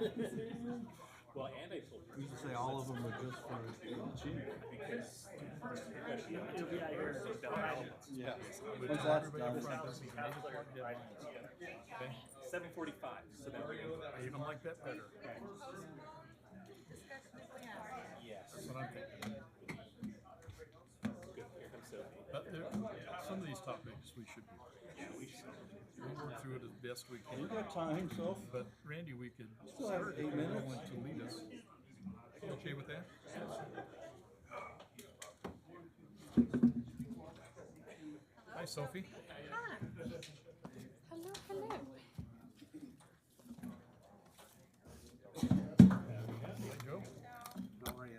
Well, and I told her We used to say all of them were just for cheap. because it'll be out here in Bell. Yeah. But Once tell that's everybody up done. front, this is an 8 o'clock deadline. Okay? 7:45. So that we're I even like that better. yes. That's what I'm thinking. Good. Here comes Sophie. But some of these topics we should be. Yeah, we should. We'll work through it as best we You can. got time, so But Randy, we could still have start 8 if you're minutes. willing to lead us. You okay with that? Hi, Sophie. Hi. Hello, hello. Hi, Joe. how are you?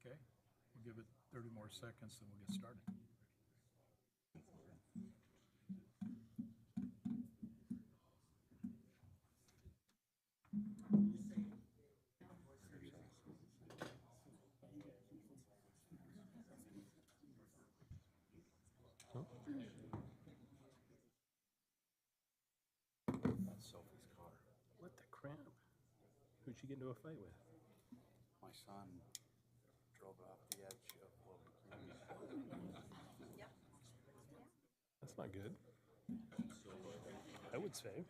Okay, we'll give it 30 more seconds, then we'll get started. Sophie's car. What the crap? Who'd she get into a fight with? My son drove it off the edge of what we That's not good. I would say.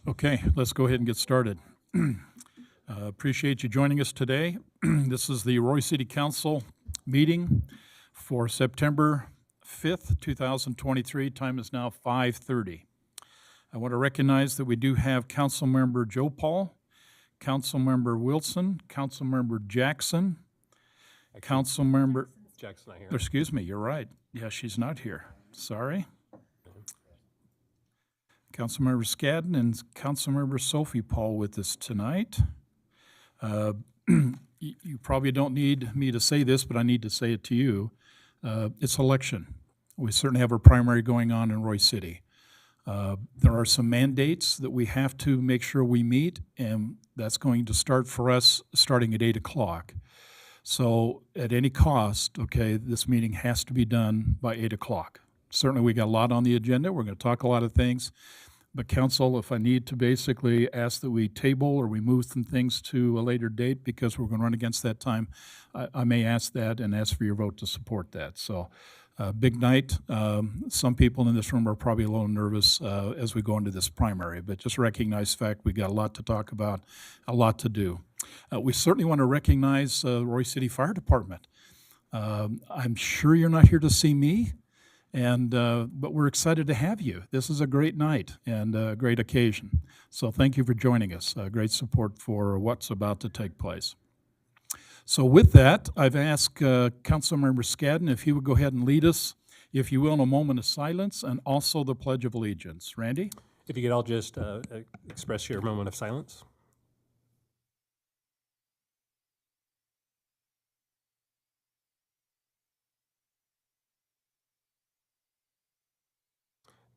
Okay, let's go ahead and get started. Appreciate you joining us today. This is the Roy City Council meeting for September 5th, 2023. Time is now 5:30. I want to recognize that we do have Councilmember Joe Paul, Councilmember Wilson, Councilmember Jackson, Councilmember, Jack's not here. excuse me, you're right. Yeah, she's not here. Sorry. Councilmember Scadden and Councilmember Sophie Paul with us tonight. You probably don't need me to say this, but I need to say it to you. It's election. We certainly have a primary going on in Roy City. There are some mandates that we have to make sure we meet, and that's going to start for us starting at 8 o'clock. So at any cost, okay, this meeting has to be done by 8 o'clock. Certainly, we got a lot on the agenda. We're going to talk a lot of things. But council, if I need to basically ask that we table or we move some things to a later date because we're going to run against that time, I may ask that and ask for your vote to support that. So big night. Some people in this room are probably a little nervous as we go into this primary, but just recognize the fact we got a lot to talk about, a lot to do. We certainly want to recognize the Roy City Fire Department. I'm sure you're not here to see me. But we're excited to have you. This is a great night and a great occasion. So thank you for joining us. Great support for what's about to take place. So with that, I've asked Councilmember Scadden if he would go ahead and lead us, if you will, in a moment of silence and also the Pledge of Allegiance. Randy? If you could all just express your moment of silence.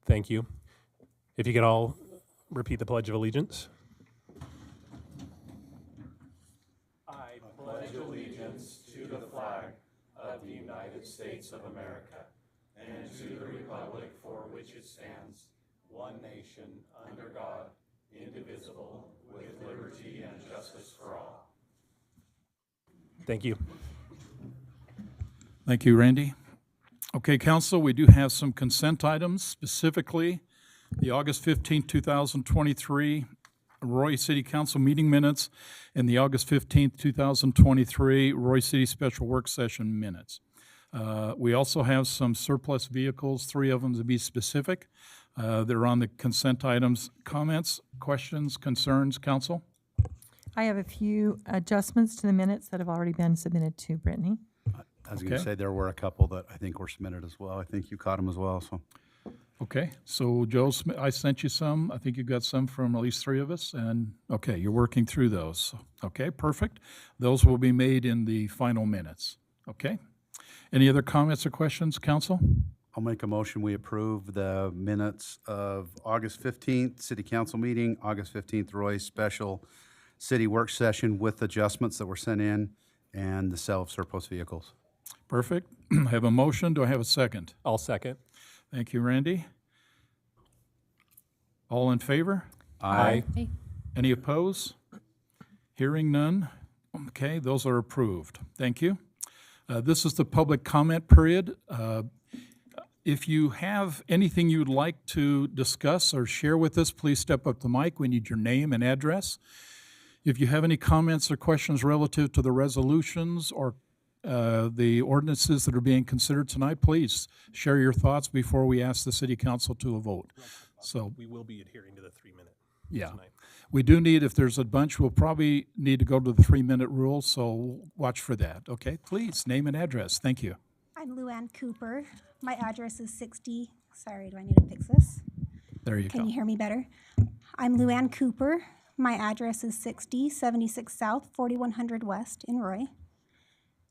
Thank you. If you could all repeat the Pledge of Allegiance. I pledge allegiance to the flag of the United States of America and to the republic for which it stands, one nation, under God, indivisible, with liberty and justice for all. Thank you. Thank you, Randy. Okay, Council, we do have some consent items, specifically the August 15, 2023 Roy City Council meeting minutes and the August 15, 2023 Roy City Special Work Session minutes. We also have some surplus vehicles, 3 of them to be specific. They're on the consent items. Comments, questions, concerns, Council? I have a few adjustments to the minutes that have already been submitted to Brittany. I was going to Okay. say there were a couple that I think were submitted as well. I think you caught them as well, so. Okay, so Joe, I sent you some. I think you got some from at least 3 of us, and, okay, you're working through those. Okay, perfect. Those will be made in the final minutes, okay? Any other comments or questions, Council? I'll make a motion, we approve the minutes of August 15th, City Council meeting, August 15th, Roy Special city work session with adjustments that were sent in and the sale of surplus vehicles. Perfect. I have a motion. Do I have a second? I'll second. Thank you, Randy. All in favor? Aye. Any opposed? Hearing none. Okay, those are approved. Thank you. This is the public comment period. If you have anything you'd like to discuss or share with us, please step up to the mic. We need your name and address. If you have any comments or questions relative to the resolutions or the ordinances that are being considered tonight, please share your thoughts before we ask the city council to a vote. So, We will be adhering to the 3-minute yeah. tonight. We do need, if there's a bunch, we'll probably need to go to the 3-minute rule, so watch for that. Okay, please, name and address. Thank you. I'm Luann Cooper. My address is 60. Sorry, do I need to fix this? There you Can go. you hear me better? I'm Luann Cooper. My address is 76 South, 4100 West in Roy.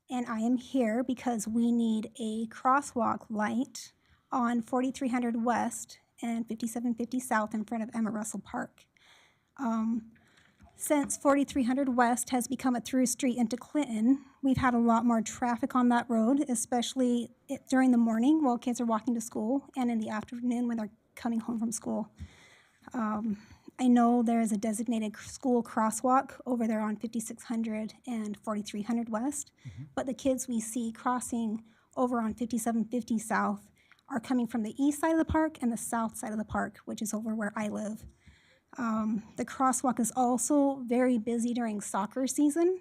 And I am here because we need a crosswalk light on 4300 West and 5750 South in front of Emma Russell Park. Since 4300 West has become a through street into Clinton, we've had a lot more traffic on that road, especially during the morning while kids are walking to school and in the afternoon when they're coming home from school. I know there is a designated school crosswalk over there on 5600 and 4300 West, but the kids we see crossing over on 5750 South are coming from the east side of the park and the south side of the park, which is over where I live. The crosswalk is also very busy during soccer season.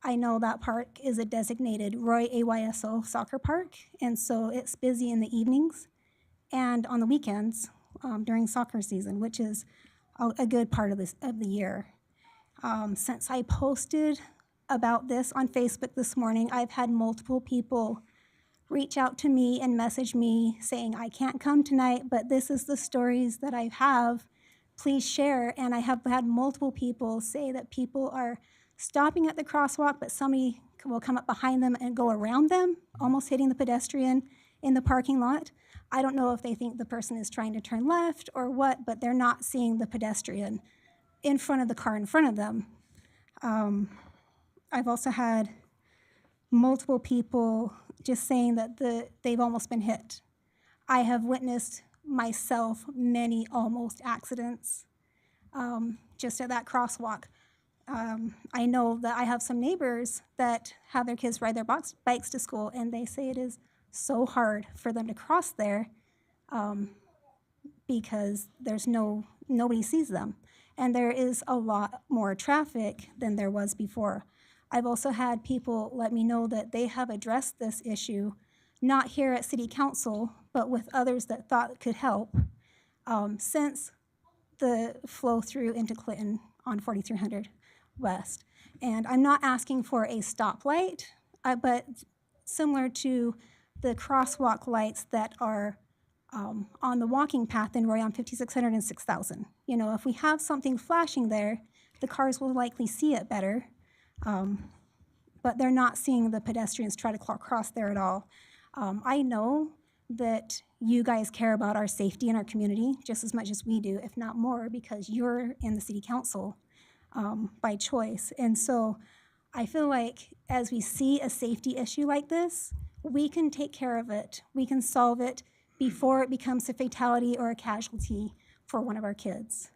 I know that park is a designated Roy AYSO soccer park, and so it's busy in the evenings and on the weekends during soccer season, which is a good part of the year. Since I posted about this on Facebook this morning, I've had multiple people reach out to me and message me saying, I can't come tonight, but this is the stories that I have. Please share. And I have had multiple people say that people are stopping at the crosswalk, but somebody will come up behind them and go around them, almost hitting the pedestrian in the parking lot. I don't know if they think the person is trying to turn left or what, but they're not seeing the pedestrian in front of the car in front of them. I've also had multiple people just saying that they've almost been hit. I have witnessed myself many almost accidents just at that crosswalk. I know that I have some neighbors that have their kids ride their bikes to school, and they say it is so hard for them to cross there because there's nobody sees them. And there is a lot more traffic than there was before. I've also had people let me know that they have addressed this issue, not here at City Council, but with others that thought could help since the flow through into Clinton on 4300 West. And I'm not asking for a stoplight, but similar to the crosswalk lights that are on the walking path in Roy on 5600 and 6000. You know, if we have something flashing there, the cars will likely see it better, but they're not seeing the pedestrians try to cross there at all. I know that you guys care about our safety in our community just as much as we do, if not more, because you're in the city council by choice. And so I feel like as we see a safety issue like this, we can take care of it. We can solve it before it becomes a fatality or a casualty for one of our kids.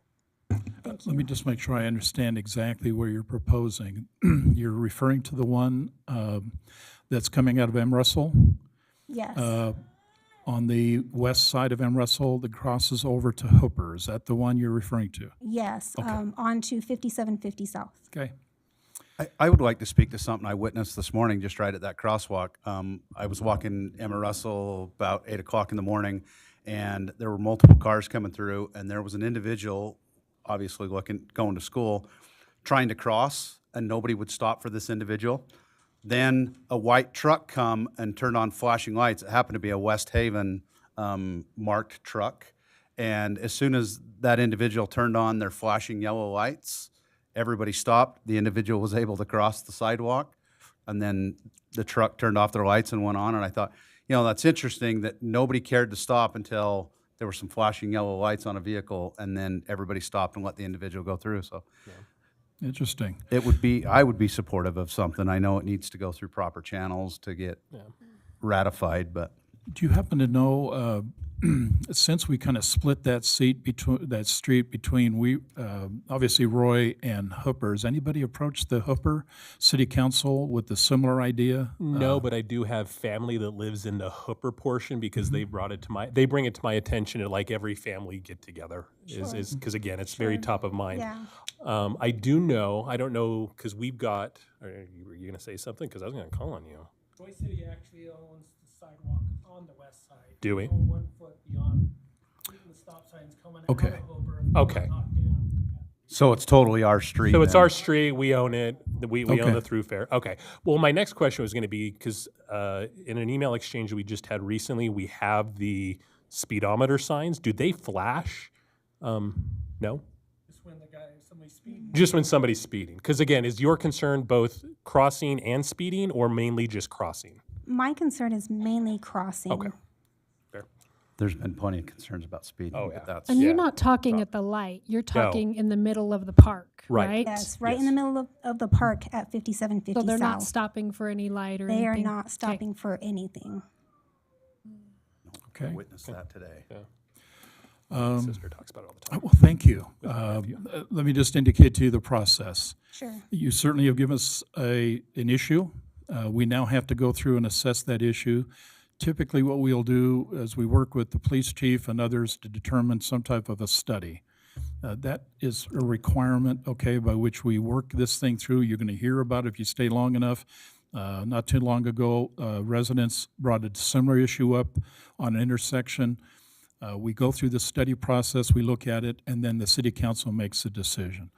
Thank you. Let me just make sure I understand exactly where you're proposing. You're referring to the one that's coming out of M. Russell? Yes. On the west side of M. Russell that crosses over to Hooper. Is that the one you're referring to? Yes, on to 5750 South. Okay. I would like to speak to something I witnessed this morning just right at that crosswalk. I was walking Emma Russell about 8 o'clock in the morning, and there were multiple cars coming through, and there was an individual, obviously going to school, trying to cross, and nobody would stop for this individual. Then a white truck come and turned on flashing lights. It happened to be a West Haven marked truck, and as soon as that individual turned on their flashing yellow lights, everybody stopped. The individual was able to cross the sidewalk, and then the truck turned off their lights and went on. And I thought, you know, that's interesting that nobody cared to stop until there were some flashing yellow lights on a vehicle, and then everybody stopped and let the individual go through. So Interesting. I would be supportive of something. I know it needs to go through proper channels to get ratified, but Do you happen to know, since we kind of split that street between obviously Roy and Hooper, has anybody approached the Hooper City Council with a similar idea? No, but I do have family that lives in the Hooper portion because they bring it to my attention at like every family get together is because again, it's very top of mind. Yeah. I do know, I don't know, because we've got, were you going to say something? Because I was going to call on you. Roy City actually owns the sidewalk on the west side. Do we? They own 1 foot beyond, even the stop signs coming out of Okay. Hooper. Okay. Knocked down. so it's totally our street. So it's then. our street, we own it, we own Okay. the thoroughfare. Okay. Well, my next question was going to be, because in an email exchange we just had recently, we have the speedometer signs. Do they flash? No? Just when somebody's speeding. Just when somebody's speeding. Because again, is your concern both crossing and speeding or mainly just crossing? My concern is mainly crossing. Okay. Fair. There's been plenty of concerns about speeding, Oh, but yeah. that's, And Yeah. you're not talking at the light. You're talking in the middle of the park, Right. right? Yes, right in the middle of the park at 5750 So they're South. not stopping for any light or They anything? are not Okay. stopping for anything. Okay. witnessed that today. My sister talks about it all the time. Well, thank you. Let me just indicate to you the process. Sure. You certainly have given us an issue. We now have to go through and assess that issue. Typically, what we'll do is we work with the police chief and others to determine some type of a study. That is a requirement, okay, by which we work this thing through. You're going to hear about it if you stay long enough. Not too long ago, residents brought a similar issue up on an intersection. We go through the study process, we look at it, and then the city council makes a decision.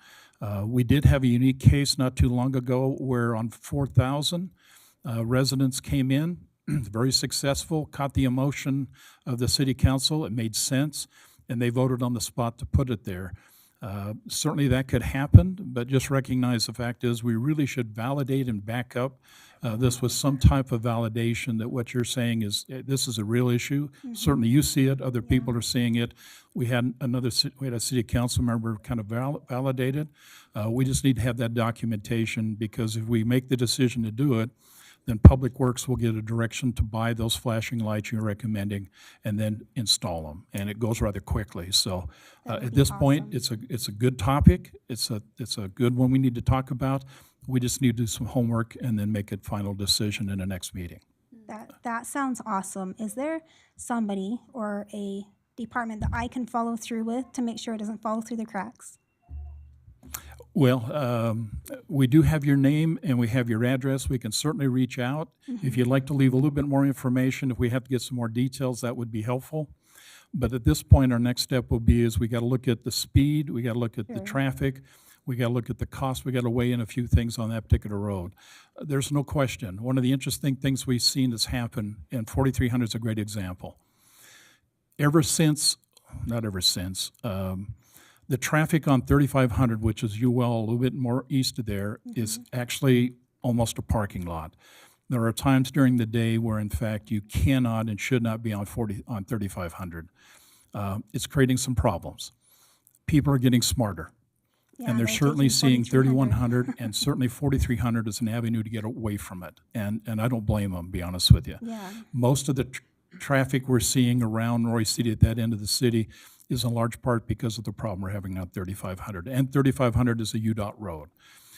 We did have a unique case not too long ago where on 4,000, residents came in, very successful, caught the emotion of the city council, it made sense, and they voted on the spot to put it there. Certainly that could happen, but just recognize the fact is we really should validate and back up this with some type of validation that what you're saying is this is a real issue. Certainly you see it, other people are seeing it. We had a city council member kind of validated. We just need to have that documentation because if we make the decision to do it, then Public Works will get a direction to buy those flashing lights you're recommending and then install them. And it goes rather quickly. So at this point, it's a good topic. It's a good one we need to talk about. We just need to do some homework and then make a final decision in the next meeting. That sounds awesome. Is there somebody or a department that I can follow through with to make sure it doesn't fall through the cracks? Well, we do have your name and we have your address. We can certainly reach out. If you'd like to leave a little bit more information, if we have to get some more details, that would be helpful. But at this point, our next step will be is we got to look at the speed, we got to look at the traffic, we got to look at the cost, we got to weigh in a few things on that particular road. There's no question. One of the interesting things we've seen that's happened, and 4300 is a great example. Not ever since, the traffic on 3500, which is UL, a little bit more east of there, is actually almost a parking lot. There are times during the day where, in fact, you cannot and should not be on 3500. It's creating some problems. People are getting smarter. Yeah, And they're they're certainly taking seeing 3100 and certainly 4300 as an avenue to get away from it. And I don't blame them, to be honest with you. Yeah. Most of the traffic we're seeing around Roy City at that end of the city is in large part because of the problem we're having on 3500. And 3500 is a UDOT road.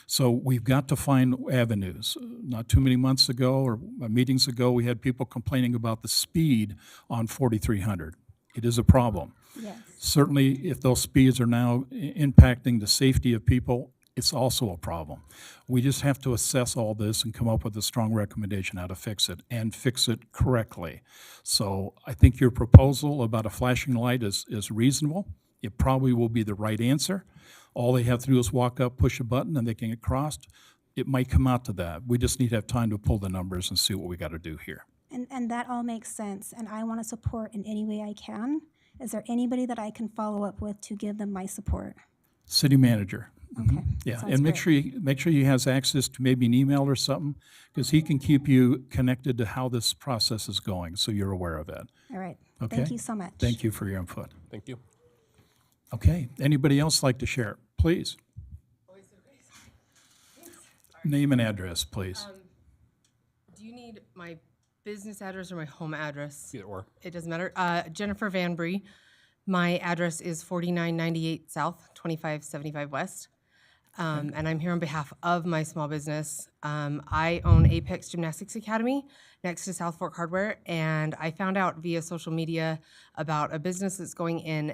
So we've got to find avenues. Not too many months ago or meetings ago, we had people complaining about the speed on 4300. It is a problem. Yes. Certainly, if those speeds are now impacting the safety of people, it's also a problem. We just have to assess all this and come up with a strong recommendation how to fix it and fix it correctly. So I think your proposal about a flashing light is reasonable. It probably will be the right answer. All they have to do is walk up, push a button, and they can get crossed. It might come out to that. We just need to have time to pull the numbers and see what we got to do here. And that all makes sense, and I want to support in any way I can. Is there anybody that I can follow up with to give them my support? City manager. Okay. Yeah, sounds and make great. sure he has access to maybe an email or something, because he can keep you connected to how this process is going, so you're aware of it. All right. Okay. Thank you so much. Thank you for your input. Thank you. Okay, anybody else like to share? Please. Name and address, please. Do you need my business address or my home address? Either or. It doesn't matter. Jennifer Van Bree. My address is 4998 South, 2575 West. And I'm here on behalf of my small business. I own Apex Gymnastics Academy next to South Fork Hardware, and I found out via social media about a business that's going in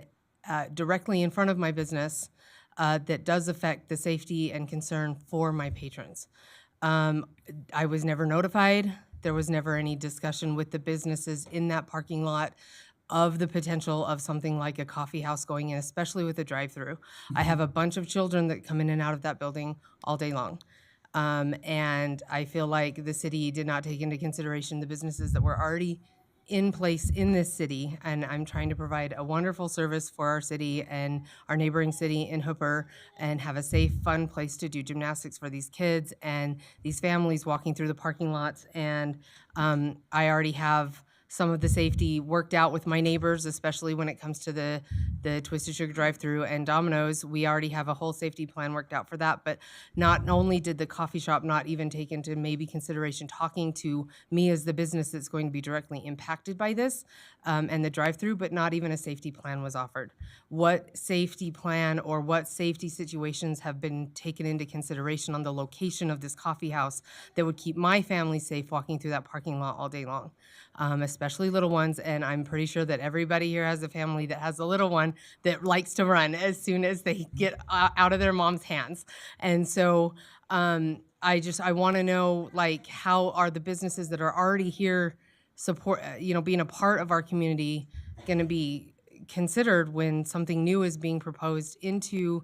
directly in front of my business that does affect the safety and concern for my patrons. I was never notified. There was never any discussion with the businesses in that parking lot of the potential of something like a coffee house going in, especially with a drive-through. I have a bunch of children that come in and out of that building all day long. And I feel like the city did not take into consideration the businesses that were already in place in this city. And I'm trying to provide a wonderful service for our city and our neighboring city in Hooper and have a safe, fun place to do gymnastics for these kids and these families walking through the parking lots. And I already have some of the safety worked out with my neighbors, especially when it comes to the Twisted Sugar drive-through and Domino's. We already have a whole safety plan worked out for that. But not only did the coffee shop not even take into maybe consideration talking to me as the business that's going to be directly impacted by this and the drive-through, but not even a safety plan was offered. What safety plan or what safety situations have been taken into consideration on the location of this coffee house that would keep my family safe walking through that parking lot all day long? Especially little ones, and I'm pretty sure that everybody here has a family that has a little one that likes to run as soon as they get out of their mom's hands. And so I want to know, like, how are the businesses that are already here being a part of our community going to be considered when something new is being proposed into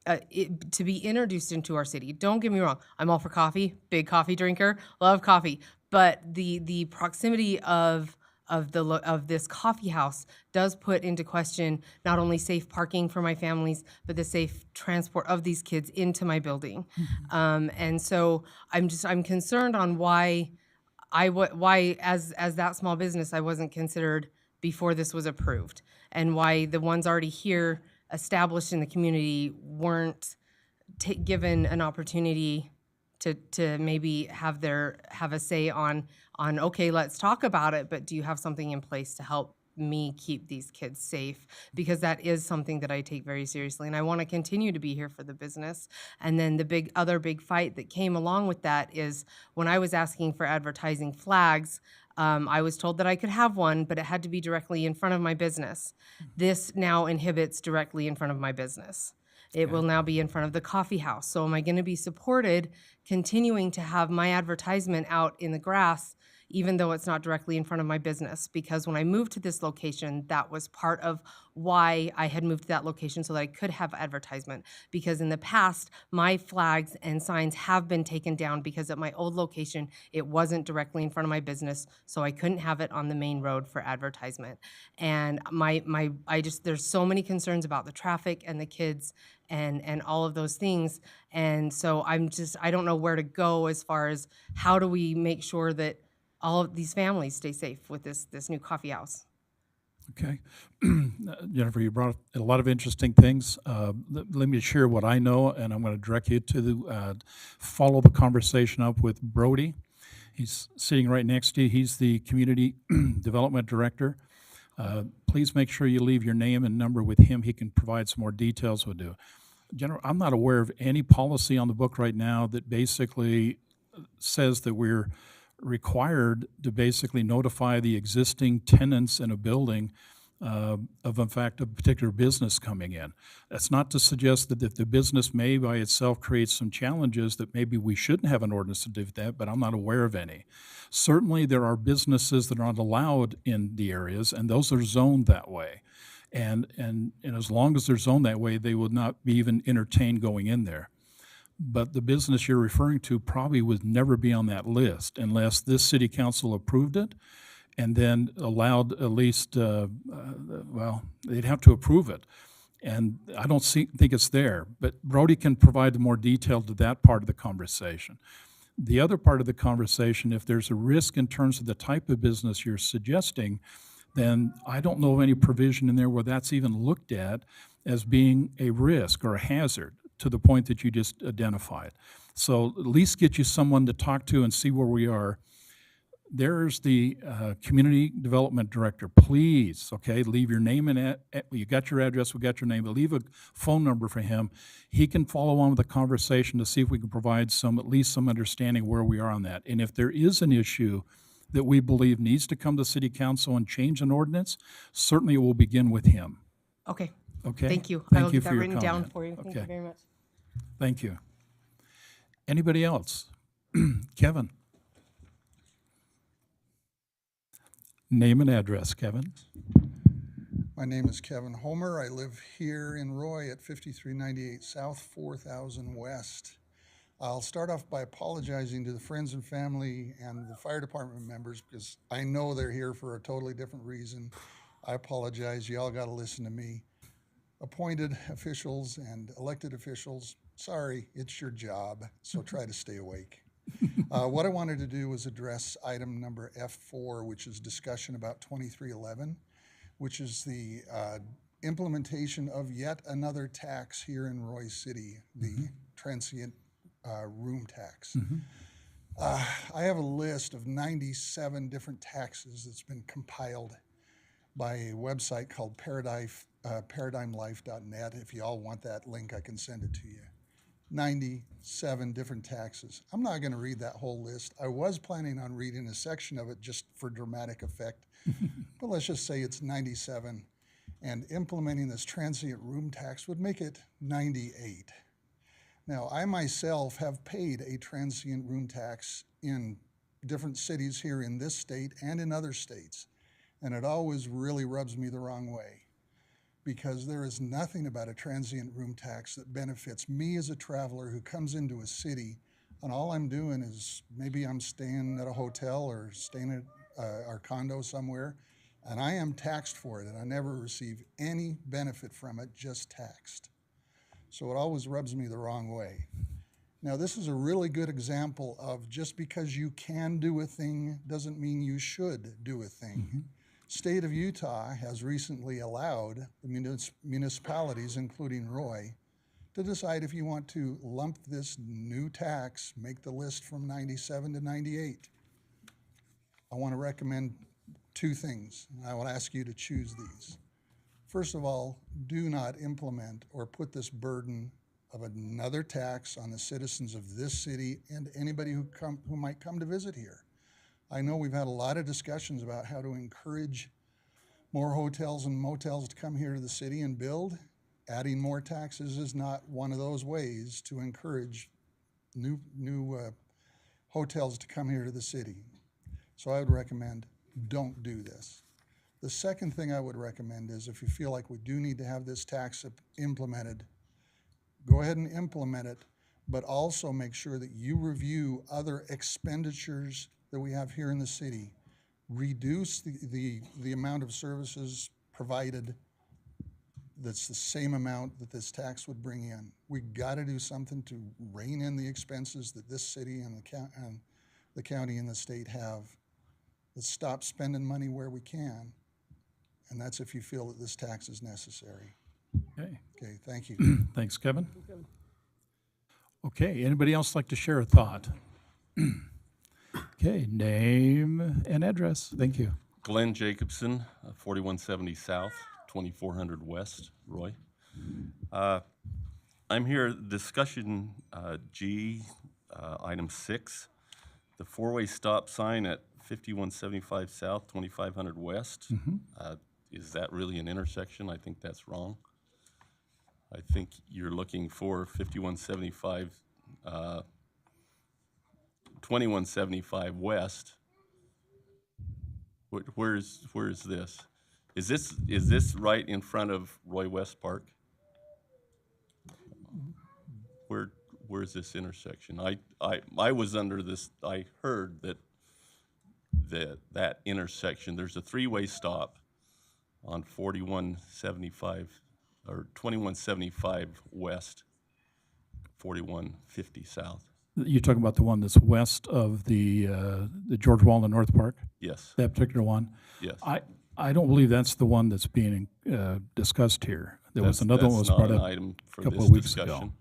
to be introduced into our city? Don't get me wrong, I'm all for coffee, big coffee drinker, love coffee, but the proximity of this coffee house does put into question not only safe parking for my families, but the safe transport of these kids into my building. And so I'm concerned on why as that small business I wasn't considered before this was approved, and why the ones already here established in the community weren't given an opportunity to maybe have a say on okay, let's talk about it, but do you have something in place to help me keep these kids safe? Because that is something that I take very seriously, and I want to continue to be here for the business. And then the other big fight that came along with that is when I was asking for advertising flags, I was told that I could have one, but it had to be directly in front of my business. This now inhibits directly in front of my business. It will now be in front of the coffee house. So am I going to be supported continuing to have my advertisement out in the grass, even though it's not directly in front of my business? Because when I moved to this location, that was part of why I had moved to that location, so that I could have advertisement. Because in the past, my flags and signs have been taken down because at my old location, it wasn't directly in front of my business, so I couldn't have it on the main road for advertisement. And there's so many concerns about the traffic and the kids and all of those things. And so I don't know where to go as far as how do we make sure that all of these families stay safe with this new coffee house. Okay. Jennifer, you brought up a lot of interesting things. Let me share what I know, and I'm going to direct you to follow the conversation up with Brody. He's sitting right next to you. He's the Community Development Director. Please make sure you leave your name and number with him. He can provide some more details with you. General, I'm not aware of any policy on the book right now that basically says that we're required to basically notify the existing tenants in a building of, in fact, a particular business coming in. That's not to suggest that if the business may by itself create some challenges that maybe we shouldn't have an ordinance to do that, but I'm not aware of any. Certainly there are businesses that are not allowed in the areas, and those are zoned that way. And as long as they're zoned that way, they would not be even entertained going in there. But the business you're referring to probably would never be on that list unless this city council approved it and then allowed at least, they'd have to approve it. And I don't think it's there. But Brody can provide more detail to that part of the conversation. The other part of the conversation, if there's a risk in terms of the type of business you're suggesting, then I don't know of any provision in there where that's even looked at as being a risk or a hazard. to the point that you just identified. So at least get you someone to talk to and see where we are. There's the community development director. Please, okay, leave your name and you got your address, we got your name, but leave a phone number for him. He can follow on with the conversation to see if we can provide at least some understanding where we are on that. And if there is an issue that we believe needs to come to city council and change an ordinance, certainly it will begin with him. Okay, Okay? thank you. I Thank will you get for that your written down comment. for you. Thank you Okay. very much. Thank you. Anybody else? Kevin? Name and address, Kevin. My name is Kevin Homer. I live here in Roy at 5398 South, 4000 West. I'll start off by apologizing to the friends and family and the fire department members because I know they're here for a totally different reason. I apologize. Y'all got to listen to me. Appointed officials and elected officials, sorry, it's your job, so try to stay awake. What I wanted to do was address item number F4, which is discussion about 2311, which is the implementation of yet another tax here in Roy City, the transient room tax. I have a list of 97 different taxes that's been compiled by a website called ParadigmLife.net. If you all want that link, I can send it to you. 97 different taxes. I'm not going to read that whole list. I was planning on reading a section of it just for dramatic effect, but let's just say it's 97. And implementing this transient room tax would make it 98. Now, I myself have paid a transient room tax in different cities here in this state and in other states, and it always really rubs me the wrong way, because there is nothing about a transient room tax that benefits me as a traveler who comes into a city, and all I'm doing is maybe I'm staying at a hotel or staying at our condo somewhere, and I am taxed for it, and I never receive any benefit from it, just taxed. So it always rubs me the wrong way. Now, this is a really good example of just because you can do a thing doesn't mean you should do a thing. State of Utah has recently allowed the municipalities, including Roy, to decide if you want to lump this new tax, make the list from 97 to 98. I want to recommend two things, and I will ask you to choose these. First of all, do not implement or put this burden of another tax on the citizens of this city and anybody who might come to visit here. I know we've had a lot of discussions about how to encourage more hotels and motels to come here to the city and build. Adding more taxes is not one of those ways to encourage new hotels to come here to the city. So I would recommend don't do this. The second thing I would recommend is if you feel like we do need to have this tax implemented, go ahead and implement it, but also make sure that you review other expenditures that we have here in the city. Reduce the amount of services provided that's the same amount that this tax would bring in. We got to do something to rein in the expenses that this city and the county and the state have. Let's stop spending money where we can, and that's if you feel that this tax is necessary. Okay. Okay, thank you. Thanks, Kevin. Okay, anybody else like to share a thought? Okay, name and address. Thank you. Glenn Jacobson, 4170 South, 2400 West, Roy. I'm here, discussion G, item 6, the four-way stop sign at 5175 South, 2500 West. Is that really an intersection? I think that's wrong. I think you're looking for 5175, 2175 West. Where is this? Is this right in front of Roy West Park? Where is this intersection? I was under this. I heard that intersection. There's a three-way stop on 4175 or 2175 West, 4150 South. You're talking about the one that's west of the George Walden North Park? Yes. That particular one? Yes. I don't believe that's the one that's being discussed here. There was another one that was brought That's not up an item for a couple this of weeks discussion. ago.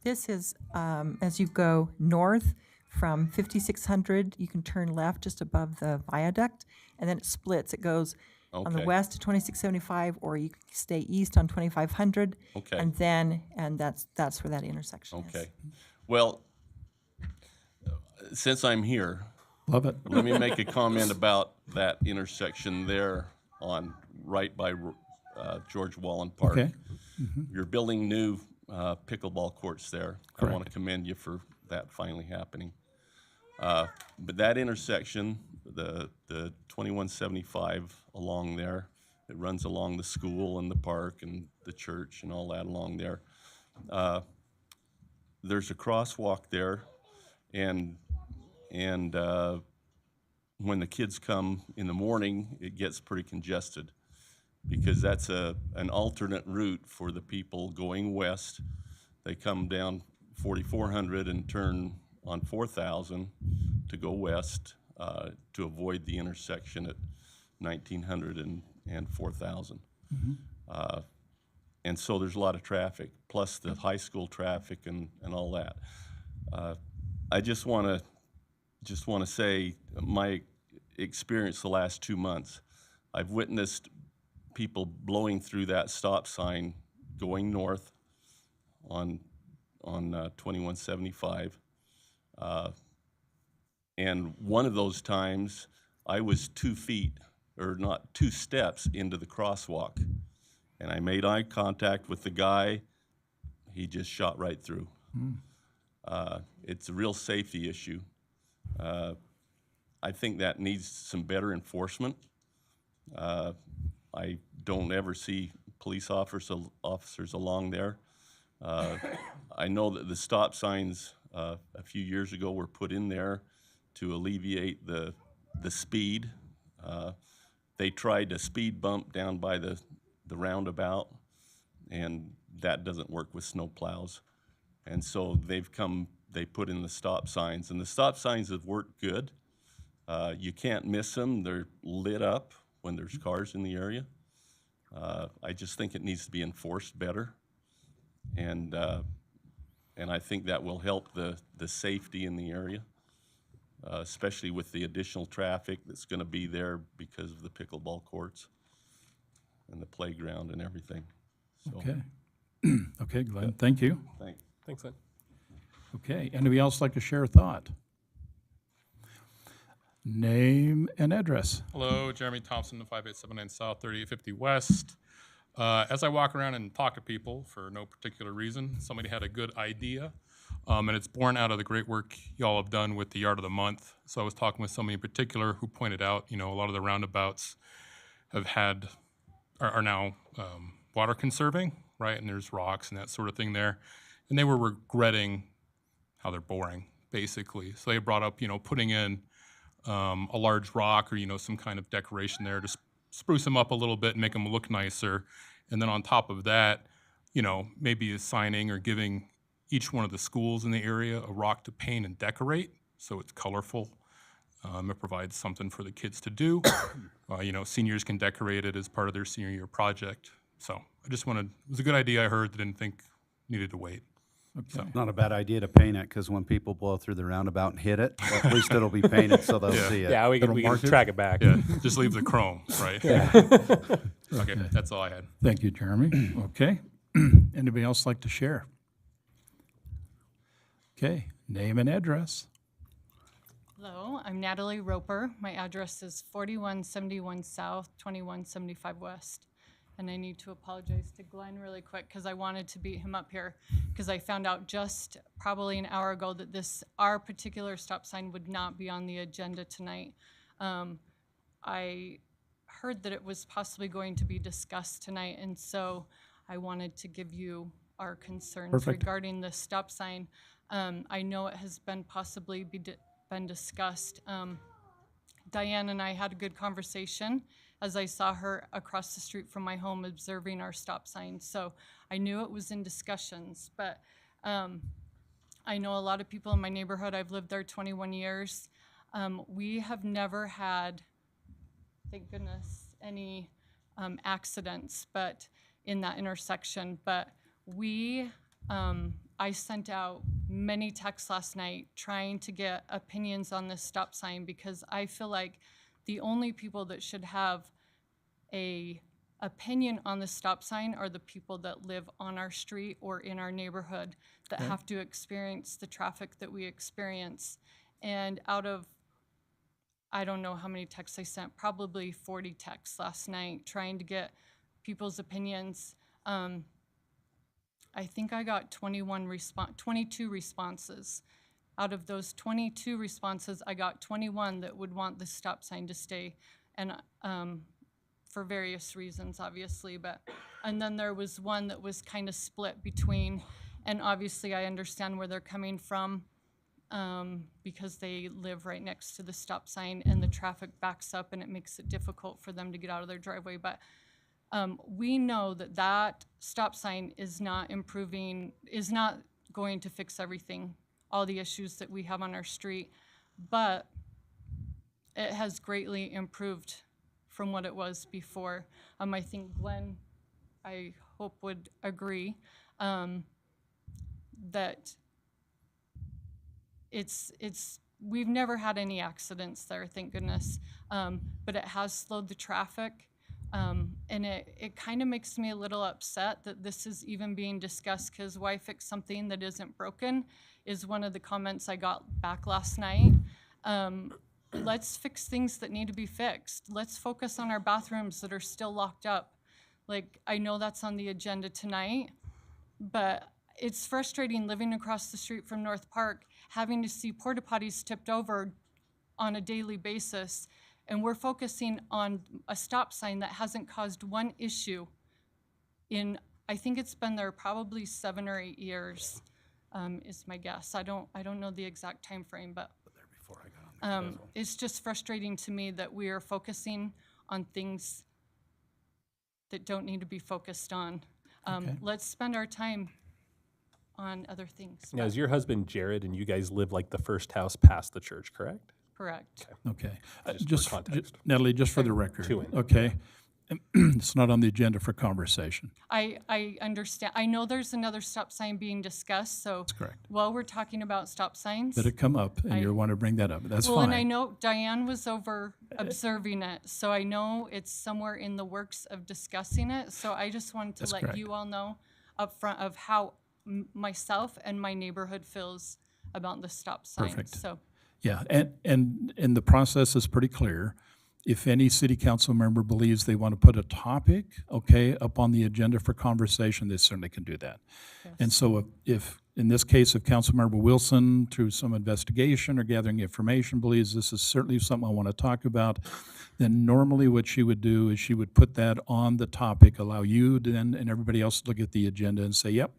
This is, as you go north from 5600, you can turn left just above the viaduct, and then it splits. It goes on the Okay. west to 2675, or you can stay east on 2500. Okay. And that's where that intersection is. Okay. Well, since I'm here, Love it. let me make a comment about that intersection there right by George Wallen Park. Okay. You're building new pickleball courts there. I want to commend you for that finally happening. But that intersection, the 2175 along there, it runs along the school and the park and the church and all that along there. There's a crosswalk there, and when the kids come in the morning, it gets pretty congested because that's an alternate route for the people going west. They come down 4400 and turn on 4000 to go west to avoid the intersection at 1900 and 4000. And so there's a lot of traffic, plus the high school traffic and all that. I just want to say my experience the last 2 months, I've witnessed people blowing through that stop sign going north on 2175. And one of those times, I was 2 steps into the crosswalk. And I made eye contact with the guy. He just shot right through. It's a real safety issue. I think that needs some better enforcement. I don't ever see police officers along there. I know that the stop signs a few years ago were put in there to alleviate the speed. They tried a speed bump down by the roundabout, and that doesn't work with snow plows. And so they put in the stop signs, and the stop signs have worked good. You can't miss them. They're lit up when there's cars in the area. I just think it needs to be enforced better. And I think that will help the safety in the area, especially with the additional traffic that's going to be there because of the pickleball courts and the playground and everything. So, Okay. Okay, Glenn, thank you. Thanks, Ed. Okay, anybody else like to share a thought? Name and address. Hello, Jeremy Thompson, 5879 South, 3850 West. As I walk around and talk to people for no particular reason, somebody had a good idea, and it's born out of the great work y'all have done with the Yard of the Month. So I was talking with somebody in particular who pointed out, a lot of the roundabouts are now water conserving, right? And there's rocks and that sort of thing there. And they were regretting how they're boring, basically. So they brought up, putting in a large rock or, some kind of decoration there to spruce them up a little bit and make them look nicer. And then on top of that, maybe assigning or giving each one of the schools in the area a rock to paint and decorate so it's colorful. It provides something for the kids to do. Seniors can decorate it as part of their senior year project. So I just it was a good idea I heard that I didn't think needed to wait. Okay. Not a bad idea to paint it, because when people blow through the roundabout and hit it, at least it'll be painted so they'll see it. Yeah, we can track it back. Yeah, just leave the chrome, right? Okay, that's all I had. Thank you, Jeremy. Okay. Anybody else like to share? Okay, name and address. Hello, I'm Natalie Roper. My address is 4171 South, 2175 West. And I need to apologize to Glenn really quick because I wanted to beat him up here because I found out just probably an hour ago that our particular stop sign would not be on the agenda tonight. I heard that it was possibly going to be discussed tonight, and so I wanted to give you our concerns Perfect. regarding the stop sign. I know it has been possibly been discussed. Diane and I had a good conversation as I saw her across the street from my home observing our stop sign. So I knew it was in discussions, but I know a lot of people in my neighborhood. I've lived there 21 years. We have never had, thank goodness, any accidents but in that intersection. But we I sent out many texts last night trying to get opinions on this stop sign because I feel like the only people that should have a opinion on the stop sign are the people that live on our street or in our neighborhood that have to experience the traffic that we experience. And out of, I don't know how many texts I sent, probably 40 texts last night trying to get people's opinions. I think I got 22 responses. Out of those 22 responses, I got 21 that would want the stop sign to stay, and for various reasons, obviously. And then there was one that was kind of split between, and obviously I understand where they're coming from because they live right next to the stop sign, and the traffic backs up, and it makes it difficult for them to get out of their driveway. But we know that that stop sign is not improving, is not going to fix everything, all the issues that we have on our street, but it has greatly improved from what it was before. I think Glenn, I hope, would agree that we've never had any accidents there, thank goodness, but it has slowed the traffic. And it kind of makes me a little upset that this is even being discussed, because why fix something that isn't broken is one of the comments I got back last night. Let's fix things that need to be fixed. Let's focus on our bathrooms that are still locked up. Like, I know that's on the agenda tonight, but it's frustrating living across the street from North Park, having to see porta potties tipped over on a daily basis. And we're focusing on a stop sign that hasn't caused one issue in, I think it's been there probably 7 or 8 years, is my guess. I don't know the exact time frame, but it's just frustrating to me that we are focusing on things that don't need to be focused on. Let's spend our time on other things. Now, is your husband Jared, and you guys live like the first house past the church, correct? Correct. Okay. Just for context. Natalie, just for the record. Two in. Okay. It's not on the agenda for conversation. I understand. I know there's another stop sign being discussed, so That's correct. while we're talking about stop signs. Let it come up, and you want to bring that up. That's Well, fine. and I know Diane was over observing it, so I know it's somewhere in the works of discussing it. So I just wanted to That's let correct. you all know up front of how myself and my neighborhood feels about the stop sign. Perfect. So. Yeah, and the process is pretty clear. If any city council member believes they want to put a topic, okay, up on the agenda for conversation, they certainly can do that. Yes. And so if in this case, if Councilmember Wilson, through some investigation or gathering information, believes this is certainly something I want to talk about, then normally what she would do is she would put that on the topic, allow you then and everybody else to look at the agenda and say, yep,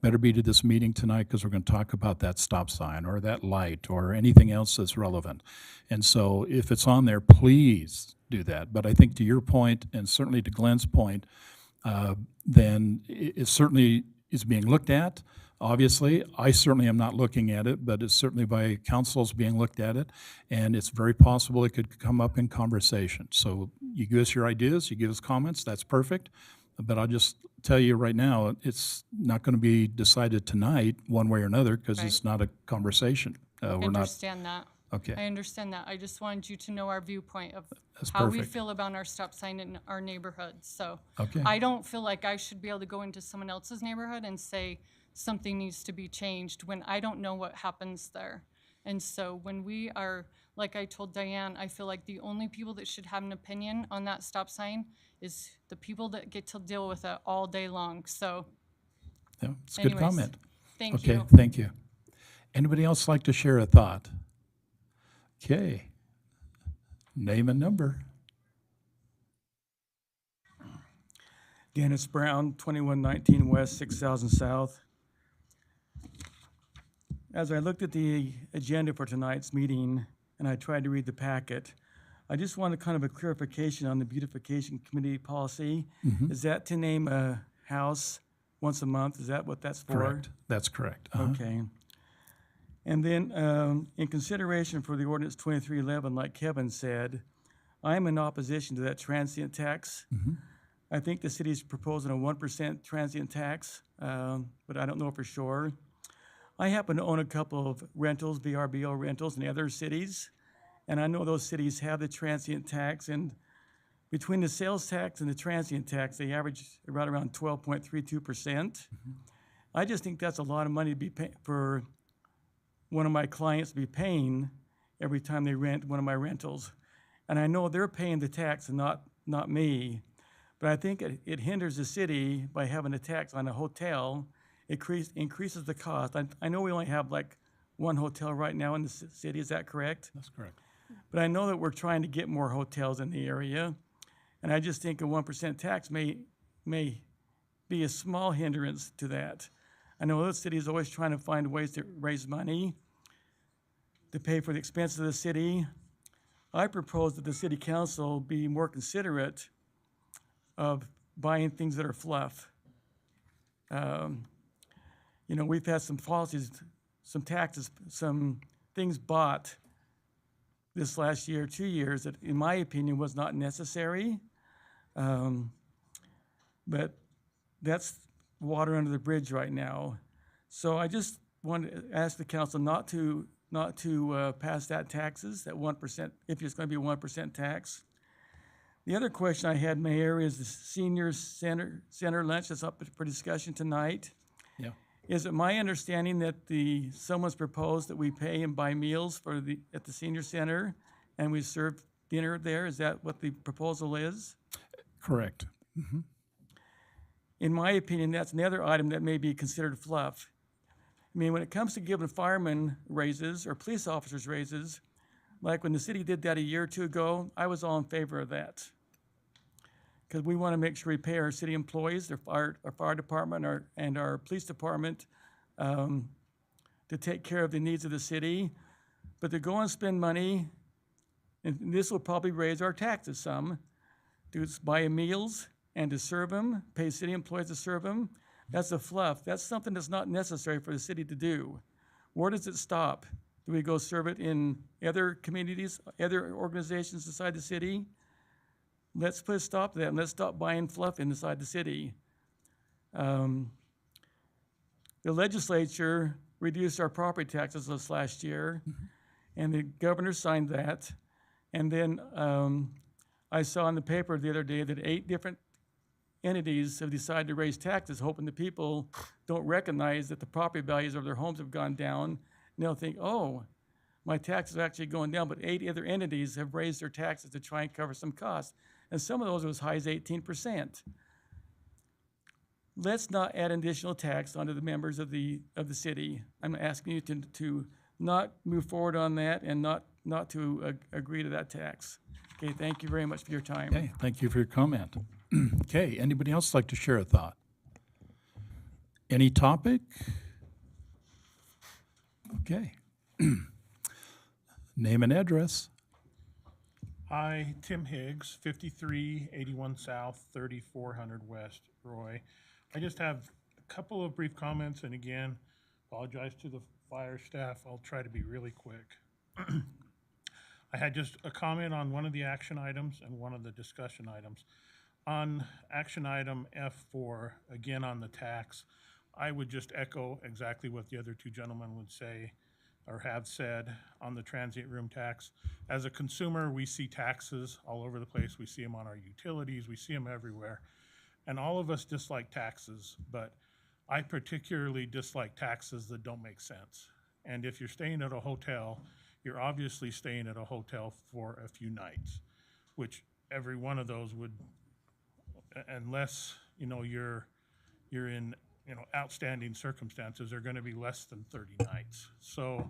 better be to this meeting tonight because we're going to talk about that stop sign or that light or anything else that's relevant. And so if it's on there, please do that. But I think to your point, and certainly to Glenn's point, then it certainly is being looked at. Obviously, I certainly am not looking at it, but it's certainly by councils being looked at it, and it's very possible it could come up in conversation. So you give us your ideas, you give us comments, that's perfect, but I'll just tell you right now, it's not going to be decided tonight, one way or another, because Right. it's not a conversation. I We're not, understand that. okay, I understand that. I just wanted you to know our viewpoint of That's how we perfect. feel about our stop sign in our neighborhood. So Okay. I don't feel like I should be able to go into someone else's neighborhood and say something needs to be changed when I don't know what happens there. And so when we are, like I told Diane, I feel like the only people that should have an opinion on that stop sign is the people that get to deal with it all day long. So yeah, it's a good anyways, comment. thank Okay, you. thank you. Anybody else like to share a thought? Okay. Name and number. Dennis Brown, 2119 West, 6000 South. As I looked at the agenda for tonight's meeting and I tried to read the packet, I just wanted kind of a clarification on the beautification committee policy. Is that to name a house once a month? Is that what that's for? Correct. That's correct. Uh-huh. Okay. And then in consideration for the ordinance 2311, like Kevin said, I'm in opposition to that transient tax. I think the city's proposing a 1% transient tax, but I don't know for sure. I happen to own a couple of rentals, VRBO rentals in other cities, and I know those cities have the transient tax, and between the sales tax and the transient tax, they average around 12.32%. I just think that's a lot of money to be for one of my clients to be paying every time they rent one of my rentals. And I know they're paying the tax and not me, but I think it hinders the city by having a tax on a hotel. It increases the cost. I know we only have like one hotel right now in the city, is that correct? That's correct. But I know that we're trying to get more hotels in the area, and I just think a 1% tax may be a small hindrance to that. I know the city is always trying to find ways to raise money to pay for the expenses of the city. I propose that the city council be more considerate of buying things that are fluff. You know, we've had some policies, some taxes, some things bought this last year, 2 years, that in my opinion was not necessary. But that's water under the bridge right now. So I just want to ask the council not to pass that taxes, that 1%, if it's going to be a 1% tax. The other question I had, Mayor, is the senior center lunch that's up for discussion tonight. Yeah. Is it my understanding that someone's proposed that we pay and buy meals at the senior center and we serve dinner there? Is that what the proposal is? Correct. In my opinion, that's another item that may be considered fluff. I mean, when it comes to giving firemen raises or police officers raises, like when the city did that a year or two ago, I was all in favor of that. Because we want to make sure we pay our city employees, our fire department, and our police department to take care of the needs of the city. But to go and spend money, and this will probably raise our taxes some, to buy meals and to serve them, pay city employees to serve them, that's a fluff. That's something that's not necessary for the city to do. Where does it stop? Do we go serve it in other communities, other organizations inside the city? Let's put a stop to that, and let's stop buying fluff inside the city. The legislature reduced our property taxes this last year, and the governor signed that. And then I saw in the paper the other day that 8 different entities have decided to raise taxes, hoping the people don't recognize that the property values of their homes have gone down. And they'll think, oh, my taxes are actually going down, but 8 other entities have raised their taxes to try and cover some costs. And some of those are as high as 18%. Let's not add additional tax onto the members of the city. I'm asking you to not move forward on that and not to agree to that tax. Okay, thank you very much for your time. Okay, thank you for your comment. Okay, anybody else like to share a thought? Any topic? Okay. Name and address. Hi, Tim Higgs, 5381 South, 3400 West, Roy. I just have a couple of brief comments, and again, apologize to the fire staff. I'll try to be really quick. I had just a comment on one of the action items and one of the discussion items. On action item F4, again on the tax, I would just echo exactly what the other 2 gentlemen would say or have said on the transient room tax. As a consumer, we see taxes all over the place. We see them on our utilities. We see them everywhere. And all of us dislike taxes, but I particularly dislike taxes that don't make sense. And if you're staying at a hotel, you're obviously staying at a hotel for a few nights, which every one of those would, unless you're in outstanding circumstances, are going to be less than 30 nights. So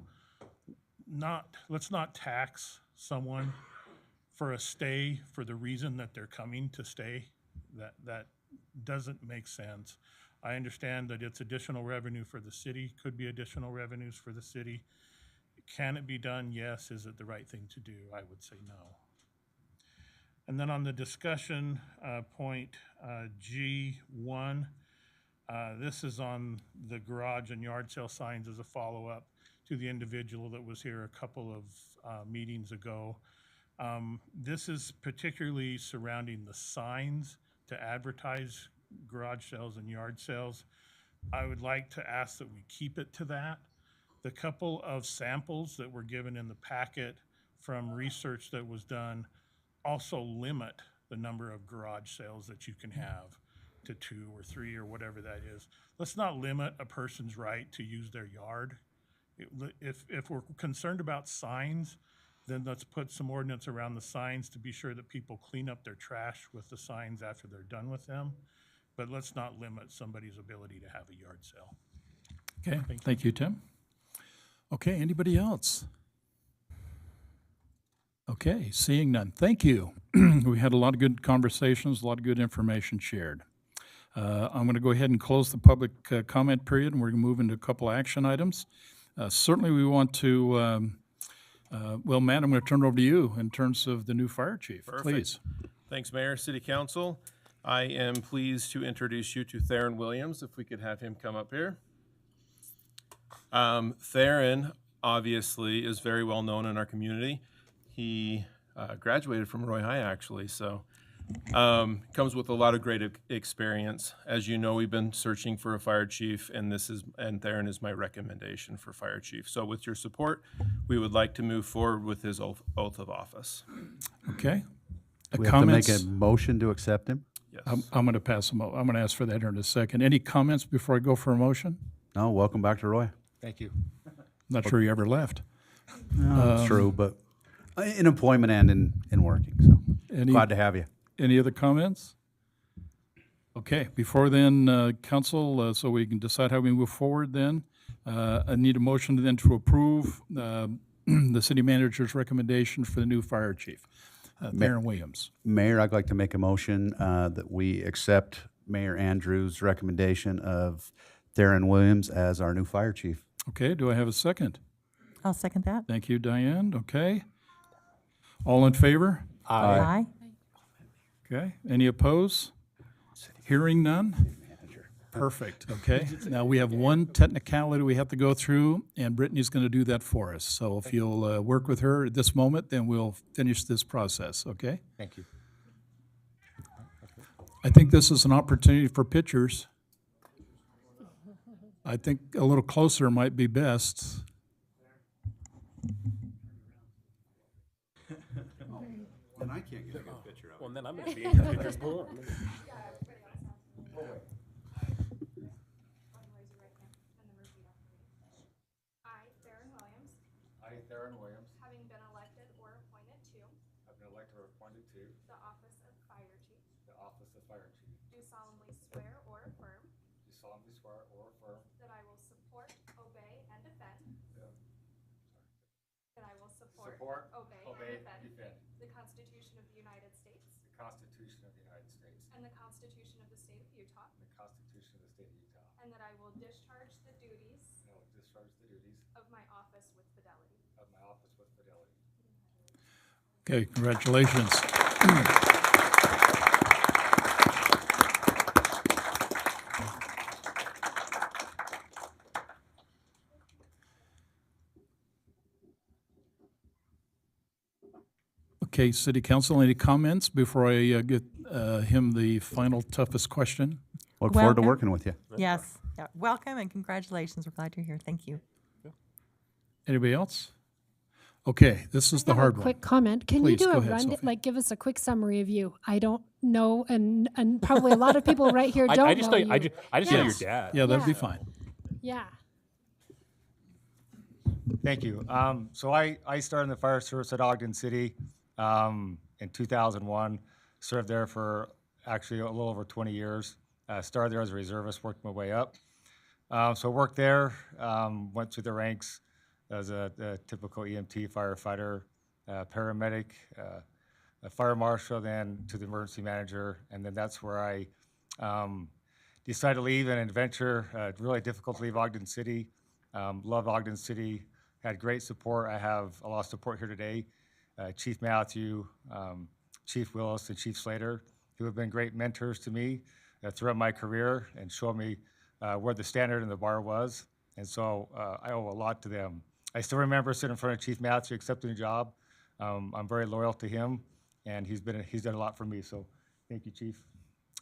let's not tax someone for a stay for the reason that they're coming to stay. That doesn't make sense. I understand that it's additional revenue for the city, could be additional revenues for the city. Can it be done? Yes. Is it the right thing to do? I would say no. And then on the discussion point G1, this is on the garage and yard sale signs as a follow-up to the individual that was here a couple of meetings ago. This is particularly surrounding the signs to advertise garage sales and yard sales. I would like to ask that we keep it to that. the couple of samples that were given in the packet from research that was done also limit the number of garage sales that you can have to 2 or 3 or whatever that is. Let's not limit a person's right to use their yard. If we're concerned about signs, then let's put some ordinance around the signs to be sure that people clean up their trash with the signs after they're done with them. But let's not limit somebody's ability to have a yard sale. Okay, thank you, Tim. Okay, anybody else? Okay, seeing none, thank you. We had a lot of good conversations, a lot of good information shared. I'm going to go ahead and close the public comment period, and we're going to move into a couple of action items. Certainly, we want to, well, Matt, I'm going to turn it over to you in terms of the new fire chief. Perfect. Please. Thanks, Mayor, City Council. I am pleased to introduce you to Theron Williams, if we could have him come up here. Theron, obviously, is very well known in our community. He graduated from Roy High, actually, so comes with a lot of great experience. As you know, we've been searching for a fire chief, and Theron is my recommendation for fire chief. So with your support, we would like to move forward with his oath of office. Okay. We have to make a motion to accept him? Yes. I'm going to pass them. I'm going to ask for that here in a second. Any comments before I go for a motion? No, welcome back to Roy. Thank you. Not sure you ever left. No, true, but in employment and in working, so glad to have you. Any other comments? Okay, before then, council, so we can decide how we move forward then, I need a motion then to approve the city manager's recommendation for the new fire chief, Theron Williams. Mayor, I'd like to make a motion that we accept Mayor Andrews' recommendation of Theron Williams as our new fire chief. Okay, do I have a second? I'll second that. Thank you, Diane. Okay. All in favor? Aye. Okay, any opposed? Hearing none? Perfect, okay. Now, we have one technicality we have to go through, and Brittany's going to do that for us. So if you'll work with her at this moment, then we'll finish this process, okay? Thank you. I think this is an opportunity for pictures. I think a little closer might be best. And I can't get a good picture of it. Well, then I'm going to be in your pictures. I, Theron Williams, Having been elected or appointed to have been elected or appointed to the office of fire chief, the office of fire chief, do solemnly swear or affirm do solemnly swear or affirm that I will support, obey, and defend. That I will support, obey, and defend the Constitution of the United States the Constitution of the United States and the Constitution of the State of Utah, and the Constitution of the State of Utah, and that I will discharge the duties and I will discharge the duties of my office with fidelity. of my office with fidelity. Okay, congratulations. Okay, City Council, any comments before I get him the final toughest question? Look forward to Welcome. working with you. Yes. Yeah. Welcome and congratulations. We're glad you're here. Thank you. Anybody else? Okay, this is the I have hard a one. quick comment. Can Please, you do go a ahead, run, Sophie. like give us a quick summary of you? I don't know, and probably a lot of people right here don't I just know know, you. I just know your Yes. dad. Yeah, that'd be Yeah. fine. Yeah. Thank you. So I started in the fire service at Ogden City in 2001. Served there for actually a little over 20 years. Started there as a reservist, worked my way up. So worked there, went through the ranks as a typical EMT firefighter, paramedic, a fire marshal, then to the emergency manager, and then that's where I decided to leave and adventure. Really difficult to leave Ogden City. Love Ogden City. Had great support. I have a lot of support here today. Chief Matthew, Chief Willis, and Chief Slater, who have been great mentors to me throughout my career and showed me where the standard and the bar was. And so I owe a lot to them. I still remember sitting in front of Chief Matthew accepting a job. I'm very loyal to him, and he's done a lot for me. So thank you, Chief.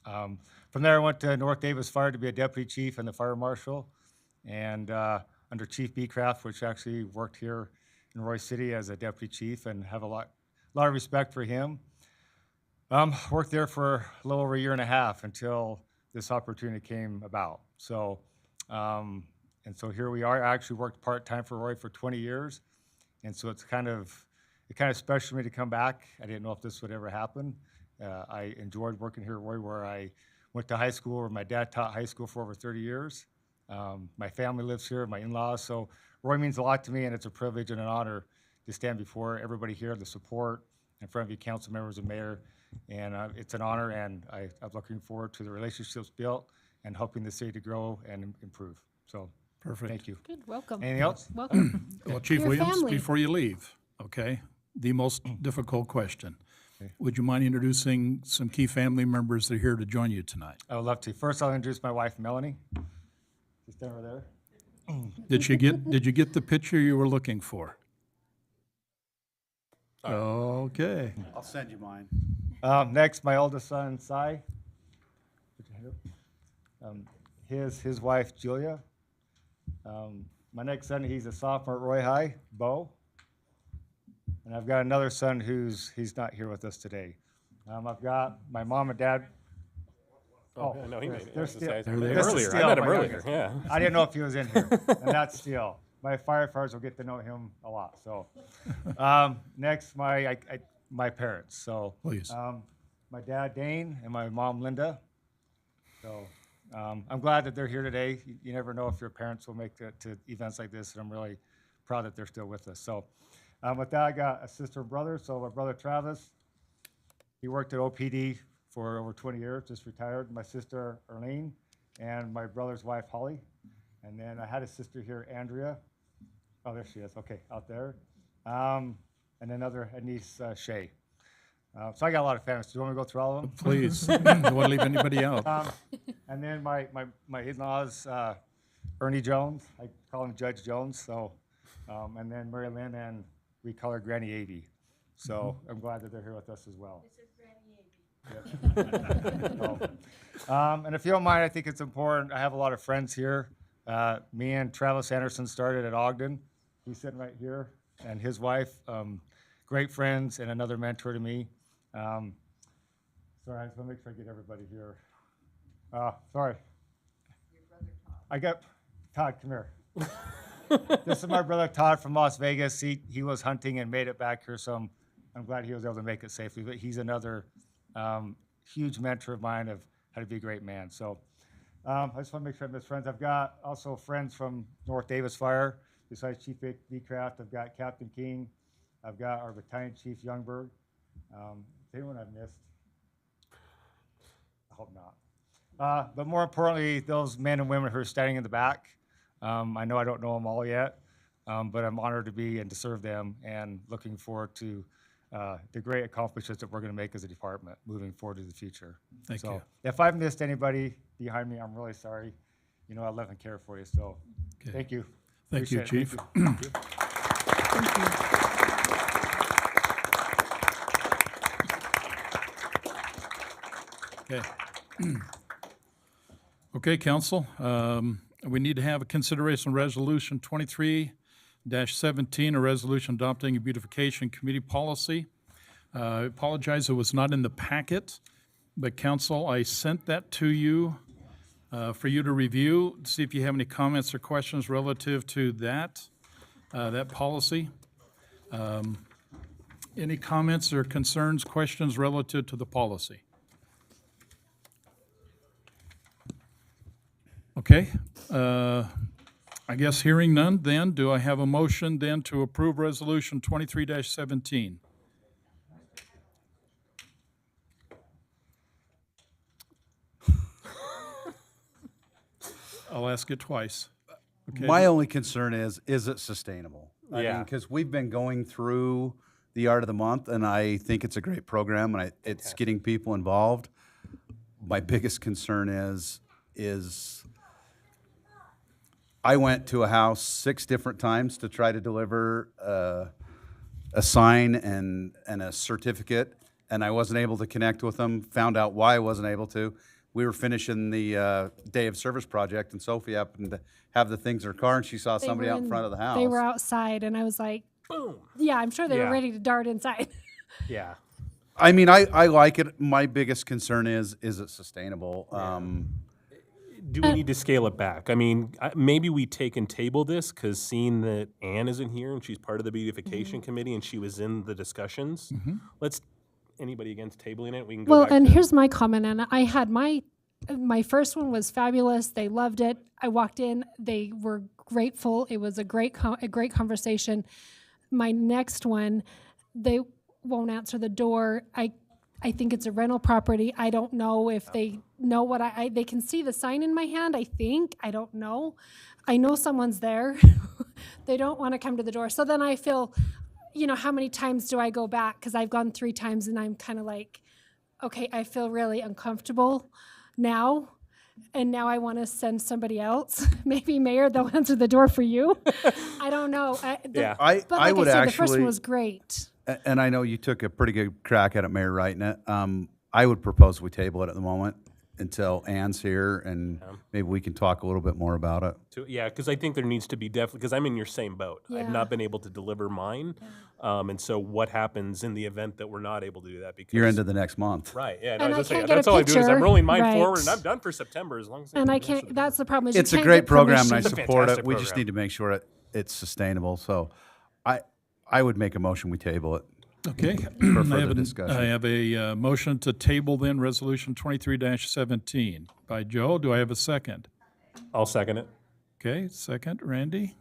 From there, I went to North Davis Fire to be a deputy chief and the fire marshal. And under Chief Beecraft, which actually worked here in Roy City as a deputy chief, and have a lot of respect for him. Worked there for a little over a year and a half until this opportunity came about. So, and so here we are. I actually worked part-time for Roy for 20 years. And so it's kind of special for me to come back. I didn't know if this would ever happen. I enjoyed working here at Roy, where I went to high school, where my dad taught high school for over 30 years. My family lives here, my in-laws. So Roy means a lot to me, and it's a privilege and an honor to stand before everybody here, the support in front of you council members and mayor. And it's an honor, and I'm looking forward to the relationships built and helping the city to grow and improve. So, Perfect. thank you. Good, welcome. Anything else? Welcome. Well, Chief Your Williams, family. before you leave, okay, the most difficult question. Would you mind introducing some key family members that are here to join you tonight? I would love to. First, I'll introduce my wife, Melanie. Just over there. Did you get the picture you were looking for? Okay. I'll send you mine. Next, my oldest son, Cy. His wife, Julia. My next son, he's a sophomore at Roy High, Bo. And I've got another son he's not here with us today. I've got my mom and dad. Oh, no, he made it. They're I was still, gonna say, I There met they him are. earlier. Steele, I met him my earlier, youngest. yeah. I didn't know if he was in here, and that's Steele. My firefighters will get to know him a lot. So, next, my parents. So, Please. my dad Dane and my mom Linda. So, I'm glad that they're here today. You never know if your parents will make it to events like this, and I'm really proud that they're still with us. So, with that, I got a sister and brother. So, my brother Travis, he worked at OPD for over 20 years, just retired. My sister Erlene and my brother's wife Holly. And then I had a sister here, Andrea. Oh, there she is. Okay, out there. And another niece, Shay. So I got a lot of families. Do you want me to go through all of them? Please. Don't want to leave anybody out. And then my in-laws, Ernie Jones. I call him Judge Jones. So, and then Mary Lynn, and we call her Granny Avey. So I'm glad that they're here with us as well. And if you don't mind, I think it's important. I have a lot of friends here. Me and Travis Anderson started at Ogden. He's sitting right here, and his wife, great friends and another mentor to me. Sorry, I just want to make sure I get everybody here. Sorry. I got Todd, come here. This is my brother Todd from Las Vegas. He was hunting and made it back here, so I'm glad he was able to make it safely. But he's another huge mentor of mine of how to be a great man. So I just want to make sure I miss friends. I've got also friends from North Davis Fire. Besides Chief Beecraft, I've got Captain King. I've got our Battalion Chief Youngberg. Is anyone I've missed? I hope not. But more importantly, those men and women who are standing in the back. I know I don't know them all yet, but I'm honored to be and to serve them, and looking forward to the great accomplishments that we're going to make as a department moving forward to the future. Thank you. If I've missed anybody behind me, I'm really sorry. You know, I love and care for you. So, Okay. thank you. Thank you, Appreciate it. Chief. Thank you. Okay. Okay, council, we need to have a consideration resolution 23-17, a resolution adopting a beautification committee policy. I apologize, it was not in the packet, but council, I sent that to you for you to review, see if you have any comments or questions relative to that policy. Any comments or concerns, questions relative to the policy? Okay, I guess hearing none, then, do I have a motion then to approve Resolution 23-17? I'll ask it twice. Okay. My only concern is it sustainable? Yeah. Because we've been going through the Art of the Month, and I think it's a great program, and it's getting people involved. My biggest concern is I went to a house 6 different times to try to deliver a sign and a certificate, and I wasn't able to connect with them, found out why I wasn't able to. we were finishing the day of service project, and Sophie happened to have the things in her car, and she saw They somebody were out in front of the house. They were outside, and I was like, Boom. yeah, I'm sure they Yeah. were ready to dart inside. Yeah. I mean, I like it. My biggest concern is it sustainable? Do we need to scale it back? I mean, maybe we take and table this because seeing that Anne isn't here and she's part of the beautification committee and she was in the discussions. Let's. Anybody against tabling it? We can go Well, back and to- here's my comment, and I had my first one was fabulous. They loved it. I walked in, they were grateful. It was a great conversation. My next one, they won't answer the door. I think it's a rental property. I don't know if they know what they can see the sign in my hand, I think. I don't know. I know someone's there. They don't want to come to the door. So then I feel, how many times do I go back? Because I've gone 3 times and I'm kind of like, okay, I feel really uncomfortable now. And now I want to send somebody else. Maybe Mayor, they'll answer the door for you. I don't know. Yeah. But like I would I said, actually, the first one was great. and I know you took a pretty good crack at it, Mayor, writing it. I would propose we table it at the moment until Ann's here, and maybe we can talk a little bit more about it. Yeah, because I think there needs to be definitely, because I'm in your same boat. I've Yeah. not been able to deliver mine. And so what happens in the event that we're not able to do that? Because You're into the next month. Right, yeah. And I was gonna can't say, get a that's all I do is I'm picture, rolling mine right. forward and I'm done for September as long as. And I answer can't, the that's the problem. Is It's you a can't great get program, and I permission. It's a support it. fantastic We just program. need to make sure it's sustainable. So I would make a motion we table it. Okay. further discussion. I have a motion to table then Resolution 23-17 by Joe. Do I have a second? I'll second it. Okay, second, Randy.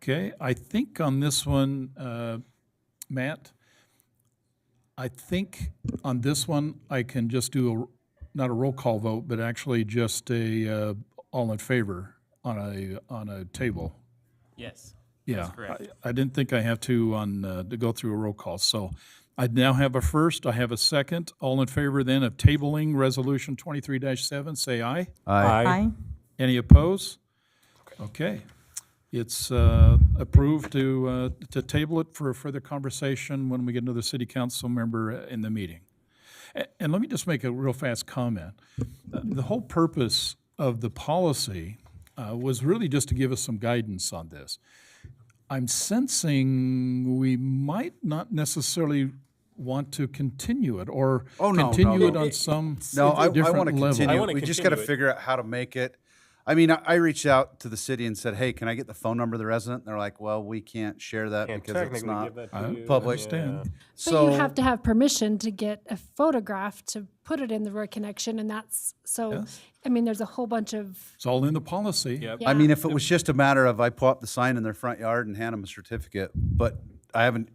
Okay, I think on this one, Matt, I think on this one, I can just do not a roll call vote, but actually just a all in favor on a table. Yes. Yeah, That's correct. I didn't think I have to to go through a roll call. So I now have a first, I have a second. All in favor then of tabling Resolution 23-7, say aye. Aye. Any opposed? Okay. It's approved to table it for further conversation when we get another city council member in the meeting. And let me just make a real fast comment. The whole purpose of the policy was really just to give us some guidance on this. I'm sensing we might not necessarily want to continue it or continue it on some I different want to level. continue. We just got to figure out how to make it. I mean, I reached out to the city and said, "Hey, can I get the phone number of the resident?" And they're like, "Well, we can't share that Can't because it's technically not give that to I you. public." understand. But So you have to have permission to get a photograph to put it in the Roy Connection, and that's, so, Yes. I mean, there's a whole bunch of, It's all in the policy. Yep. yeah. I mean, if it was just a matter of I pull up the sign in their front yard and hand them a certificate, but I haven't.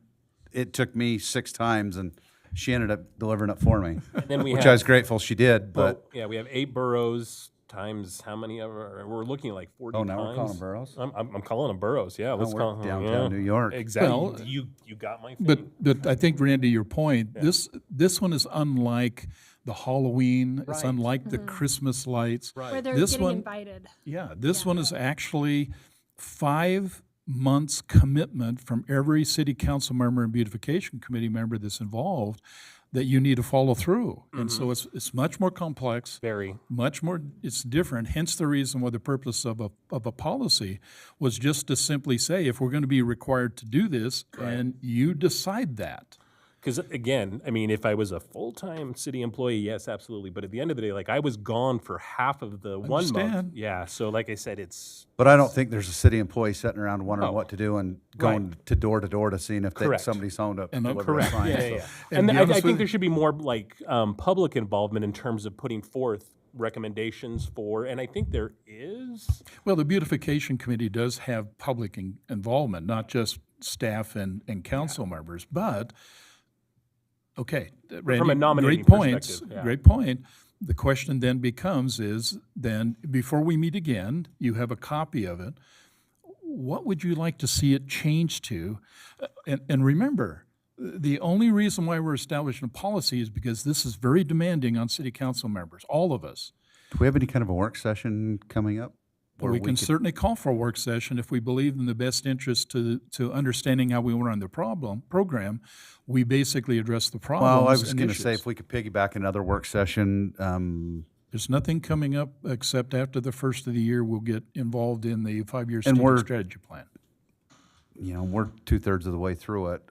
It took me 6 times, and she ended up delivering it for me, then we which have- I was grateful she did. But Yeah, we have 8 boroughs times how many ever? We're looking at like 40 oh, now times. we're calling boroughs. I'm calling them boroughs. Yeah, let's we're call them downtown New York. Exactly. Well, you got my thing. But I think, Randy, your point, this one is unlike the Halloween, it's Right. unlike the Christmas lights. where they're This getting one- invited. Yeah, this one is actually 5 months commitment from every city council member and beautification committee member that's involved that you need to follow through. And so it's much more complex. Very. Much more, it's different, hence the reason why the purpose of a policy was just to simply say, if we're going to be required to do this, and you decide that. Because again, I mean, if I was a full-time city employee, yes, absolutely. But at the end of the day, like I was gone for half of the 1 month. Understand. Yeah. So like I said, it's But I don't think there's a city employee sitting around wondering No. what to do and going to door to seeing if Correct. somebody's home to And deliver a correct. sign. yeah, So- yeah, yeah. And And be I honest with think you- there should be more like public involvement in terms of putting forth recommendations for, and I think there is. Well, the beautification committee does have public involvement, not just staff and council members, but, okay, Randy, nominating great points, perspective, yeah. great point. The question then becomes is, then, before we meet again, you have a copy of it, what would you like to see it changed to? And remember, the only reason why we're establishing a policy is because this is very demanding on city council members, all of us. Do we have any kind of a work session coming up? But we can certainly call for a work session if we believe in the best interest to understanding how we run the program. We basically address the problems. Well, I was and going to say, issues. if we could piggyback another work session, There's nothing coming up except after the first of the year, we'll get involved in the 5-year And we're- strategy plan. we're 2/3 of the way through it.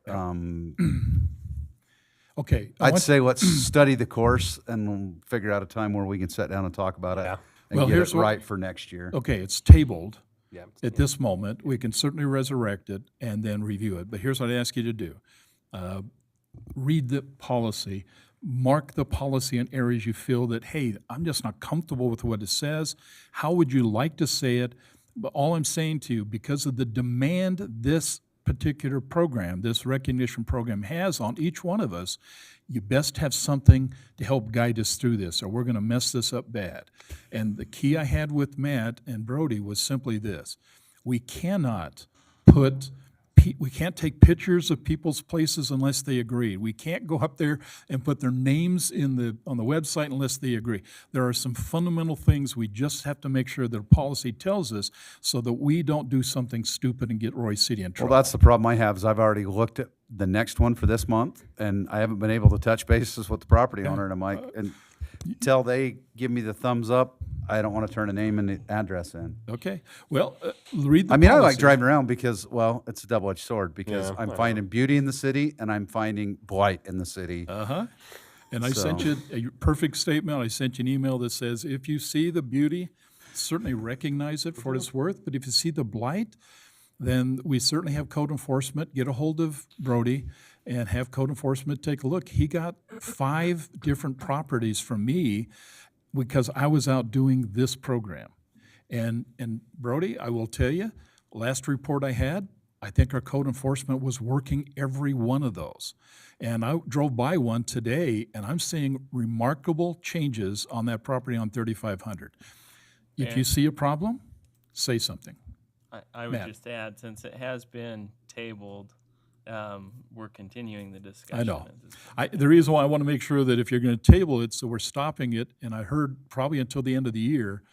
Okay. I'd say let's study the course and we'll figure out a time where we can sit down and talk about it and Well, get here's it what- right for next year. Okay, it's tabled Yeah. at this moment. We can certainly resurrect it and then review it. But here's what I ask you to do. Read the policy, mark the policy in areas you feel that, hey, I'm just not comfortable with what it says. How would you like to say it? But all I'm saying to you, because of the demand this particular program, this recognition program has on each one of us, you best have something to help guide us through this, or we're going to mess this up bad. And the key I had with Matt and Brody was simply this. We cannot we can't take pictures of people's places unless they agree. We can't go up there and put their names on the website unless they agree. There are some fundamental things we just have to make sure that a policy tells us so that we don't do something stupid and get Roy City in trouble. Well, that's the problem I have is I've already looked at the next one for this month and I haven't been able to touch bases with the property owner. And I'm like, until they give me the thumbs up, I don't want to turn a name and the address in. Okay. Well, read the I mean, I like policy. driving around because, well, it's a double-edged sword because Yeah, I'm I finding beauty in the city and I'm finding blight in the city. Uh-huh. And I sent So- you a perfect statement. I sent you an email that says, if you see the beauty, certainly recognize it for what it's worth. But if you see the blight, then we certainly have code enforcement. Get a hold of Brody and have code enforcement take a look. He got 5 different properties from me because I was out doing this program. And Brody, I will tell you, last report I had, I think our code enforcement was working every one of those. And I drove by one today, and I'm seeing remarkable changes on that property on 3500. If you see a problem, say something. I would Matt. just add, since it has been tabled, we're continuing the discussion. I know. at this point. The reason why I want to make sure that if you're going to table it, so we're stopping it, and I heard probably until the end of the year,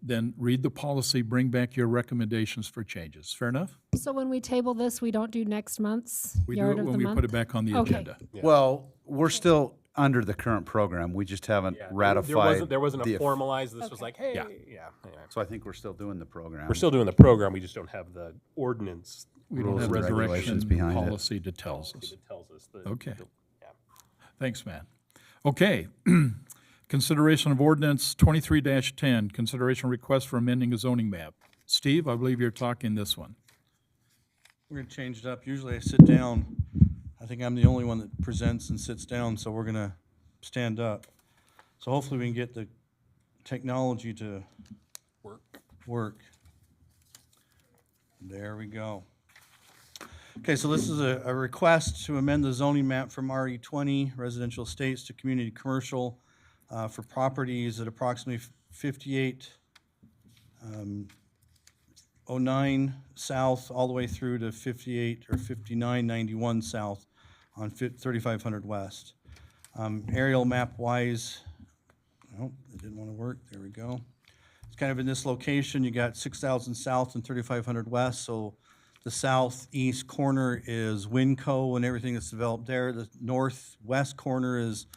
then read the policy, bring back your recommendations for changes. Fair enough? So when we table this, we don't do next month's We do yard it of when the we month? put it back on the Okay. agenda. Well, we're still under the current program. We just haven't ratified. There wasn't the a formalized, this was like, hey, Yeah. yeah. anyway. So I think we're still doing the program. We're still doing the program, we just don't have the ordinance. We don't Rules have and resurrection regulations behind it. policy that tells us. That tells us that. Okay. Yeah. Thanks, Matt. Okay. Consideration of ordinance 23-10, consideration request for amending a zoning map. Steve, I believe you're talking this one. We're gonna change it up. Usually I sit down. I think I'm the only one that presents and sits down, so we're gonna stand up. So hopefully we can get the technology to work. There we go. Okay, so this is a request to amend the zoning map from RE20 residential estates to community commercial for properties at approximately 5809 south all the way through to 58 or 5991 south on 3500 west. Aerial map wise, oh, it didn't want to work. There we go. It's kind of in this location. You got 6000 south and 3500 west. So the southeast corner is Winco and everything that's developed there. The northwest corner is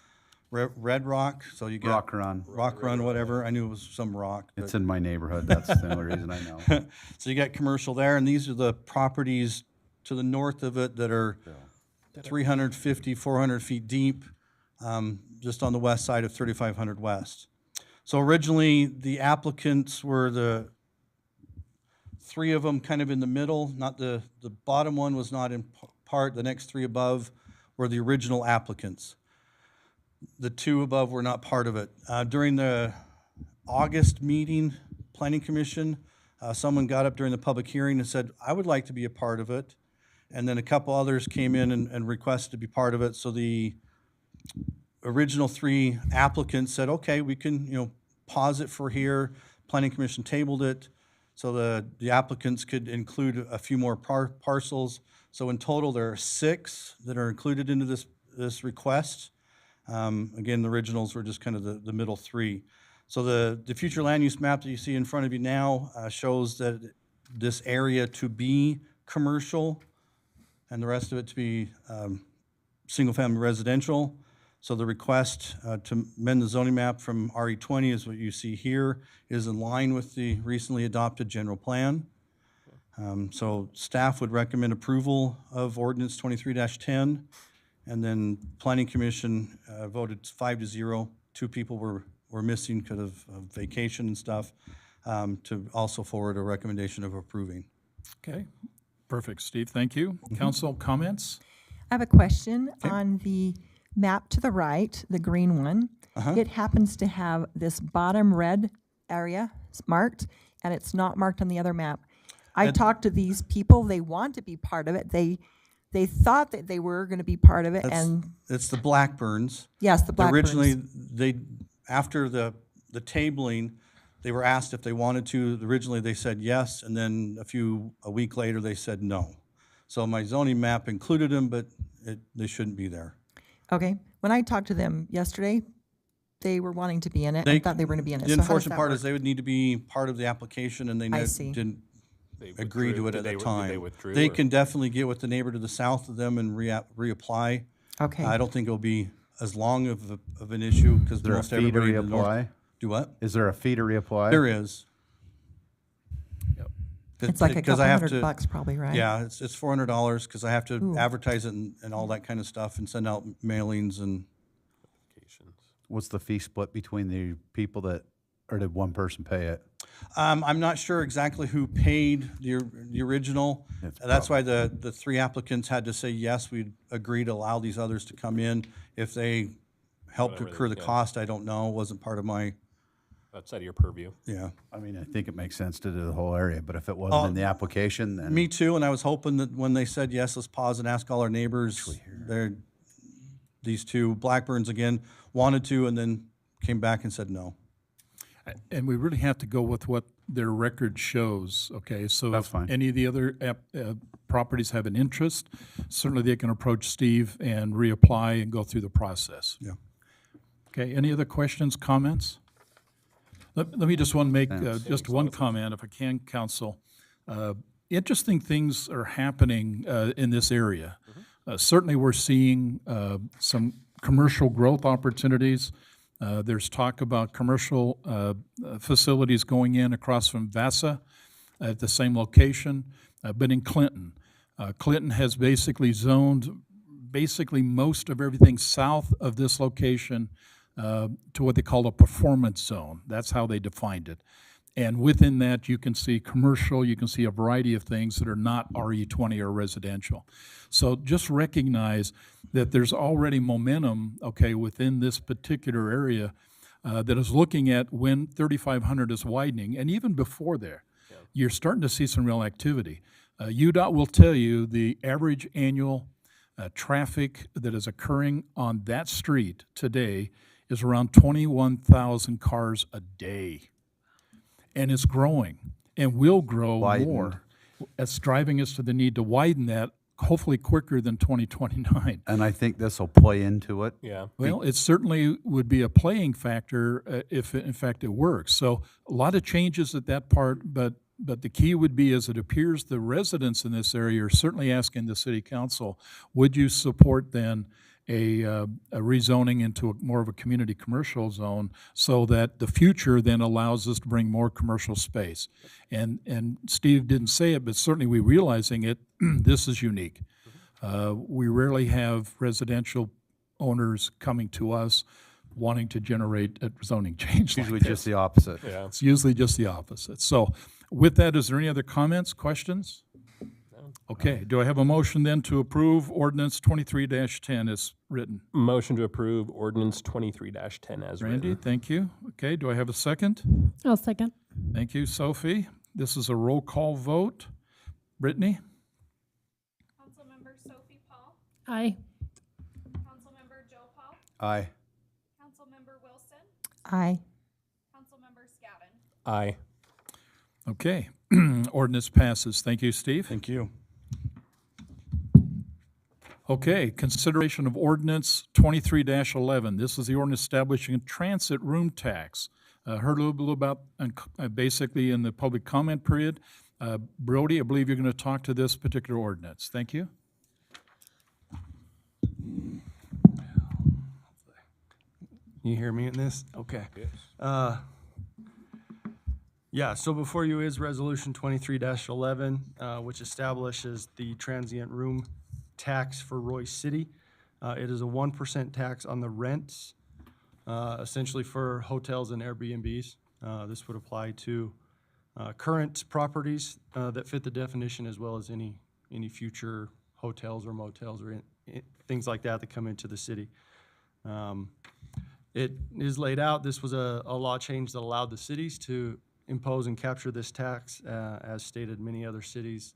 Red Rock. So you got Rock Run. Rock Run, whatever. I knew it was some rock. It's in my neighborhood. That's the only reason I know. So you got commercial there, and these are the properties to the north of it that are 350, 400 feet deep, just on the west side of 3500 west. So originally, the applicants were the 3 of them kind of in the middle, not the bottom one was not in part, the next 3 above were the original applicants. The 2 above were not part of it. During the August meeting, Planning Commission, someone got up during the public hearing and said, I would like to be a part of it. And then a couple others came in and requested to be part of it. So the original 3 applicants said, okay, we can, pause it for here. Planning Commission tabled it so the applicants could include a few more parcels. So in total, there are 6 that are included into this request. Again, the originals were just kind of the middle 3. So the future land use map that you see in front of you now shows that this area to be commercial and the rest of it to be single-family residential. So the request to amend the zoning map from RE20 is what you see here, is in line with the recently adopted general plan. So staff would recommend approval of ordinance 23-10, and then Planning Commission voted 5-0. 2 people were missing because of vacation and stuff, to also forward a recommendation of approving. Okay, perfect, Steve, thank you. Council comments? I have a question on the map to the right, the green one. It happens to have this bottom red area marked, and it's not marked on the other map. I talked to these people, they want to be part of it. They thought that they were going to be part of it, and It's the Blackburns. yes, the Blackburns. Originally, after the tabling, they were asked if they wanted to. Originally, they said yes, and then a week later, they said no. So my zoning map included them, but they shouldn't be there. Okay, when I talked to them yesterday, they were wanting to be in it. I thought they were going to be in it. The So how does unfortunate that part work? is they would need to be part of the application, and they I see. didn't They agree to withdrew. it at Did the they time. withdrew, They or- can definitely get with the neighbor to the south of them and reapply. Okay. I don't think it'll be as long of an issue, because Is there a most fee to everybody in the north. reapply? Do what? Is there a fee to reapply? There is. It's like a Because couple I have $100 to- probably, right? Yeah, it's $400 because I have to Ooh. advertise it and all that kind of stuff and send out mailings and. What's the fee split between the people that, or did one person pay it? I'm not sure exactly who paid the original. That's why the 3 applicants had to say, yes, we'd agree to allow these others to come in. If they helped Whatever incur they- the yeah. cost, I don't know, wasn't part of my, Outside of your purview. yeah. I mean, I think it makes sense to do the whole area, but if it wasn't in the application, then. Me too, and I was hoping that when they said, yes, let's pause and ask all our neighbors, these 2 Blackburns again, wanted to, and then came back and said no. And we really have to go with what their record shows, okay? So That's if fine. any of the other properties have an interest, certainly they can approach Steve and reapply and go through the process. Yeah. Okay, any other questions, comments? Let me just make just one comment, if I can, Council. Interesting things are happening in this area. Certainly, we're seeing some commercial growth opportunities. There's talk about commercial facilities going in across from Vasa at the same location, but in Clinton. Clinton has basically zoned most of everything south of this location to what they call a performance zone. That's how they defined it. And within that, you can see commercial, you can see a variety of things that are not RE20 or residential. So just recognize that there's already momentum, okay, within this particular area that is looking at when 3500 is widening, and even before there, you're starting to see some real activity. UDOT will tell you the average annual traffic that is occurring on that street today is around 21,000 cars a day. And it's growing and will grow Widened. more. It's driving us to the need to widen that, hopefully quicker than 2029. And I think this will play into it. Yeah. Well, it certainly would be a playing factor if, in fact, it works. So a lot of changes at that part, but the key would be, as it appears, the residents in this area are certainly asking the city council, would you support then a rezoning into more of a community commercial zone so that the future then allows us to bring more commercial space? And Steve didn't say it, but certainly we realizing it, this is unique. We rarely have residential owners coming to us wanting to generate a zoning change like Usually this. just the opposite. Yeah. It's usually just the opposite. So with that, is there any other comments, questions? Okay, do I have a motion then to approve ordinance 23-10 as written? Motion to approve ordinance 23-10 as Randy, written. thank you. Okay, do I have a second? I'll second. Thank you, Sophie. This is a roll call vote. Brittany? Councilmember Sophie Paul, Aye. Councilmember Joe Paul, Aye. Councilmember Wilson, Aye. Councilmember Scavin. Aye. Okay, ordinance passes. Thank you, Steve. Thank you. Okay, consideration of ordinance 23-11. This is the ordinance establishing a transit room tax Heard a little bit about, basically in the public comment period. Brody, I believe you're going to talk to this particular ordinance. Thank you. You hear me in this? Okay. Yeah, so before you is Resolution 23-11, which establishes the transient room tax for Royce City. It is a 1% tax on the rents, essentially for hotels and Airbnbs. This would apply to current properties that fit the definition, as well as any future hotels or motels or things like that that come into the city. It is laid out, this was a law change that allowed the cities to impose and capture this tax, as stated, many other cities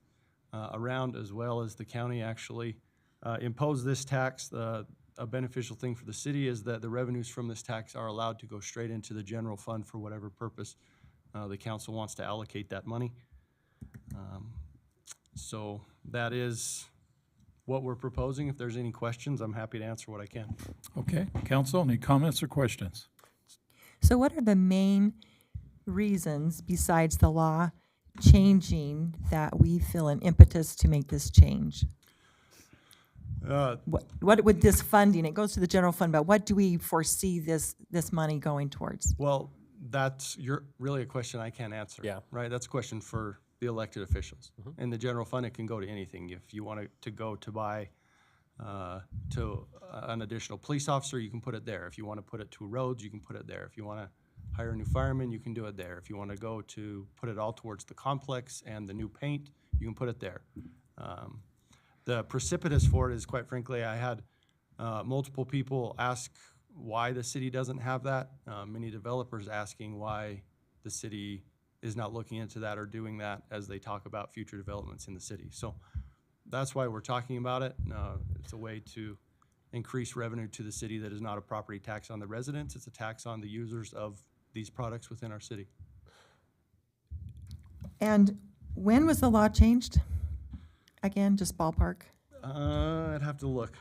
around, as well as the county actually impose this tax. A beneficial thing for the city is that the revenues from this tax are allowed to go straight into the general fund for whatever purpose the council wants to allocate that money. So that is what we're proposing. If there's any questions, I'm happy to answer what I can. Okay, council, any comments or questions? So what are the main reasons, besides the law changing, that we feel an impetus to make this change? What would this funding, it goes to the general fund, but what do we foresee this money going towards? Well, that's really a question I can't answer. Yeah. Right? That's a question for the elected officials. In the general fund, it can go to anything. If you want it to go to buy to an additional police officer, you can put it there. If you want to put it to roads, you can put it there. If you want to hire a new fireman, you can do it there. If you want to go to put it all towards the complex and the new paint, you can put it there. The precipitous for it is, quite frankly, I had multiple people ask why the city doesn't have that. Many developers asking why the city is not looking into that or doing that as they talk about future developments in the city. So that's why we're talking about it. It's a way to increase revenue to the city that is not a property tax on the residents. It's a tax on the users of these products within our city. And when was the law changed? Again, just ballpark? I'd have to look.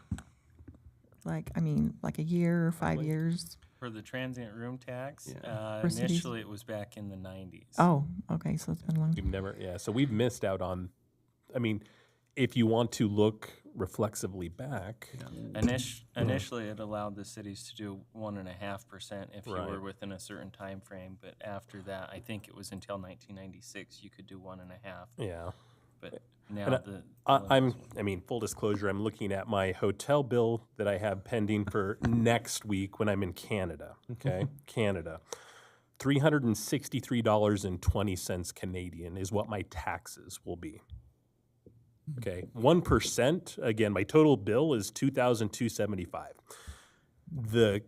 Like a year or 5 years? For the transient room tax, For cities? initially it was back in the 90s. Oh, okay, so it's been long. We've never, so we've missed out on, if you want to look reflexively back. Initially, it allowed the cities to do 1.5% if you were within a certain time frame. But after that, I think it was until 1996 you could do 1.5. Yeah. But now full disclosure, I'm looking at my hotel bill that I have pending for next week when I'm in Canada. Okay, Canada. $363.20 Canadian is what my taxes will be. Okay, 1%, again, my total bill is $2,275.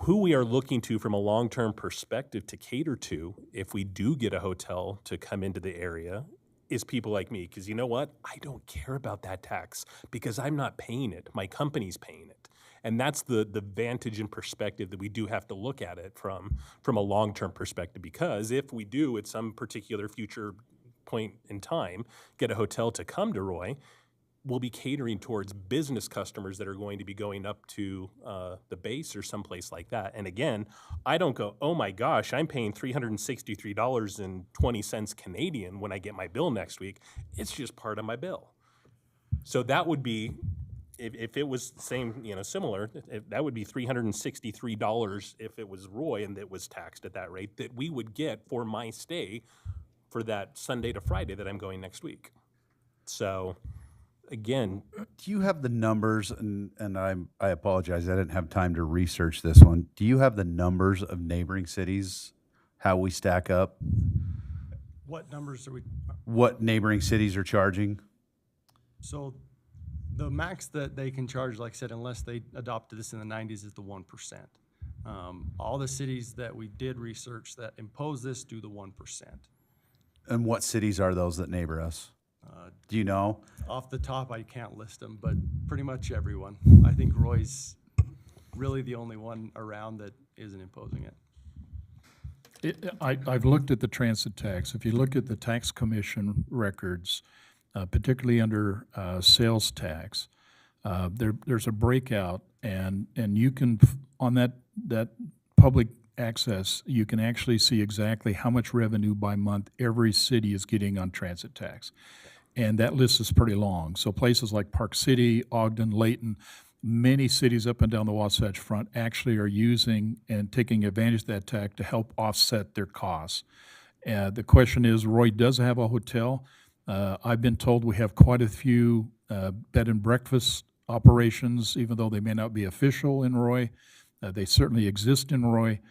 Who we are looking to from a long-term perspective to cater to, if we do get a hotel to come into the area, is people like me. Because you know what? I don't care about that tax because I'm not paying it. My company's paying it. And that's the vantage and perspective that we do have to look at it from a long-term perspective. Because if we do at some particular future point in time get a hotel to come to Roy, we'll be catering towards business customers that are going to be going up to the base or someplace like that. And again, I don't go, oh my gosh, I'm paying $363.20 Canadian when I get my bill next week. It's just part of my bill. So that would be, if it was similar, that would be $363 if it was Roy and it was taxed at that rate that we would get for my stay for that Sunday to Friday that I'm going next week. So again, do you have the numbers, and I apologize, I didn't have time to research this one. Do you have the numbers of neighboring cities, how we stack up? What numbers are we? What neighboring cities are charging? So the max that they can charge, like I said, unless they adopted this in the 90s, is the 1%. All the cities that we did research that impose this do the 1%. And what cities are those that neighbor us? Do you know? Off the top, I can't list them, but pretty much everyone. I think Roy's really the only one around that isn't imposing it. I've looked at the transit tax. If you look at the tax commission records, particularly under sales tax, there's a breakout, and you can, on that public access, you can actually see exactly how much revenue by month every city is getting on transit tax. And that list is pretty long. So places like Park City, Ogden, Layton, many cities up and down the Wasatch Front actually are using and taking advantage of that tax to help offset their costs. The question is, Roy does have a hotel. I've been told we have quite a few bed and breakfast operations, even though they may not be official in Roy. They certainly exist in Roy.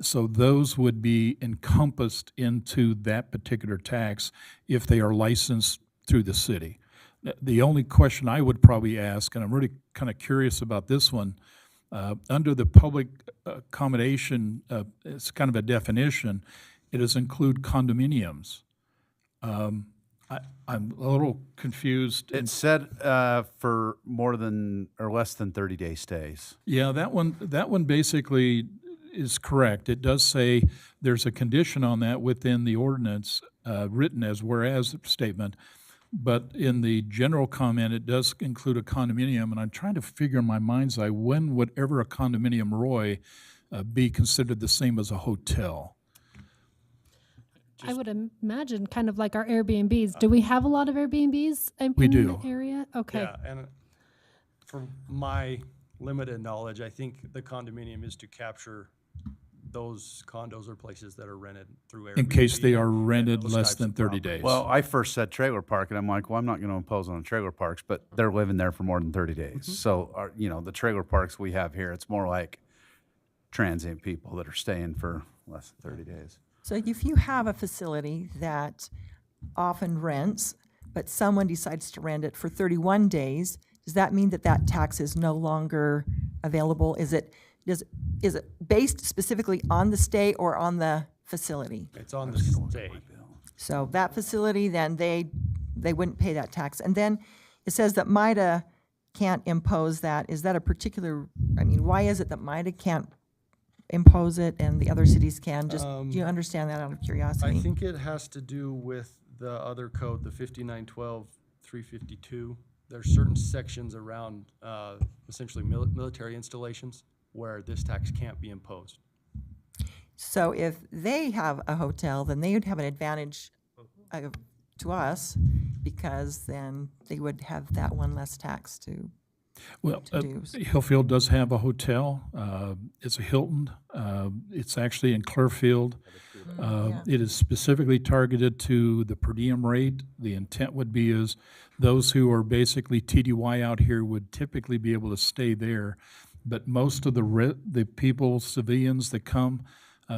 So those would be encompassed into that particular tax if they are licensed through the city. The only question I would probably ask, and I'm really kind of curious about this one, under the public accommodation, it's kind of a definition, it does include condominiums. I'm a little confused. It said for more than or less than 30-day stays. Yeah, that one basically is correct. It does say there's a condition on that within the ordinance, written as whereas statement, but in the general comment, it does include a condominium, and I'm trying to figure in my mind's eye, when would ever a condominium, Roy, be considered the same as a hotel? I would imagine kind of like our Airbnbs. Do we have a lot of Airbnbs in We do. the area? Okay. Yeah, and from my limited knowledge, I think the condominium is to capture those condos or places that are rented through Airbnb. In case they are and rented those less types than of 30 properties. days. Well, I first said trailer park, and I'm like, well, I'm not going to impose on trailer parks, but they're living there for more than 30 days. So, the trailer parks we have here, it's more like transient people that are staying for less than 30 days. So if you have a facility that often rents, but someone decides to rent it for 31 days, does that mean that that tax is no longer available? Is it based specifically on the stay or on the facility? It's on the stay. So that facility, then they wouldn't pay that tax. And then it says that MIDA can't impose that. Is that a particular, why is it that MIDA can't impose it and the other cities can? Just, do you understand that out of curiosity? I think it has to do with the other code, the 5912-352. There's certain sections around essentially military installations where this tax can't be imposed. So if they have a hotel, then they would have an advantage to us because then they would have that one less tax to. Well, do. Hillfield does have a hotel. It's a Hilton. It's actually in Clearfield. It is specifically targeted to the per diem rate. The intent would be is those who are basically TDY out here would typically be able to stay there. But most of the people, civilians that come,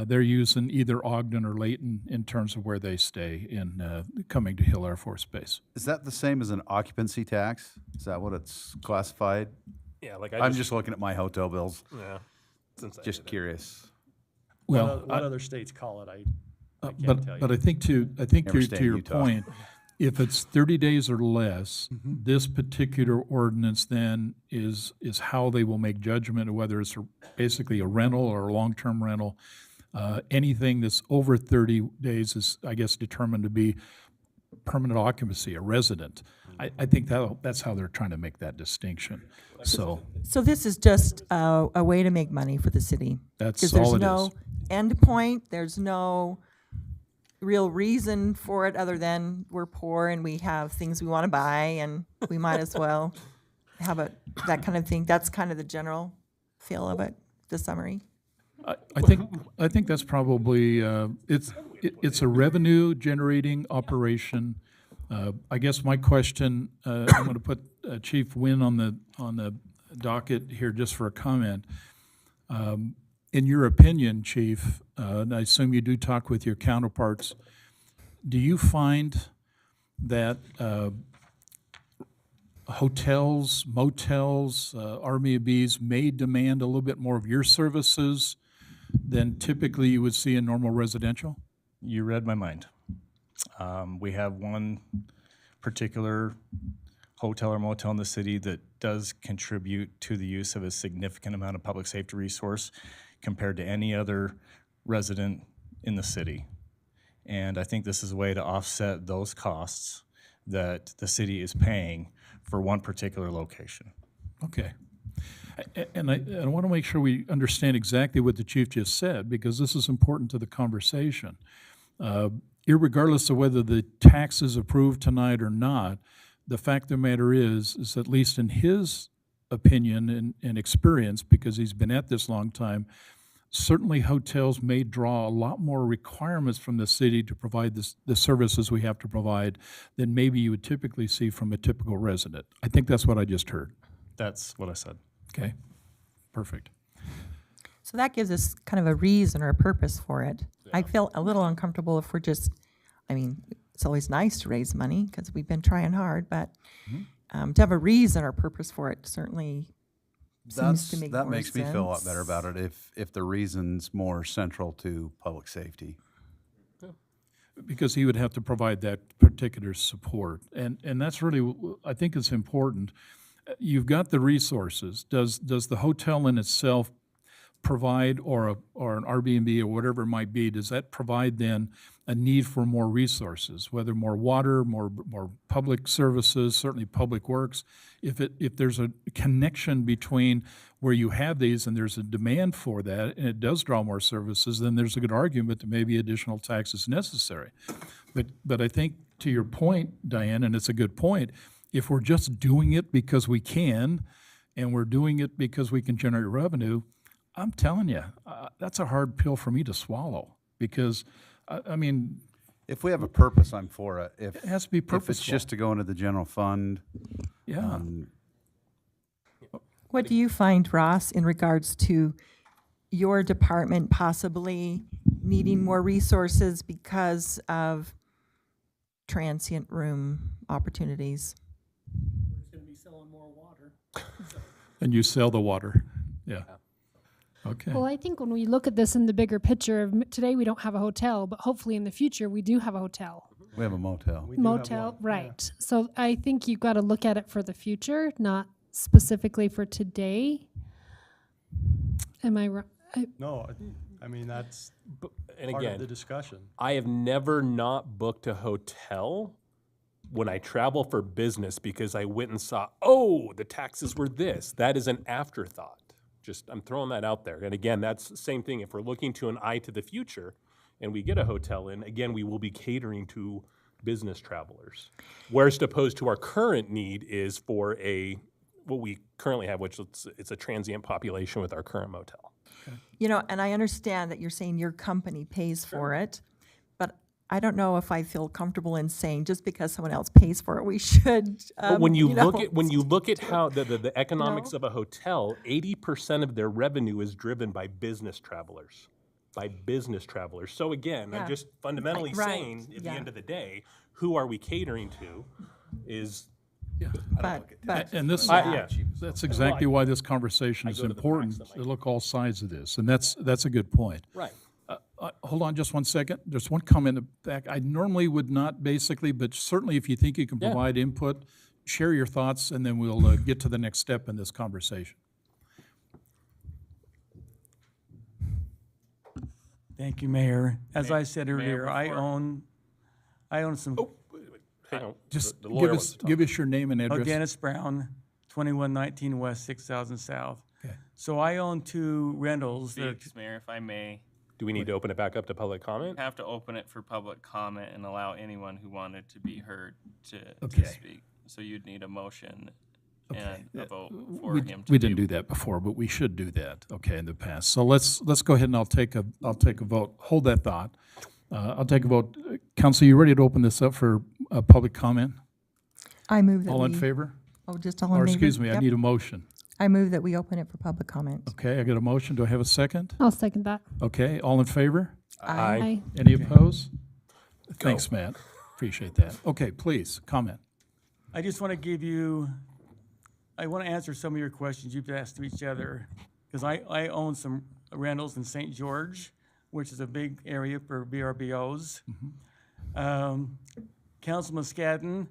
they're using either Ogden or Layton in terms of where they stay in coming to Hill Air Force Base. Is that the same as an occupancy tax? Is that what it's classified? Yeah, like I'm just looking at my hotel bills. Yeah. Since I Just did it. curious. Well, what other states call it, I can't tell you. But I think Never to stayed in your Utah. point, if it's 30 days or less, this particular ordinance then is how they will make judgment of whether it's basically a rental or a long-term rental. Anything that's over 30 days is, I guess, determined to be permanent occupancy, a resident. I think that's how they're trying to make that distinction. So this is just a way to make money for the city. That's 'Cause all it there's no is. end point, there's no real reason for it other than we're poor and we have things we want to buy and we might as well have that kind of thing. That's kind of the general feel of it, the summary. I think that's probably it's a revenue generating operation. I guess my question, I'm going to put Chief Wynn on the docket here just for a comment. In your opinion, Chief, and I assume you do talk with your counterparts, do you find that hotels, motels, Airbnbs may demand a little bit more of your services than typically you would see in normal residential? You read my mind. We have one particular hotel or motel in the city that does contribute to the use of a significant amount of public safety resource compared to any other resident in the city. And I think this is a way to offset those costs that the city is paying for one particular location. Okay. And I want to make sure we understand exactly what the chief just said, because this is important to the conversation. Irregardless of whether the tax is approved tonight or not, the fact of the matter is at least in his opinion and experience, because he's been at this long time, certainly hotels may draw a lot more requirements from the city to provide the services we have to provide than maybe you would typically see from a typical resident. I think that's what I just heard. That's what I said. Okay, perfect. So that gives us kind of a reason or a purpose for it. I feel a little uncomfortable if we're just, I mean, it's always nice to raise money because we've been trying hard, but to have a reason or purpose for it certainly seems to make more That makes me feel a lot sense. better about it if the reason's more central to public safety. Because he would have to provide that particular support. And that's really, I think it's important. You've got the resources. Does the hotel in itself provide, or an Airbnb or whatever it might be, does that provide then a need for more resources, whether more water, more public services, certainly public works? If there's a connection between where you have these and there's a demand for that, and it does draw more services, then there's a good argument that maybe additional tax is necessary. But I think to your point, Diane, and it's a good point, if we're just doing it because we can, and we're doing it because we can generate revenue, I'm telling you, that's a hard pill for me to swallow, because, I mean, If we have a purpose, I'm for it. If it has to be If it's purposeful. just to go into the general fund. Yeah. What do you find, Ross, in regards to your department possibly needing more resources because of transient room opportunities? Going to be selling more water. And you sell the water, yeah. Okay. Well, I think when we look at this in the bigger picture of today, we don't have a hotel, but hopefully in the future, we do have a hotel. We have a motel. Motel, right. So I think you've got to look at it for the future, not specifically for today. Am I right? No, I mean, that's And part again, of the discussion. I have never not booked a hotel when I travel for business because I went and saw, oh, the taxes were this. That is an afterthought. Just, I'm throwing that out there. And again, that's the same thing. If we're looking to an eye to the future and we get a hotel in, again, we will be catering to business travelers. Whereas opposed to our current need is for what we currently have, which it's a transient population with our current motel. You know, and I understand that you're saying your company pays for it, but I don't know if I feel comfortable in saying just because someone else pays for it, we should. But when you know, look at how the economics of a hotel, 80% of their revenue is driven by business travelers. So again, Yeah. I'm just fundamentally Right. saying, at the Yeah. end of the day, who are we catering to? Is And this, yeah. that's exactly why this conversation is important, to look all sides of this, and that's a good point. Right. Hold on just one second. There's one comment in the back. I normally would not basically, but certainly if you think you can Yeah. provide input, share your thoughts, and then we'll get to the next step in this conversation. Thank you, Mayor. As I said Mayor, earlier, I before- own some. Hang on. Just The give lawyer us, wants to talk. give us your name and Oh, address. Dennis Brown, 2119 West, 6000 South. Okay. So I own two rentals. that- Speaks, Mayor, if I may. Do we need to open it back up to public comment? Have to open it for public comment and allow anyone who wanted to be heard to Okay. speak. So you'd need a motion Okay. and a vote for We him to we be didn't do that before, but we should do that, okay, in the past. So let's go ahead and I'll take a vote. Hold that thought. I'll take a vote. Council, you ready to open this up for public comment? I move that All in we- favor? Oh, just all in Or favor? excuse me, I Yep. need a motion. I move that we open it for public comment. Okay, I got a motion. Do I have a second? I'll second that. Okay, all in favor? Aye. Any opposed? Thanks, Matt. Appreciate that. Okay, please, comment. I just want to I want to answer some of your questions you've asked to each other, because I own some rentals in St. George, which is a big area for VRBOs. Councilman Scadden,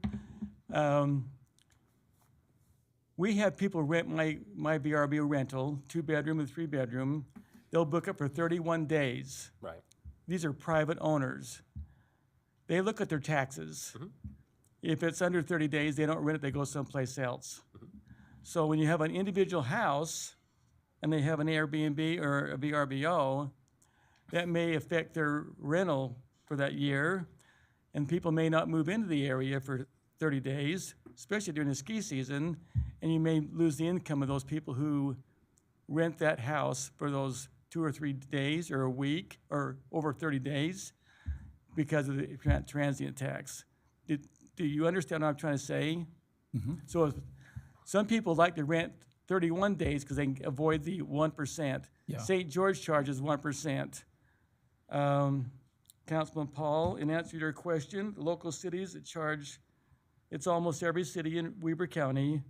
we have people rent my VRBO rental, 2-bedroom and 3-bedroom. They'll book it for 31 days. Right. These are private owners. They look at their taxes. If it's under 30 days, they don't rent it, they go someplace else. So when you have an individual house and they have an Airbnb or a VRBO, that may affect their rental for that year. And people may not move into the area for 30 days, especially during the ski season. And you may lose the income of those people who rent that house for those 2 or 3 days or a week or over 30 days because of the transient tax. Do you understand what I'm trying to say? So if some people like to rent 31 days because they can avoid the 1%. Yeah. St. George charges 1%. Councilman Paul, in answer to your question, the local cities that charge, it's almost every city in Weber County.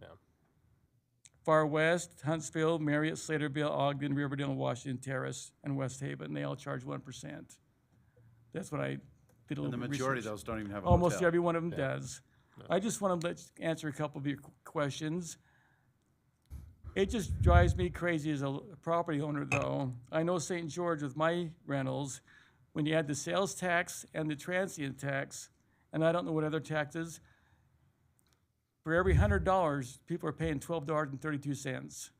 Far West, Huntsville, Marriott, Slaterville, Ogden, Riverdale, Washington Terrace, and West Haven, they all charge 1%. That's what I did a little And the bit majority of research. those don't even have a Almost hotel. every one of them does. I just want to answer a couple of your questions. It just drives me crazy as a property owner, though. I know St. George with my rentals, when you add the sales tax and the transient tax, and I don't know what other taxes, for every $100, people are paying $12.32.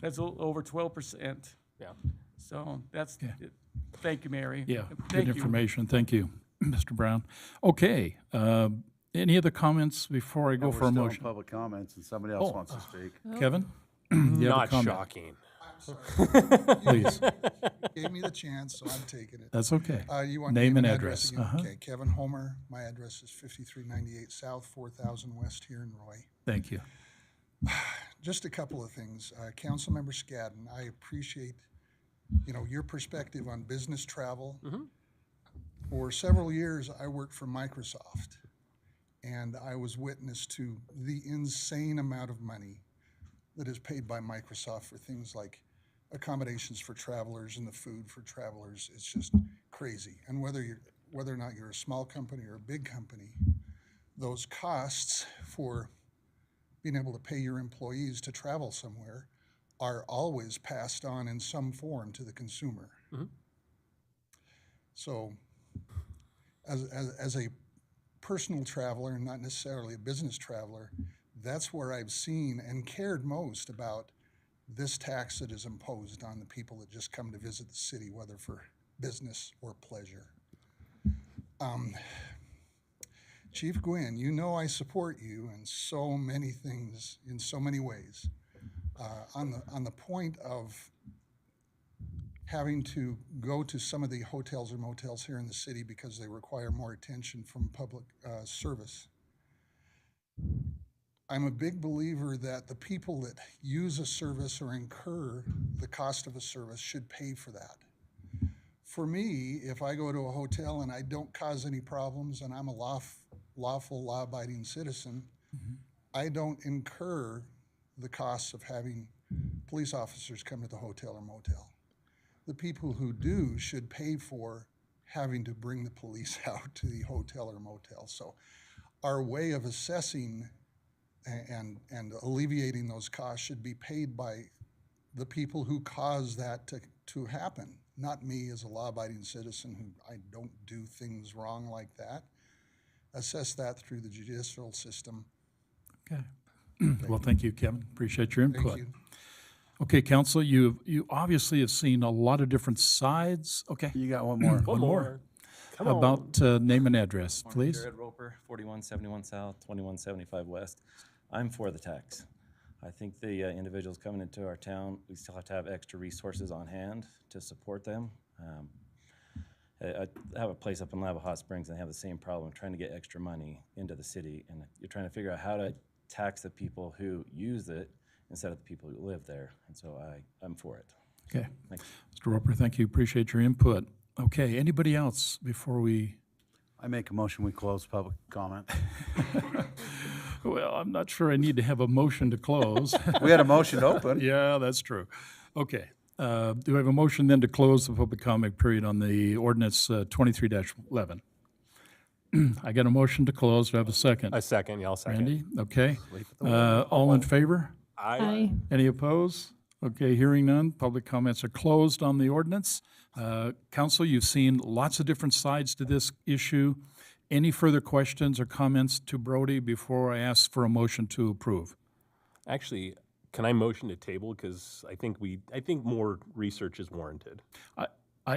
That's over 12%. Yeah. So that's it. Thank you, Mary. Yeah, Thank good you. information. Thank you, Mr. Brown. Okay, any other comments before I go No, for we're a still in motion? public comments and somebody else Oh. wants to speak. Kevin? You have a Not comment? shocking. Please. Gave me the chance, so I'm taking it. That's okay. You want Name and address. again? Uh-huh. Okay, Kevin Homer. My address is 5398 South, 4000 West here in Roy. Thank you. Just a couple of things. Councilmember Scadden, I appreciate, your perspective on business travel. For several years, I worked for Microsoft, and I was witness to the insane amount of money that is paid by Microsoft for things like accommodations for travelers and the food for travelers. It's just crazy. And whether or not you're a small company or a big company, those costs for being able to pay your employees to travel somewhere are always passed on in some form to the consumer. So as a personal traveler and not necessarily a business traveler, that's where I've seen and cared most about this tax that is imposed on the people that just come to visit the city, whether for business or pleasure. Chief Gwynn, you know I support you in so many things, in so many ways. On the point of having to go to some of the hotels or motels here in the city because they require more attention from public service. I'm a big believer that the people that use a service or incur the cost of a service should pay for that. For me, if I go to a hotel and I don't cause any problems and I'm a lawful, law-abiding citizen, I don't incur the costs of having police officers come to the hotel or motel. The people who do should pay for having to bring the police out to the hotel or motel. So our way of assessing and alleviating those costs should be paid by the people who cause that to happen, not me as a law-abiding citizen who I don't do things wrong like that. Assess that through the judicial system. Okay. Well, thank you, Kevin. Appreciate your input. Thank you. Okay, council, you obviously have seen a lot of different sides. Okay. You got one more. One more. Come How about name and address, please? Jared Roper, 4171 South, 2175 West. I'm for the tax. I think the individuals coming into our town, we still have to have extra resources on hand to support them. I have a place up in Lava Hot Springs, and they have the same problem, trying to get extra money into the city, and you're trying to figure out how to tax the people who use it instead of the people who live there, and so I'm for it. Okay. Thanks. Mr. Roper, thank you. Appreciate your input. Okay, anybody else before we? I make a motion, we close public comment. Well, I'm not sure I need to have a motion to close. We had a motion to open. Yeah, that's true. Okay. Do I have a motion then to close the public comment period on the ordinance 23-11? I got a motion to close. Do I have a second? A second, yeah, I'll second. Randy, okay. All in favor? Aye. Any opposed? Okay, hearing none, public comments are closed on the ordinance. Council, you've seen lots of different sides to this issue. Any further questions or comments to Brody before I ask for a motion to approve? Actually, can I motion to table? Because I think more research is warranted.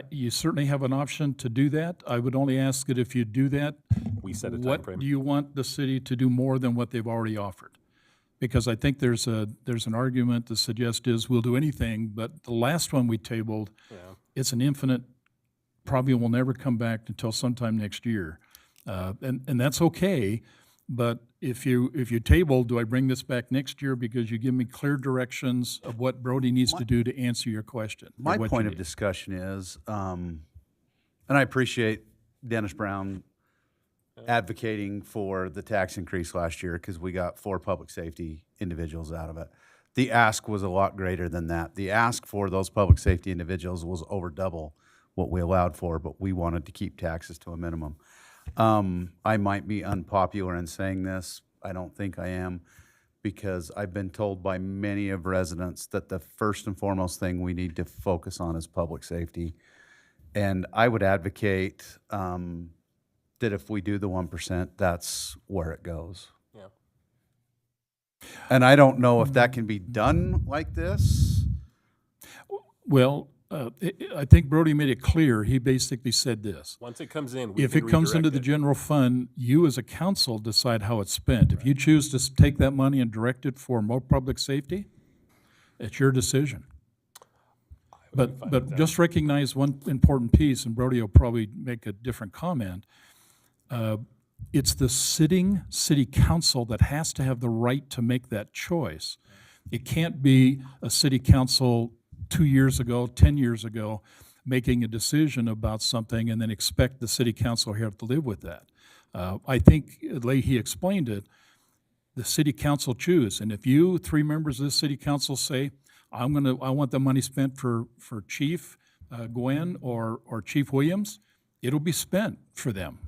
You certainly have an option to do that. I would only ask that if you do that, We set a what timeframe. do you want the city to do more than what they've already offered? Because I think there's an argument to suggest is we'll do anything, but the last one we tabled, it's an infinite, probably will never come back until sometime next year. And that's okay, but if you table, do I bring this back next year because you give me clear directions of what Brody needs to do to answer your question? or My what you point of need? discussion is, and I appreciate Dennis Brown advocating for the tax increase last year because we got 4 public safety individuals out of it. The ask was a lot greater than that. The ask for those public safety individuals was over double what we allowed for, but we wanted to keep taxes to a minimum. I might be unpopular in saying this. I don't think I am, because I've been told by many of residents that the first and foremost thing we need to focus on is public safety. And I would advocate that if we do the 1%, that's where it goes. Yeah. And I don't know if that can be done like this. Well, I think Brody made it clear. He basically said this. Once it comes in, we If can it comes into redirect the it. general fund, you as a council decide how it's spent. If you choose to take that money and direct it for more public safety, it's your decision. But just recognize one important piece, and Brody will probably make a different comment. It's the sitting city council that has to have the right to make that choice. It can't be a city council 2 years ago, 10 years ago, making a decision about something and then expect the city council here to live with that. I think, the way he explained it, the city council choose. And if you, 3 members of the city council say, I want the money spent for Chief Gwen or Chief Williams, it'll be spent for them.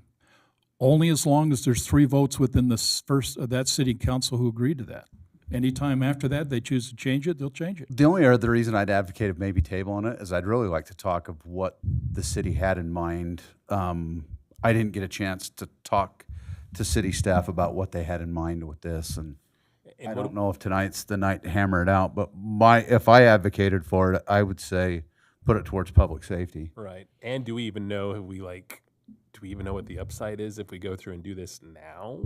Only as long as there's 3 votes within the first of that city council who agreed to that. Anytime after that, they choose to change it, they'll change it. The only other reason I'd advocate of maybe tabling it is I'd really like to talk of what the city had in mind. I didn't get a chance to talk to city staff about what they had in mind with this, and I don't know if tonight's the night to hammer it out, but if I advocated for it, I would say put it towards public safety. Right. And do we even know do we even know what the upside is if we go through and do this now?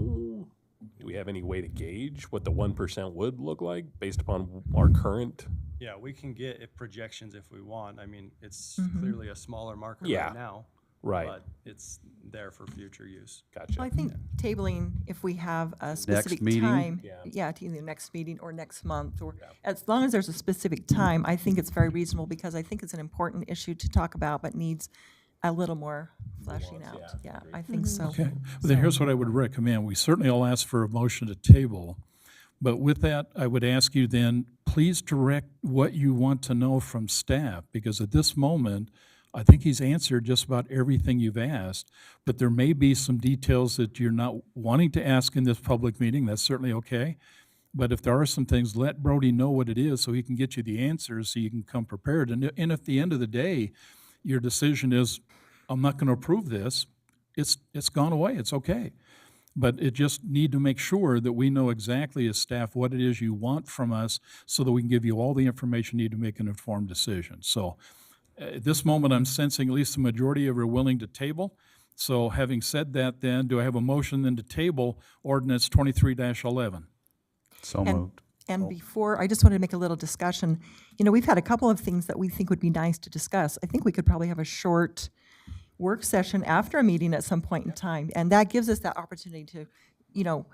Do we have any way to gauge what the 1% would look like based upon our current? Yeah, we can get projections if we want. I mean, it's Mhm. clearly a smaller market Yeah. right now. Right. But it's there for future use. Gotcha. Well, I think tabling, if we have a specific meeting? time, Yeah. to either next meeting or next month, or as long as there's a specific time, I think it's very reasonable, because I think it's an important issue to talk about, but needs a little more fleshing out. Yeah, I think so. Okay, well, then here's what I would recommend. We certainly will ask for a motion to table, but with that, I would ask you then, please direct what you want to know from staff, because at this moment, I think he's answered just about everything you've asked, but there may be some details that you're not wanting to ask in this public meeting. That's certainly okay. But if there are some things, let Brody know what it is so he can get you the answers so you can come prepared. And if at the end of the day, your decision is, I'm not going to approve this, it's gone away, it's okay. But it just need to make sure that we know exactly as staff what it is you want from us so that we can give you all the information you need to make an informed decision. So at this moment, I'm sensing at least the majority of you are willing to table. So having said that, then, do I have a motion then to table ordinance 23-11? So And- moved. And before, I just wanted to make a little discussion. We've had a couple of things that we think would be nice to discuss. I think we could probably have a short work session after a meeting at some point in time, and that gives us that opportunity to,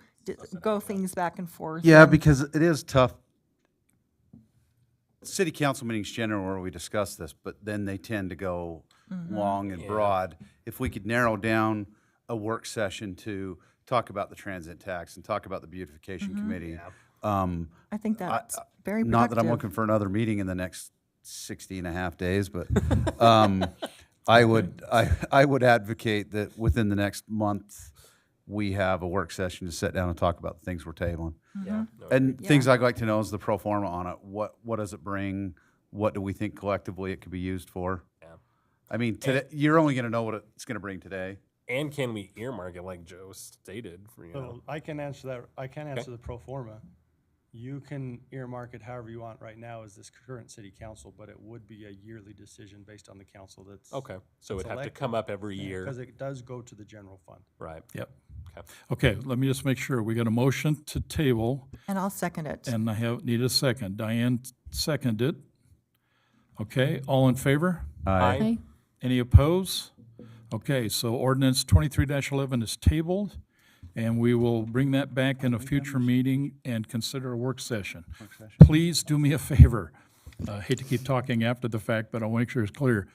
go things back and forth. Yeah, and- because it is tough. City council meetings generally where we discuss this, but then they tend to go long and broad. If we could narrow down a work session to talk about the transit tax and talk about the beautification committee. I think that's very productive. Not that I'm looking for another meeting in the next 60 and a half days, but I would advocate that within the next month, we have a work session to sit down and talk about the things we're tabling. Yeah. And things I'd like to know is the pro forma on it. What does it bring? What do we think collectively it could be used for? Yeah. I mean, today, you're only going to know what it's going to bring today. And can we earmark it like Joe stated? For, So I can answer that. I can answer the pro forma. You can earmark it however you want right now as this current city council, but it would be a yearly decision based on the council that's. Okay, so it'd have to come up every year. Because it does go to the general fund. Right. Yep. Okay. Okay, let me just make sure. We got a motion to table, And I'll second it. and I need a second. Diane seconded. Okay, all in favor? Aye. Any opposed? Okay, so ordinance 23-11 is tabled, and we will bring that back in a future meeting and consider a work session. Please do me a favor. I hate to keep talking after the fact, but I want to make sure it's clear.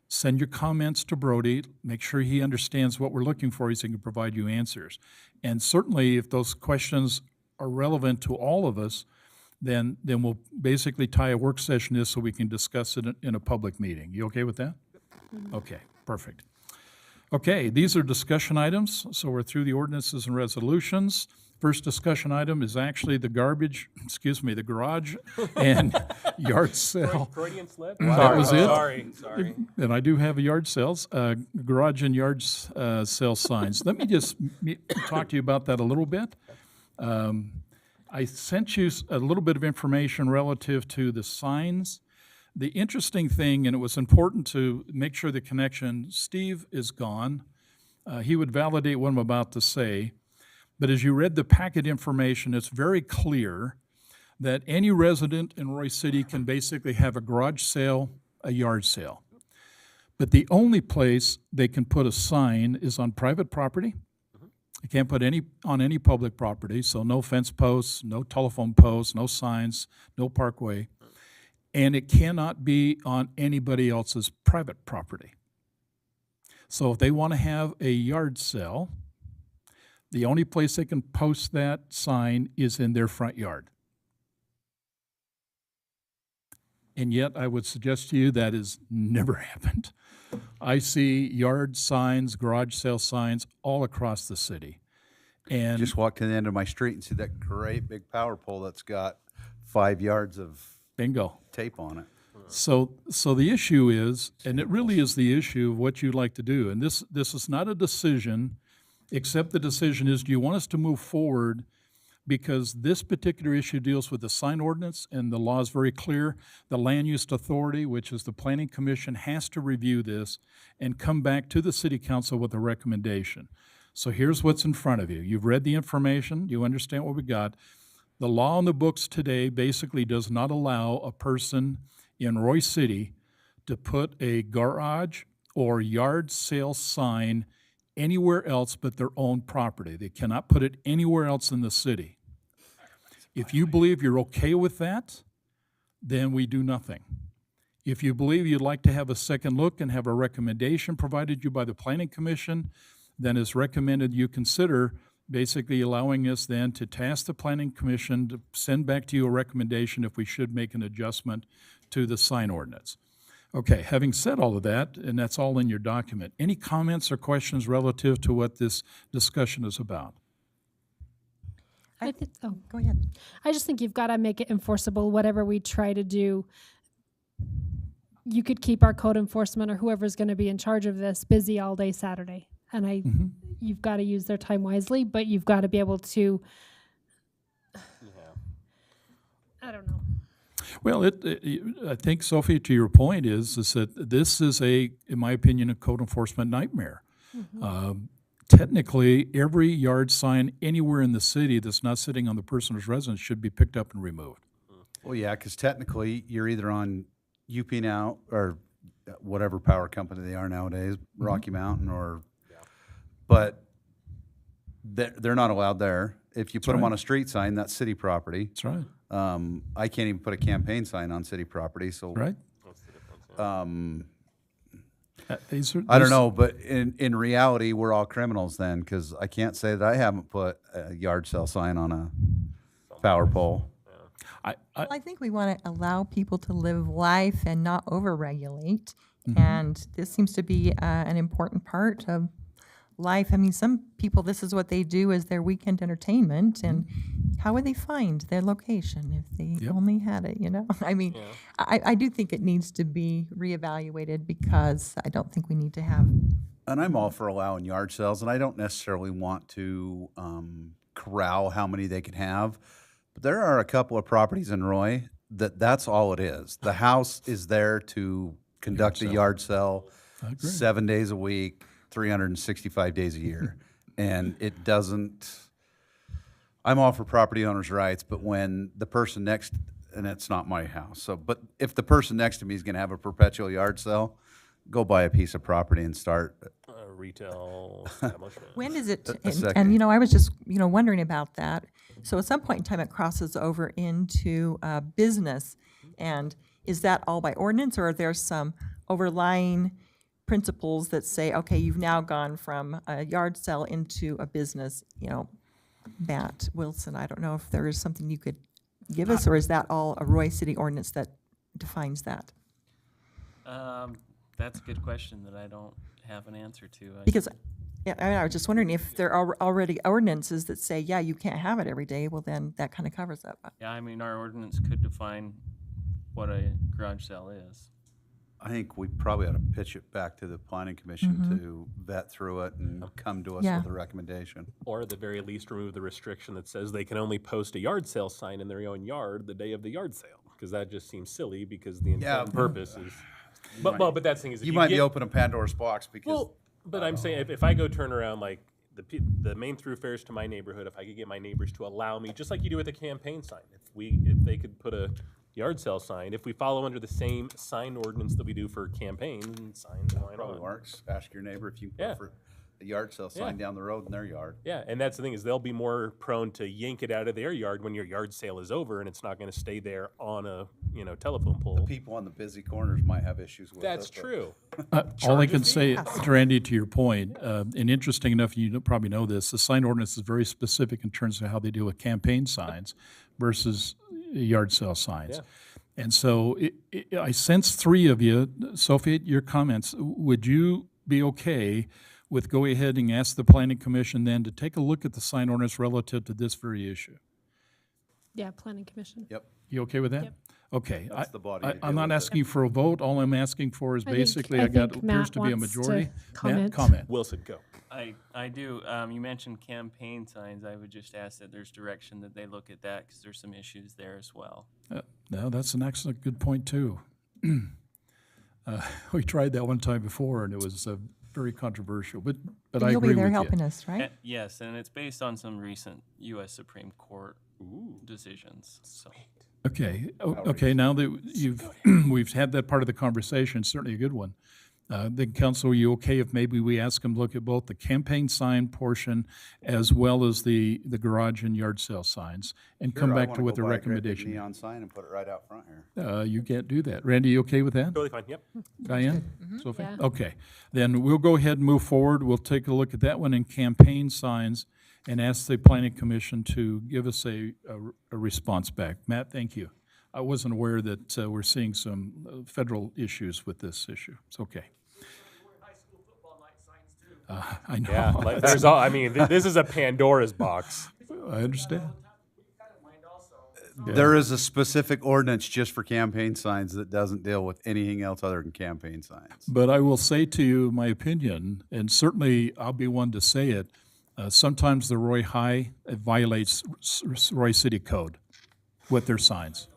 Send your comments to Brody. Make sure he understands what we're looking for so he can provide you answers. And certainly, if those questions are relevant to all of us, then we'll basically tie a work session to this so we can discuss it in a public meeting. You okay with that? Okay, perfect. Okay, these are discussion items, so we're through the ordinances and resolutions. First discussion item is actually the garage and yard sale. Freudian slip? That was it? Sorry. And I do have a yard sales, garage and yard sale signs. Let me just talk to you about that a little bit. I sent you a little bit of information relative to the signs. The interesting thing, and it was important to make sure the connection, Steve is gone. He would validate what I'm about to say. But as you read the packet information, it's very clear that any resident in Roy City can basically have a garage sale, a yard sale. But the only place they can put a sign is on private property. They can't put on any public property, so no fence posts, no telephone posts, no signs, no parkway. And it cannot be on anybody else's private property. So if they want to have a yard sale, the only place they can post that sign is in their front yard. And yet, I would suggest to you that has never happened. I see yard signs, garage sale signs all across the city. And Just walk to the end of my street and see that great big power pole that's got 5 yards of bingo. tape on it. So the issue is, and it really is the issue of what you'd like to do, and this is not a decision, except the decision is, do you want us to move forward? Because this particular issue deals with the sign ordinance, and the law is very clear. The Land Use Authority, which is the Planning Commission, has to review this and come back to the City Council with a recommendation. So here's what's in front of you. You've read the information. You understand what we got. The law on the books today basically does not allow a person in Roy City to put a garage or yard sale sign anywhere else but their own property. They cannot put it anywhere else in the city. If you believe you're okay with that, then we do nothing. If you believe you'd like to have a second look and have a recommendation provided you by the Planning Commission, then it's recommended you consider basically allowing us then to task the Planning Commission to send back to you a recommendation if we should make an adjustment to the sign ordinance. Okay, having said all of that, and that's all in your document, any comments or questions relative to what this discussion is about? Go ahead. I just think you've got to make it enforceable, whatever we try to do. You could keep our code enforcement or whoever's going to be in charge of this busy all day Saturday. And you've got to use their time wisely, but you've got to be able to, I don't know. Well, I think, Sophie, to your point is that this is in my opinion, a code enforcement nightmare. Technically, every yard sign anywhere in the city that's not sitting on the person's residence should be picked up and removed. Well, yeah, because technically you're either on UP now or whatever power company they are nowadays, Rocky Mountain or, but they're not allowed there. If you put them on a street sign, that's city property. That's right. I can't even put a campaign sign on city property, so. Right. I don't know, but in reality, we're all criminals then, because I can't say that I haven't put a yard sale sign on a power pole. I think we want to allow people to live life and not over-regulate. And this seems to be an important part of life. I mean, some people, this is what they do as their weekend entertainment. And how would they find their location if they only had it, you know? I mean, I do think it needs to be reevaluated because I don't think we need to have. And I'm all for allowing yard sales, and I don't necessarily want to corral how many they can have. There are a couple of properties in Roy that's all it is. The house is there to conduct a yard sale 7 days a week, 365 days a year. And it doesn't, I'm all for property owners' rights, but when the person next, and it's not my house, so, but if the person next to me is gonna have a perpetual yard sale, go buy a piece of property and start. Retail establishment. When is it, A and, second. you know, I was just, you know, wondering about that. So at some point in time, it crosses over into business. And is that all by ordinance, or are there some overlying principles that say, okay, you've now gone from a yard sale into a business, you know, Matt Wilson, I don't know if there is something you could give us, or is that all a Roy City ordinance that defines that? That's a good question that I don't have an answer to. Because yeah, I was just wondering if there are already ordinances that say, yeah, you can't have it every day, well, then that kind of covers that. Yeah, I mean, our ordinance could define what a garage sale is. I think we probably ought to pitch it back to the planning commission to vet through it and come to us Yeah. with a recommendation. Or at the very least, remove the restriction that says they can only post a yard sale sign in their own yard the day of the yard sale, because that just seems silly, because the intent and purpose is. But that's the thing is, if You might be get- opening Pandora's box because. Well, but I'm saying if I go turn around like the main thoroughfares to my neighborhood, if I could get my neighbors to allow me, just like you do with a campaign sign, if they could put a yard sale sign, if we follow under the same sign ordinance that we do for campaign signs, why Probably not? works. Ask your neighbor if you Yeah. put for a yard sale sign down the road in their yard. Yeah, and that's the thing is they'll be more prone to yank it out of their yard when your yard sale is over, and it's not going to stay there on a telephone pole. People on the busy corners might have issues with it. That's but- true. All I can say, to Randy, to your point, and interesting enough, you probably know this, the sign ordinance is very specific in terms of how they deal with campaign signs versus yard sale signs. Yeah. And so I sense three of you, Sophie, your comments, would you be okay with go ahead and ask the planning commission then to take a look at the sign ordinance relative to this very issue? Yeah, planning commission. Yep. You okay with that? Yep. Okay. That's the body to I'm deal not with it. asking for a vote. All I'm asking for is I think- basically, I I got, think appears Matt to be a wants to majority. comment. Matt, comment. Wilson, go. I do. You mentioned campaign signs. I would just ask that there's direction that they look at that, because there's some issues there as well. No, that's an excellent, good point, too. We tried that one time before, and it was very controversial, but I You'll agree be there with helping you. us, right? Yes, and it's based on some recent U.S. Supreme Court decisions. So. Okay, okay, now that you've, we've had that part of the conversation, certainly a good one. Then, council, are you okay if maybe we ask them to look at both the campaign sign portion as well as the garage and yard sale signs, and come Sure, I back to wanna with go a buy great big recommendation? Neon sign and put it right out front here. You can't do that. Randy, you okay with that? Totally fine. Yep. Diane? Sophie? Yeah. Okay, then we'll go ahead and move forward. We'll take a look at that one in campaign signs and ask the planning commission to give us a response back. Matt, thank you. I wasn't aware that we're seeing some federal issues with this issue. It's okay. I know. Yeah, like there's all. I mean, this is a Pandora's box. I understand. Yeah. There is a specific ordinance just for campaign signs that doesn't deal with anything else other than campaign signs. But I will say to you my opinion, and certainly I'll be one to say it, sometimes the Roy High violates Roy City Code with their signs.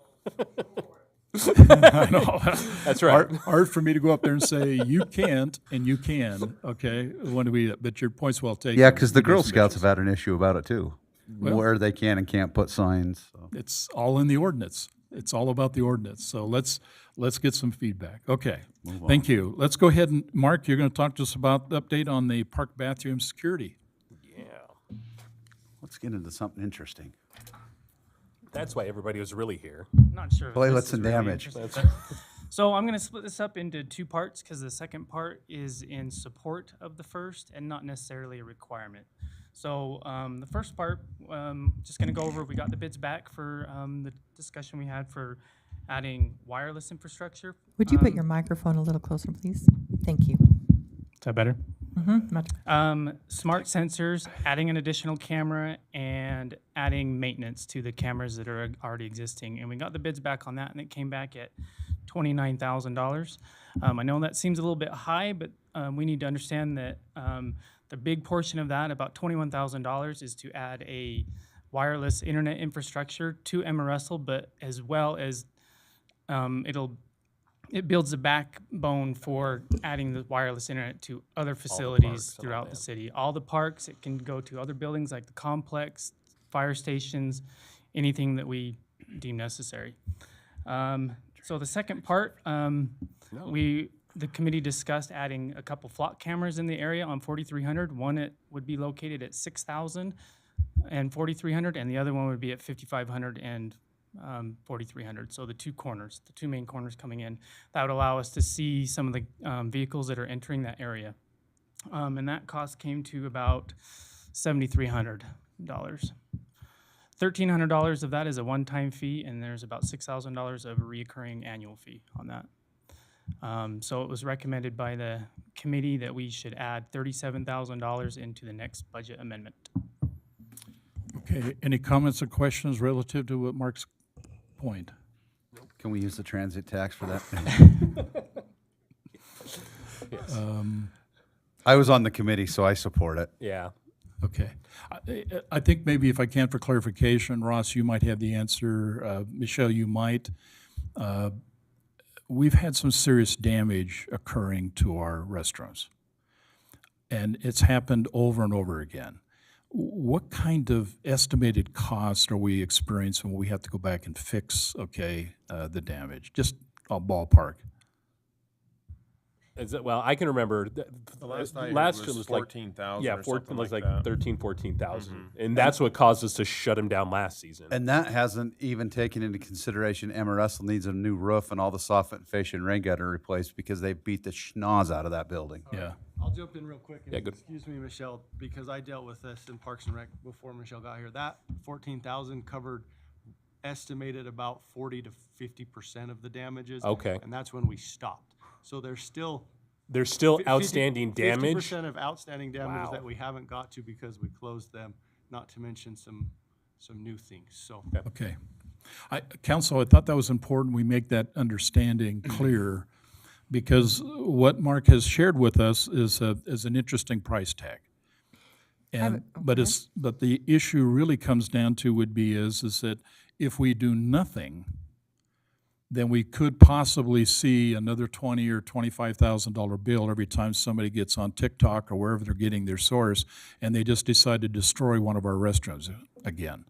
I know. That's right. Hard for me to go up there and say, you can't, and you can, okay? When we, but your point's well taken. Yeah, because the We got Girl some Scouts issues. have had an issue about it too, Well- where they can and can't put signs. So. It's all in the ordinance. It's all about the ordinance. So let's get some feedback. Okay, thank you. Let's go ahead and, Mark, you're going to talk to us about the update on the park bathroom security. Yeah. Let's get into something interesting. That's why everybody was really here. Not sure. if Toilets this is and really damage. interesting. So I'm going to split this up into two parts, because the second part is in support of the first and not necessarily a requirement. So the first part, just going to go over, we got the bids back for the discussion we had for adding wireless infrastructure. Would you put your microphone a little closer, please? Thank you. Is that better? Much. Smart sensors, adding an additional camera, and adding maintenance to the cameras that are already existing. And we got the bids back on that, and it came back at $29,000. I know that seems a little bit high, but we need to understand that the big portion of that, about $21,000, is to add a wireless internet infrastructure to Emma Russell, but as well as it builds the backbone for adding the wireless internet to other facilities throughout the city. All the parks, it can go to other buildings like the complex, fire stations, anything that we deem necessary. So the second part, the committee discussed adding a couple flock cameras in the area on 4300. One would be located at 6,000 and 4300, and the other one would be at 5500 and 4300. So the two main corners coming in. That would allow us to see some of the vehicles that are entering that area. And that cost came to about $7,300. $1,300 of that is a one-time fee, and there's about $6,000 of a reoccurring annual fee on that. So it was recommended by the committee that we should add $37,000 into the next budget amendment. Okay, any comments or questions relative to what Mark's point? Can we use the transit tax for that? I was on the committee, so I support it. Yeah. Okay. I think maybe if I can, for clarification, Ross, you might have the answer. Michelle, you might. We've had some serious damage occurring to our restrooms, and it's happened over and over again. What kind of estimated cost are we experiencing when we have to go back and fix, the damage? Just a ballpark. Well, I can remember The last I heard last was year was like 14,000 Yeah, or something was like like that. 13, 14,000, and that's what caused us to shut him down last season. And that hasn't even taken into consideration Emma Russell needs a new roof and all the soffit, fascia, and rain gutter replaced because they beat the schnoz out of that building. Yeah. I'll jump in real quick. And Yeah, good. Excuse me, Michelle, because I dealt with this in Parks and Rec before Michelle got here. That 14,000 covered estimated about 40 to 50% of the damages. Okay. And that's when we stopped. So there's still outstanding damage. 50% of outstanding damages Wow. that we haven't got to because we closed them, not to mention some new things. So Okay. Council, I thought that was important we make that understanding clear, because what Mark has shared with us is an interesting price tag. And, but the issue really comes down to is that if we do nothing, then we could possibly see another $20,000 or $25,000 bill every time somebody gets on TikTok or wherever they're getting their source, and they just decide to destroy one of our restrooms again.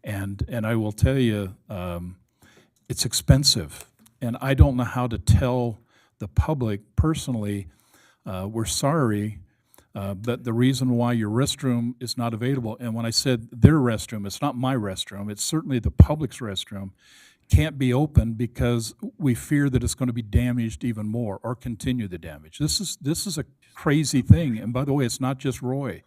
And I will tell you, it's expensive, and I don't know how to tell the public personally, we're sorry, that the reason why your restroom is not available, and when I said their restroom, it's not my restroom, it's certainly the public's restroom, can't be open because we fear that it's going to be damaged even more or continue the damage. This is a crazy thing, and by the way, it's not just Roy.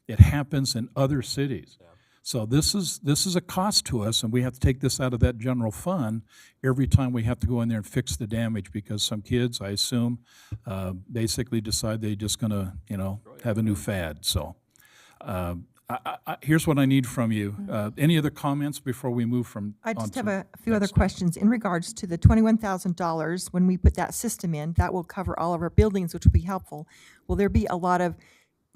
It happens in other cities. Yeah. So this is a cost to us, and we have to take this out of that general fund every time we have to go in there and fix the damage, because some kids, I assume, basically decide they're just going to, have a new fad. So here's what I need from you. Any other comments before we move from? I just have a few other questions in regards to the $21,000. When we put that system in, that will cover all of our buildings, which will be helpful. Will there be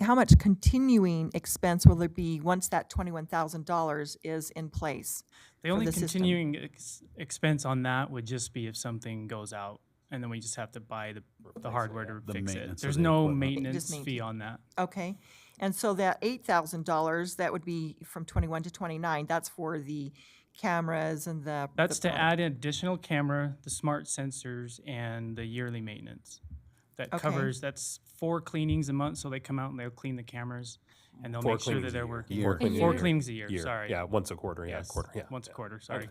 how much continuing expense will there be once that $21,000 is in place? The only continuing expense on that would just be if something goes out, and then we just have to buy the hardware to fix it. There's no maintenance fee on that. Okay. And so that $8,000, that would be from 21 to 29, that's for the cameras and the... That's to add an additional camera, the smart sensors, and the yearly maintenance. That covers, that's 4 cleanings a month, so they come out and they'll clean the cameras, and they'll make sure that they're working. 4 cleanings a year, sorry. Yeah, once a quarter, once a quarter, sorry.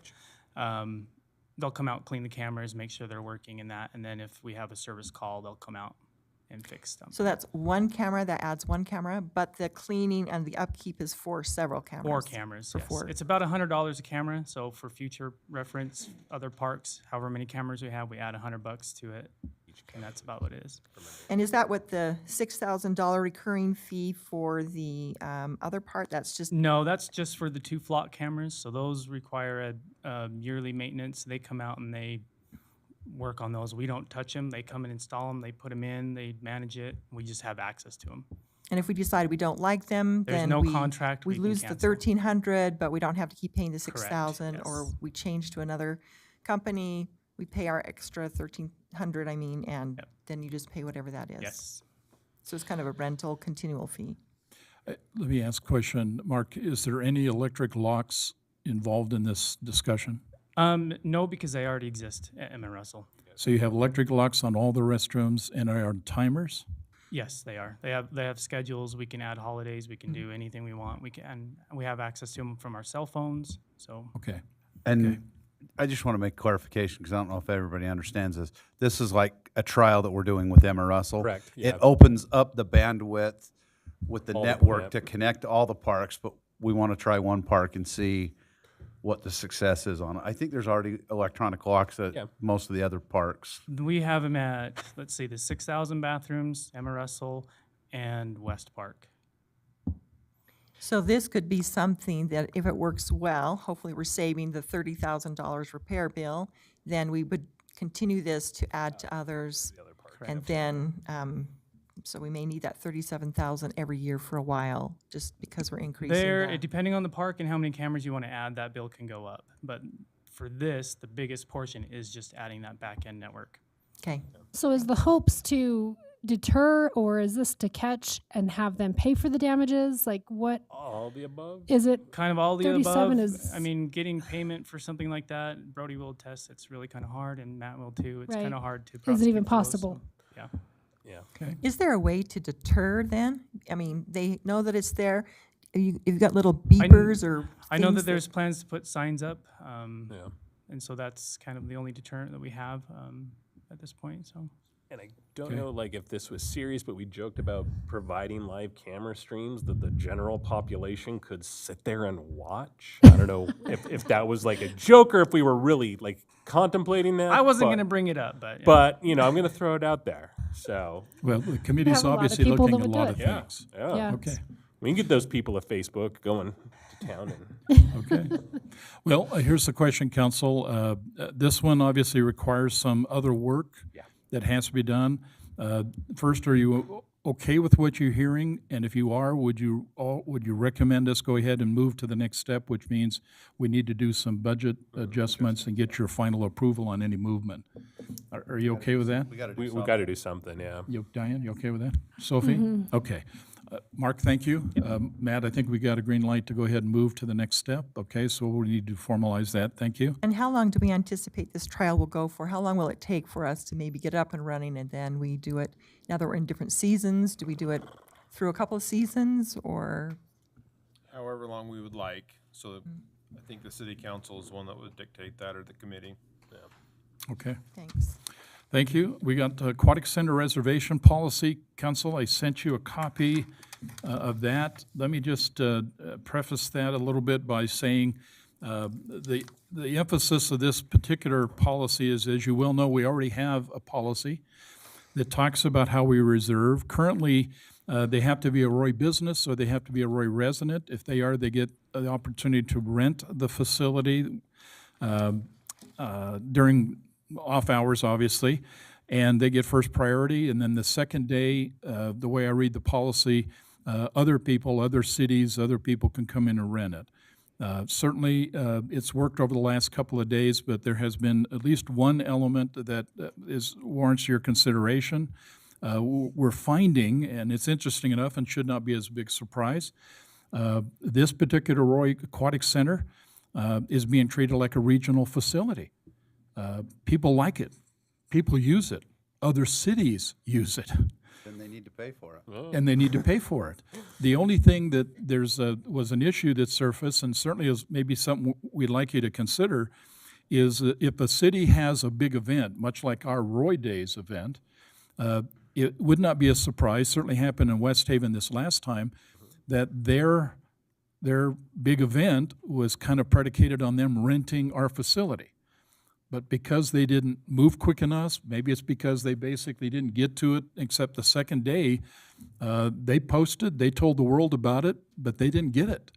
They'll come out, clean the cameras, make sure they're working and that, and then if we have a service call, they'll come out and fix them. So that's one camera, that adds one camera, but the cleaning and the upkeep is for several cameras? 4 cameras, yes. 4. It's about $100 a camera, so for future reference, other parks, however many cameras we have, we add $100 to it, and that's about what it is. And is that what the $6,000 recurring fee for the other part? That's just... No, that's just for the 2 flock cameras, so those require a yearly maintenance. They come out and they work on those. We don't touch them. They come and install them. They put them in. They manage it. We just have access to them. And if we decide we don't like them, There's then no we, contract we we can lose the cancel. 1,300, but we don't have to keep paying the 6,000, or yes. we change to another company, we pay our extra 1,300, I mean, and then you just pay whatever that is. Yes. So it's kind of a rental continual fee. Let me ask a question. Mark, is there any electric locks involved in this discussion? No, because they already exist at Emmett Russell. So you have electric locks on all the restrooms and are on timers? Yes, they are. They have schedules. We can add holidays. We can do anything we want. And we have access to them from our cell phones. So Okay. And I just want to make clarification, because I don't know if everybody understands this. This is like a trial that we're doing with Emma Russell. Correct, It yeah. opens up the bandwidth with the All the- network yep. to connect all the parks, but we want to try one park and see what the success is on it. I think there's already electronic locks at Yeah. most of the other parks. we have them at, let's see, the 6,000 bathrooms, Emmett Russell, and West Park. So this could be something that if it works well, hopefully we're saving the $30,000 repair bill, then we would continue this to add to others. And then, so we may need that 37,000 every year for a while, just because we're increasing There, that. depending on the park and how many cameras you want to add, that bill can go up. But for this, the biggest portion is just adding that back end network. Okay. So is the hopes to deter, or is this to catch and have them pay for the damages? Like what All the above? is it? Kind of all the 37 above. is- I mean, getting payment for something like that, Brody will attest, it's really kind of hard, and Matt will too. It's Right. kind of hard to Is it prosecute even for those, possible? so, yeah. Yeah. Is there a way to deter then? I mean, they know that it's there. You've got little beepers or I know things that there's plans to put signs up, Yeah. and so that's kind of the only deterrent that we have at this point. So And I don't Okay. know, like, if this was serious, but we joked about providing live camera streams that the general population could sit there and watch. I don't know if that was like a joke or if we were really like contemplating that. I wasn't but- going to bring it up, but yeah. But, you know, I'm going to throw it out there. So, Well, the committee's have a lot of obviously people looking that at a would do lot it. of yeah. things. Yeah. Yeah. Okay. We can get those people at Facebook going to town and Okay. Well, here's the question, council. This one obviously requires some other work that has to be done. First, are you okay with what you're hearing? And if you are, would you recommend us go ahead and move to the next step, which means we need to do some budget adjustments and get your final approval on any movement? Are you okay with that? We got to do we something. got to do something, yeah. Diane, you okay with that? Sophie? Okay. Mark, thank you. Matt, I think we got a green light to go ahead and move to the next step. Okay, so we need to formalize that. Thank you. And how long do we anticipate this trial will go for? How long will it take for us to maybe get up and running and then we do it? Now that we're in different seasons, do we do it through a couple of seasons or? However long we would like, so I think the city council is one that would dictate that, or the committee. Okay. Thanks. Thank you. We got Aquatic Center Reservation Policy. Council, I sent you a copy of that. Let me just preface that a little bit by saying the emphasis of this particular policy is, as you well know, we already have a policy that talks about how we reserve. Currently, they have to be a Roy business or they have to be a Roy resident. If they are, they get the opportunity to rent the facility during off hours, obviously, and they get first priority. And then the second day, the way I read the policy, other people, other cities, other people can come in and rent it. Certainly, it's worked over the last couple of days, but there has been at least one element that warrants your consideration. We're finding, and it's interesting enough and should not be as big a surprise, this particular Roy Aquatic Center is being treated like a regional facility. People like it. People use it. Other cities use it. Then they need to pay for it. And they need to pay for it. The only thing that was an issue that surfaced, and certainly is maybe something we'd like you to consider, is if a city has a big event, much like our Roy Days event, it would not be a surprise, certainly happened in West Haven this last time, that their big event was kind of predicated on them renting our facility. But because they didn't move quick enough, maybe it's because they basically didn't get to it except the second day, they posted, they told the world about it, but they didn't get it.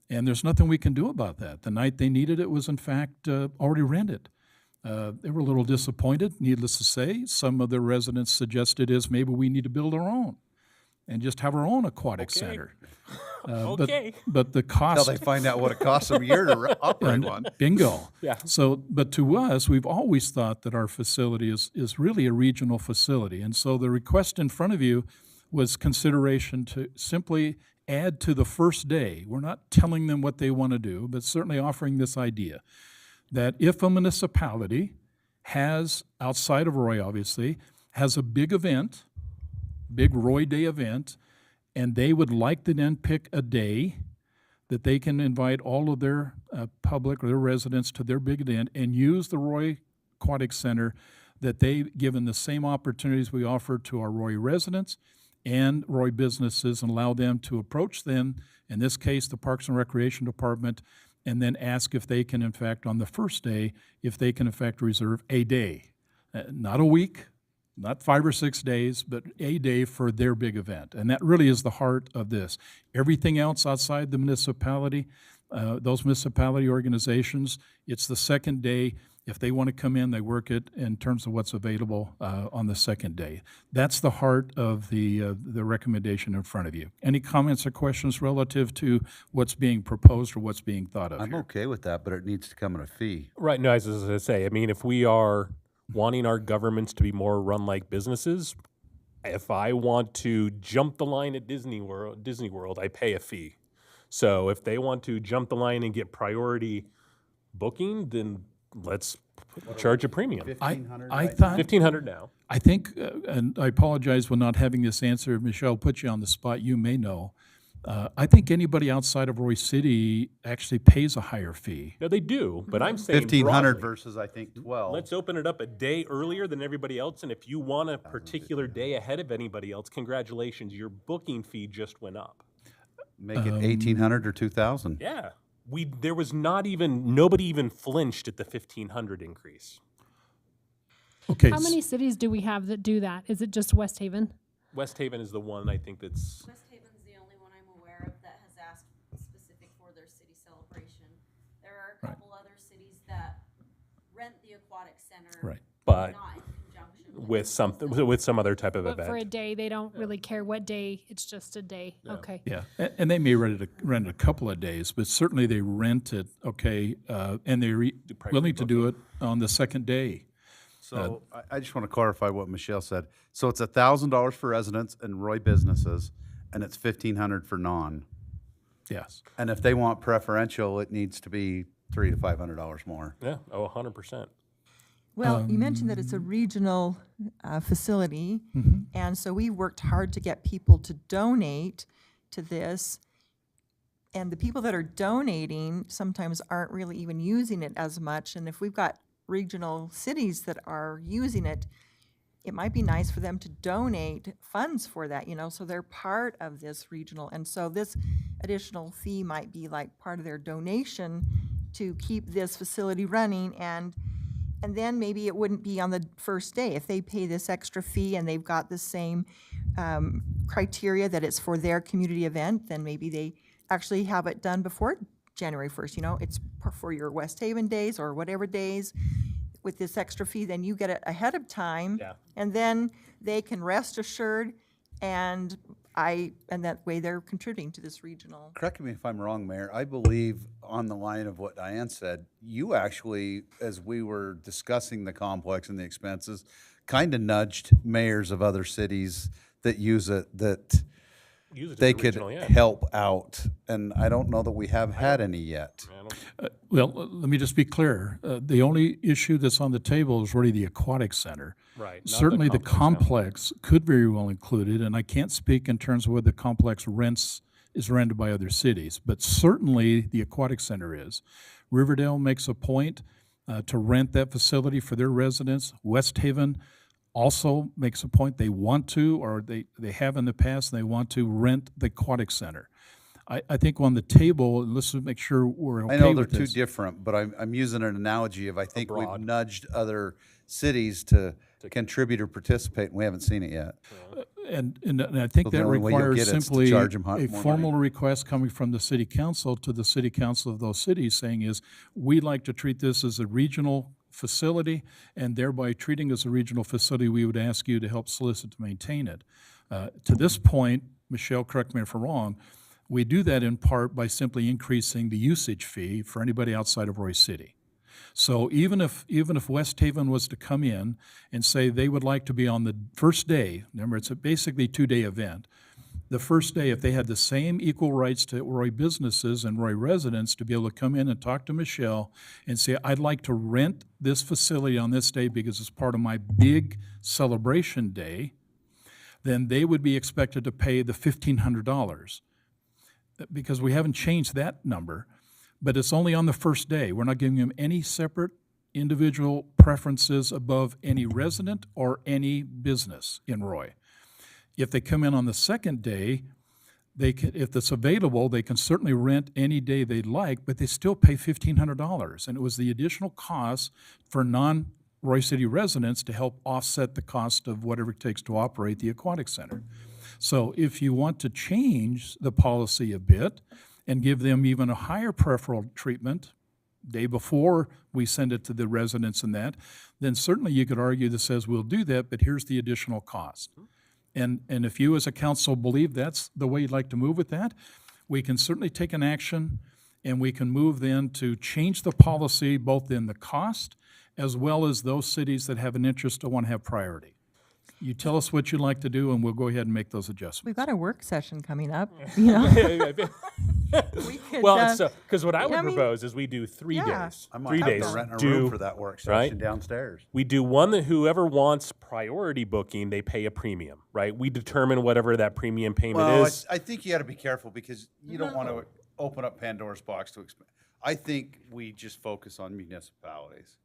And there's nothing we can do about that. The night they needed it was in fact already rented. They were a little disappointed, needless to say. Some of the residents suggested is maybe we need to build our own. and just have our own aquatic center. Okay. But the cost. Until they find out what it costs them a year to operate And one. Bingo. Yeah. So, but to us, we've always thought that our facility is really a regional facility. And so the request in front of you was consideration to simply add to the first day. We're not telling them what they want to do, but certainly offering this idea that if a municipality has, outside of Roy obviously, has a big event, big Roy Day event, and they would like to then pick a day that they can invite all of their public or their residents to their big event and use the Roy Aquatic Center, that they've given the same opportunities we offer to our Roy residents and Roy businesses, and allow them to approach them, in this case, the Parks and Recreation Department, and then ask if they can, in fact, on the first day, if they can, in fact, reserve a day. Not a week, not 5 or 6 days, but a day for their big event. And that really is the heart of this. Everything else outside the municipality, those municipality organizations, it's the second day. If they want to come in, they work it in terms of what's available on the second day. That's the heart of the recommendation in front of you. Any comments or questions relative to what's being proposed or what's being thought of I'm here? okay with that, but it needs to come at a fee. Right. No, as I say, I mean, if we are wanting our governments to be more run like businesses, if I want to jump the line at Disney World, I pay a fee. So if they want to jump the line and get priority booking, then let's charge a premium. I thought $1,500 now. I think, and I apologize for not having this answer. Michelle, put you on the spot. You may know. I think anybody outside of Roy City actually pays a higher fee. No, they do, but I'm saying 1,500 broadly. versus, I think, 12. Let's open it up a day earlier than everybody else, and if you want a particular day ahead of anybody else, congratulations, your booking fee just went up. Make it 1,800 or 2,000. Yeah, there was nobody even flinched at the 1,500 increase. Okay. How many cities do we have that do that? Is it just West Haven? West Haven is the one I think that's. West Haven's the only one I'm aware of that has asked specific for their city celebration. There are a couple other cities that rent the aquatic center. Right. But not in conjunction with some other type of But event. for a day, they don't really care what day. It's just a day. Okay. Yeah, and they may rent a couple of days, but certainly they rent it, okay, and they're willing to do it on the second day. So I just want to clarify what Michelle said. So it's $1,000 for residents and Roy businesses, and it's $1,500 for non. Yes. And if they want preferential, it needs to be $300 to $500 more. Yeah, 100%. Well, you mentioned that it's a regional facility, and so we worked hard to get people to donate to this. And the people that are donating sometimes aren't really even using it as much. And if we've got regional cities that are using it, it might be nice for them to donate funds for that, so they're part of this regional. And so this additional fee might be like part of their donation to keep this facility running, and then maybe it wouldn't be on the first day. If they pay this extra fee and they've got the same criteria that it's for their community event, then maybe they actually have it done before January 1st. It's for your West Haven days or whatever days with this extra fee, then you get it ahead of time. Yeah. And then they can rest assured, and that way they're contributing to this regional. Correct me if I'm wrong, Mayor. I believe on the line of what Diane said, you actually, as we were discussing the complex and the expenses, kind of nudged mayors of other cities that use it, that Use it as they a could regional, yeah. help out. And I don't know that we have had any yet. Well, let me just be clear. The only issue that's on the table is really the aquatic center. Right, not the Certainly, the complex, complex could very well include it, and I can't speak in terms of whether the complex is rented by other cities, but certainly the aquatic center is. Riverdale makes a point to rent that facility for their residents. West Haven also makes a point they want to, or they have in the past, and they want to rent the aquatic center. I think on the table, let's make sure we're okay I know they're with two this. different, but I'm using an analogy of I think we've Abroad. nudged other cities to contribute or participate, and we haven't seen it yet. And I think So the that only way you'll requires get it is to simply charge 'em a more formal money. request coming from the city council to the city council of those cities saying is, we'd like to treat this as a regional facility, and thereby treating as a regional facility, we would ask you to help solicit to maintain it. To this point, Michelle, correct me if I'm wrong, we do that in part by simply increasing the usage fee for anybody outside of Royce City. So even if West Haven was to come in and say they would like to be on the first day, remember it's basically a 2-day event, the first day, if they had the same equal rights to Roy businesses and Roy residents to be able to come in and talk to Michelle and say, I'd like to rent this facility on this day because it's part of my big celebration day, then they would be expected to pay the $1,500. Because we haven't changed that number, but it's only on the first day. We're not giving them any separate individual preferences above any resident or any business in Roy. If they come in on the second day, they can, if it's available, they can certainly rent any day they'd like, but they still pay $1,500. And it was the additional cost for non-Roy City residents to help offset the cost of whatever it takes to operate the aquatic center. So if you want to change the policy a bit and give them even a higher preferential treatment day before we send it to the residents and that, then certainly you could argue that says we'll do that, but here's the additional cost. And if you as a council believe that's the way you'd like to move with that, we can certainly take an action and we can move then to change the policy both in the cost as well as those cities that have an interest to want to have priority. You tell us what you'd like to do, and we'll go ahead and make those adjustments. We've got a work session coming up, you know? We could, Well, so, because what I would I mean, propose is we do 3 yeah. days. I might 3 have to days. rent a do, room for that work right? session downstairs. We do one that whoever wants priority booking, they pay a premium, right? We determine whatever that premium payment Well, is. I think you got to be careful because you don't want to open up Pandora's box to expand. I think we just focus on municipalities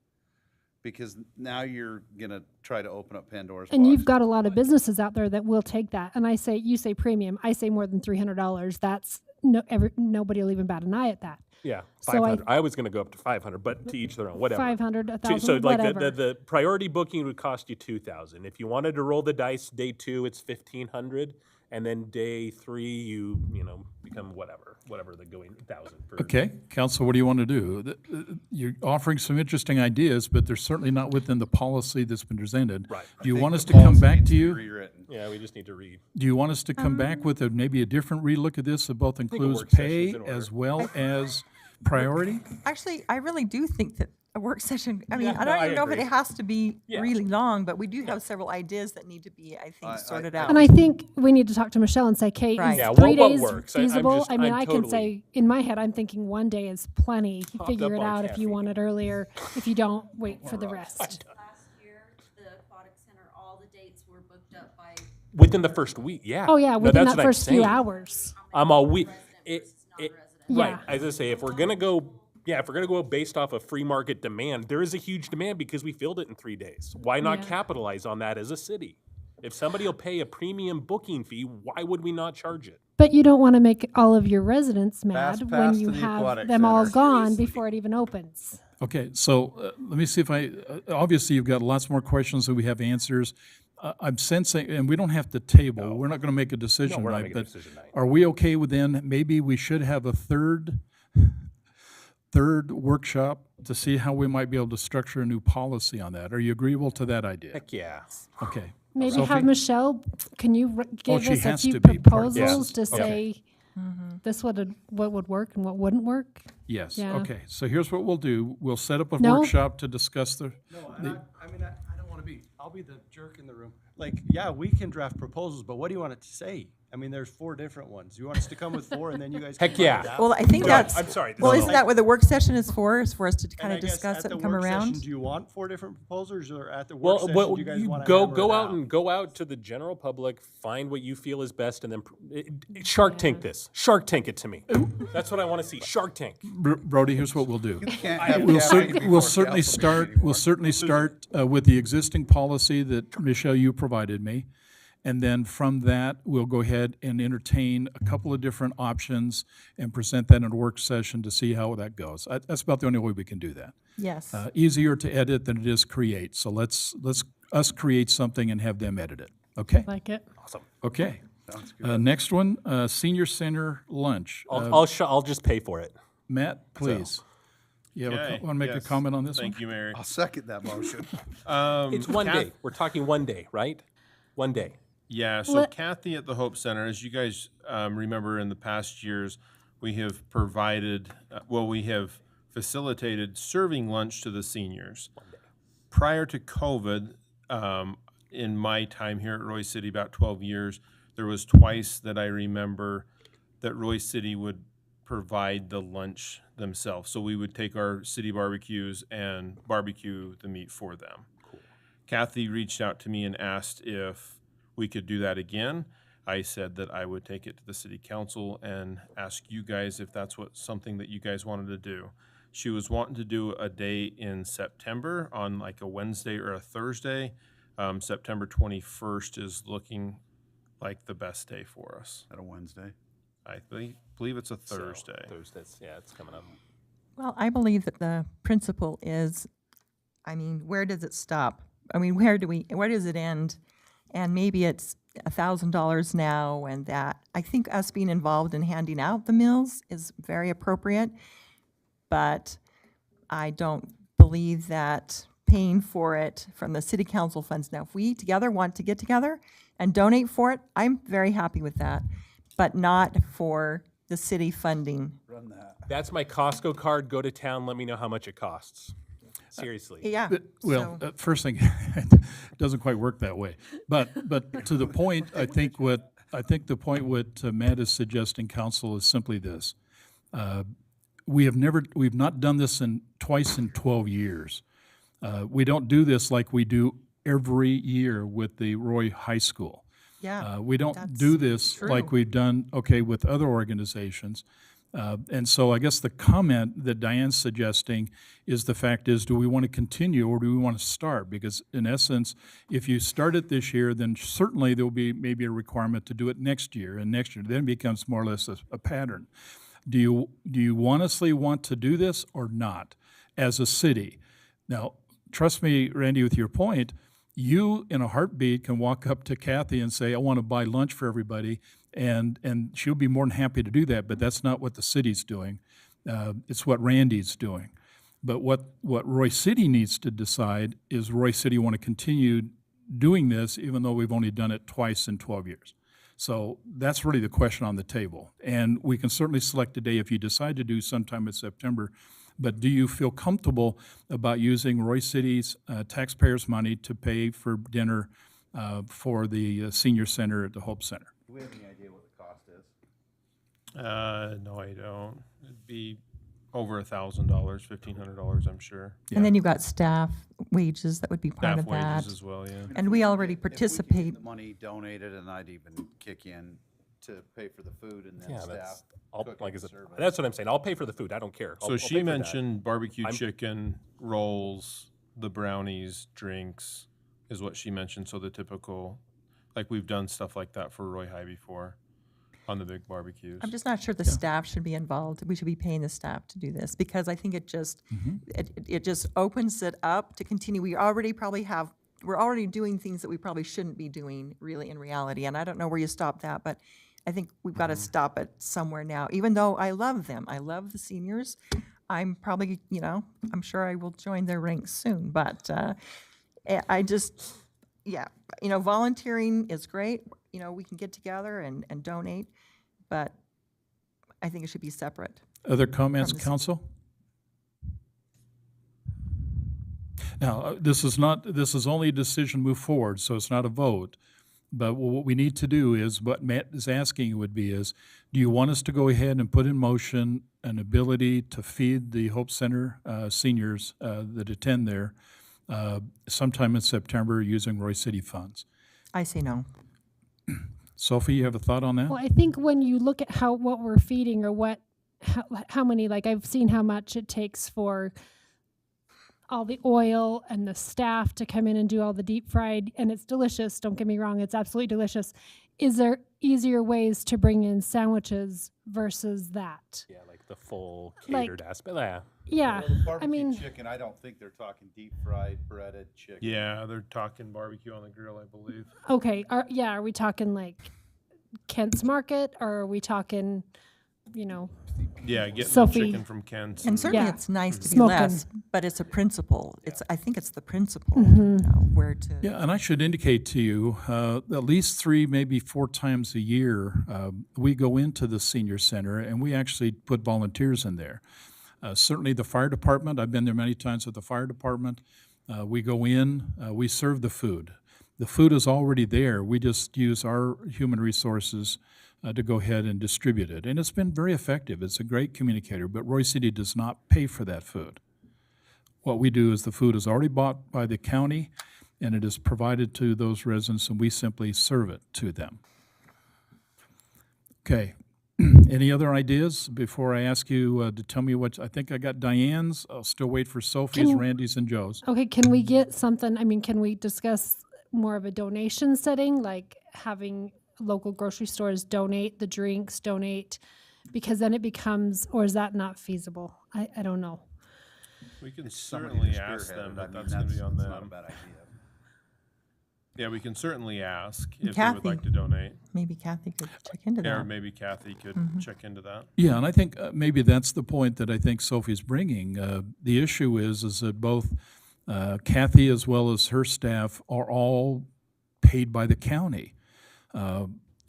because now you're going to try to open up Pandora's box. And you've got a lot of businesses out there that will take that. And you say premium, I say more than $300. That's nobody will even bat an eye at that. Yeah, So 500. I was going to go up to 500, but to each their own, whatever. 500, So 1,000, like whatever. the priority booking would cost you 2,000. If you wanted to roll the dice, day 2 it's 1,500, and then day 3 you become whatever the going 1,000. Okay, council, what do you want to do? You're offering some interesting ideas, but they're certainly not within the policy that's been presented. Right. Do you want us to come back to you? Yeah, we just need to read. Do you want us to come back with maybe a different relook at this that both includes work session's pay in order. as well as priority? Actually, I really do think that a work session, I mean, Yeah, I don't no, I even know if agree. it has to be Yeah. really long, but we do have several ideas that need to be, I think, sorted out. And I think we need to talk to Michelle and say, Kate, Right. is Yeah, 3 what days works? feasible? I mean, I'm I can totally- say, in my head, I'm thinking 1 day is plenty. Hopped Figure up it on out if you caffeine. want it earlier. If you don't, wait for the rest. Last year, the aquatic center, all the dates were booked up by Within the first week, yeah. Oh, yeah, No, within that's that what I'm first few saying. hours. I'm all week. Right. Yeah. As I say, if we're gonna go based off of free market demand, there is a huge demand because we filled it in 3 days. Why not Yeah. capitalize on that as a city? If somebody will pay a premium booking fee, why would we not charge it? But you don't want to make all of your residents Fast mad pass when to you the have aquatic them all center. gone before it even opens. Okay, so let me see if obviously you've got lots more questions than we have answers. I'm sensing, and we don't have to table, we're not going to make a decision we're not tonight, making a but decision tonight. are we okay with then, maybe we should have a third workshop to see how we might be able to structure a new policy on that? Are you agreeable to that idea? Heck yeah. Okay. Maybe Sophie? have Michelle, can you give she us a has few to be part of proposals this. to Okay. say this what would work and what wouldn't work? Yes, Yeah. okay. So here's what we'll do. We'll set up a No. workshop to discuss the, I don't want to be, I'll be the jerk in the room. Like, yeah, we can draft proposals, but what do you want it to say? I mean, there's 4 different ones. You want us to come with 4 and then you guys Heck can yeah. find out? Well, I think No, that's. I'm sorry. Well, No, isn't no. that what the work session is for us to kind And I of guess discuss at it the and come work around? session, do you want 4 different proposals, or at the work Well, session, do you guys want to go out to the general public, find what you feel is best, and then Shark Tank this. Shark Tank it to me. That's what I want to see. Shark Tank. Brody, here's what we'll do. Can't have We'll caffeine before certainly council start, meeting we'll certainly start with the existing policy that, Michelle, you provided me. And then from that, we'll go ahead and entertain a couple of different options and present that in a work session to see how that goes. That's about the only way we can do that. Yes. Easier to edit than it is create. So let's us create something and have them edit it. Okay? Like it? Awesome. Okay. Next one, senior center lunch. I'll just pay for it. Matt, please. You Okay, want to make a yes. comment on this one? Thank you, Mary. I'll second that motion. It's 1 day. We're talking 1 day, right? 1 day. Yeah, so Kathy at the Hope Center, as you guys remember in the past years, we have provided, we have facilitated serving lunch to the seniors. Prior to COVID, in my time here at Roy City, about 12 years, there was twice that I remember that Roy City would provide the lunch themselves. So we would take our city barbecues and barbecue the meat for them. Kathy reached out to me and asked if we could do that again. I said that I would take it to the city council and ask you guys if that's something that you guys wanted to do. She was wanting to do a day in September on like a Wednesday or a Thursday. September 21st is looking like the best day for us. At a Wednesday? I believe it's a Thursday. Thursdays, yeah, it's coming up. Well, I believe that the principle is, I mean, where does it stop? I mean, where does it end? And maybe it's $1,000 now and that. I think us being involved in handing out the meals is very appropriate, but I don't believe that paying for it from the city council funds. Now, if we together want to get together and donate for it, I'm very happy with that, but not for the city funding. Run that. That's my Costco card. Go to town. Let me know how much it costs. Seriously. Yeah. Well, so- first thing, it doesn't quite work that way. But to the point, I think the point what Matt is suggesting, council, is simply this. We've not done this twice in 12 years. We don't do this like we do every year with the Roy High School. Yeah, We don't that's do this true. like we've done, with other organizations. And so I guess the comment that Diane's suggesting is the fact is, do we want to continue or do we want to start? Because in essence, if you start it this year, then certainly there will be maybe a requirement to do it next year, and next year then it becomes more or less a pattern. Do you honestly want to do this or not as a city? Now, trust me, Randy, with your point, you in a heartbeat can walk up to Kathy and say, I want to buy lunch for everybody, and she'll be more than happy to do that, but that's not what the city's doing. It's what Randy's doing. But what Roy City needs to decide is Roy City want to continue doing this even though we've only done it twice in 12 years. So that's really the question on the table. And we can certainly select a day if you decide to do sometime in September. But do you feel comfortable about using Roy City's taxpayers' money to pay for dinner for the senior center at the Hope Center? Do we have any idea what the cost is? No, I don't. It'd be over $1,000, $1,500, I'm sure. And then you've got staff wages that would be part Staff of that. wages as well, yeah. And we already If we could participate. get the money donated, and I'd even kick in to pay for the food and then Yeah, staff. cooking like I and said, serving. that's what I'm saying. I'll pay for the food. I don't care. I'll So pay she for that. mentioned barbecue I'm- chicken, rolls, the brownies, drinks, is what she mentioned. So the typical, like we've done stuff like that for Roy High before on the big barbecues. I'm just not sure the staff should be involved. We should be paying the staff to do this because I think it just, it just opens it up to continue. We're already doing things that we probably shouldn't be doing really in reality. And I don't know where you stop that, but I think we've got to stop it somewhere now, even though I love them. I love the seniors. I'm probably, I'm sure I will join their ranks soon, but I just, volunteering is great. We can get together and donate, but I think it should be separate. Other comments, From the council? Now, this is only a decision move forward, so it's not a vote. But what we need to do is, what Matt is asking would be is, do you want us to go ahead and put in motion an ability to feed the Hope Center seniors that attend there sometime in September using Roy City funds? I say no. Sophie, you have a thought on that? Well, I think when you look at what we're feeding or how many, like I've seen how much it takes for all the oil and the staff to come in and do all the deep fried, and it's delicious. Don't get me wrong, it's absolutely delicious. Is there easier ways to bring in sandwiches versus that? Yeah, like the full Like- catered aspect. Yeah. Yeah, Well, the I barbecue mean, chicken, I don't think they're talking deep fried, breaded chicken. Yeah, they're talking barbecue on the grill, I believe. okay, are we talking like Kent's Market, or are we talking you know, Yeah, getting the Sophie. chicken from Ken's. And certainly Yeah. it's nice to be Smoking. less, but it's a principle. I think it's the principle, Mm-hmm. where to. Yeah, and I should indicate to you, at least 3, maybe 4 times a year, we go into the senior center and we actually put volunteers in there. Certainly the fire department, I've been there many times with the fire department. We go in, we serve the food. The food is already there. We just use our human resources to go ahead and distribute it. And it's been very effective. It's a great communicator, but Roy City does not pay for that food. What we do is the food is already bought by the county, and it is provided to those residents, and we simply serve it to them. Okay. Any other ideas before I ask you to tell me what, I think I got Diane's. I'll still wait for Sophie's, Can- Randy's, and Joe's. Okay, can we get something, I mean, can we discuss more of a donation setting, like having local grocery stores donate the drinks, donate, because then it becomes, or is that not feasible? I don't know. We can somebody certainly to ask spearhead them, it. but I mean, that's gonna be on that's not a them. bad idea. Yeah, we can certainly ask if they would Kathy. like to donate. Maybe Kathy could check into Or that. maybe Kathy could check into that. Yeah, and I think maybe that's the point that I think Sophie's bringing. The issue is that both Kathy as well as her staff are all paid by the county.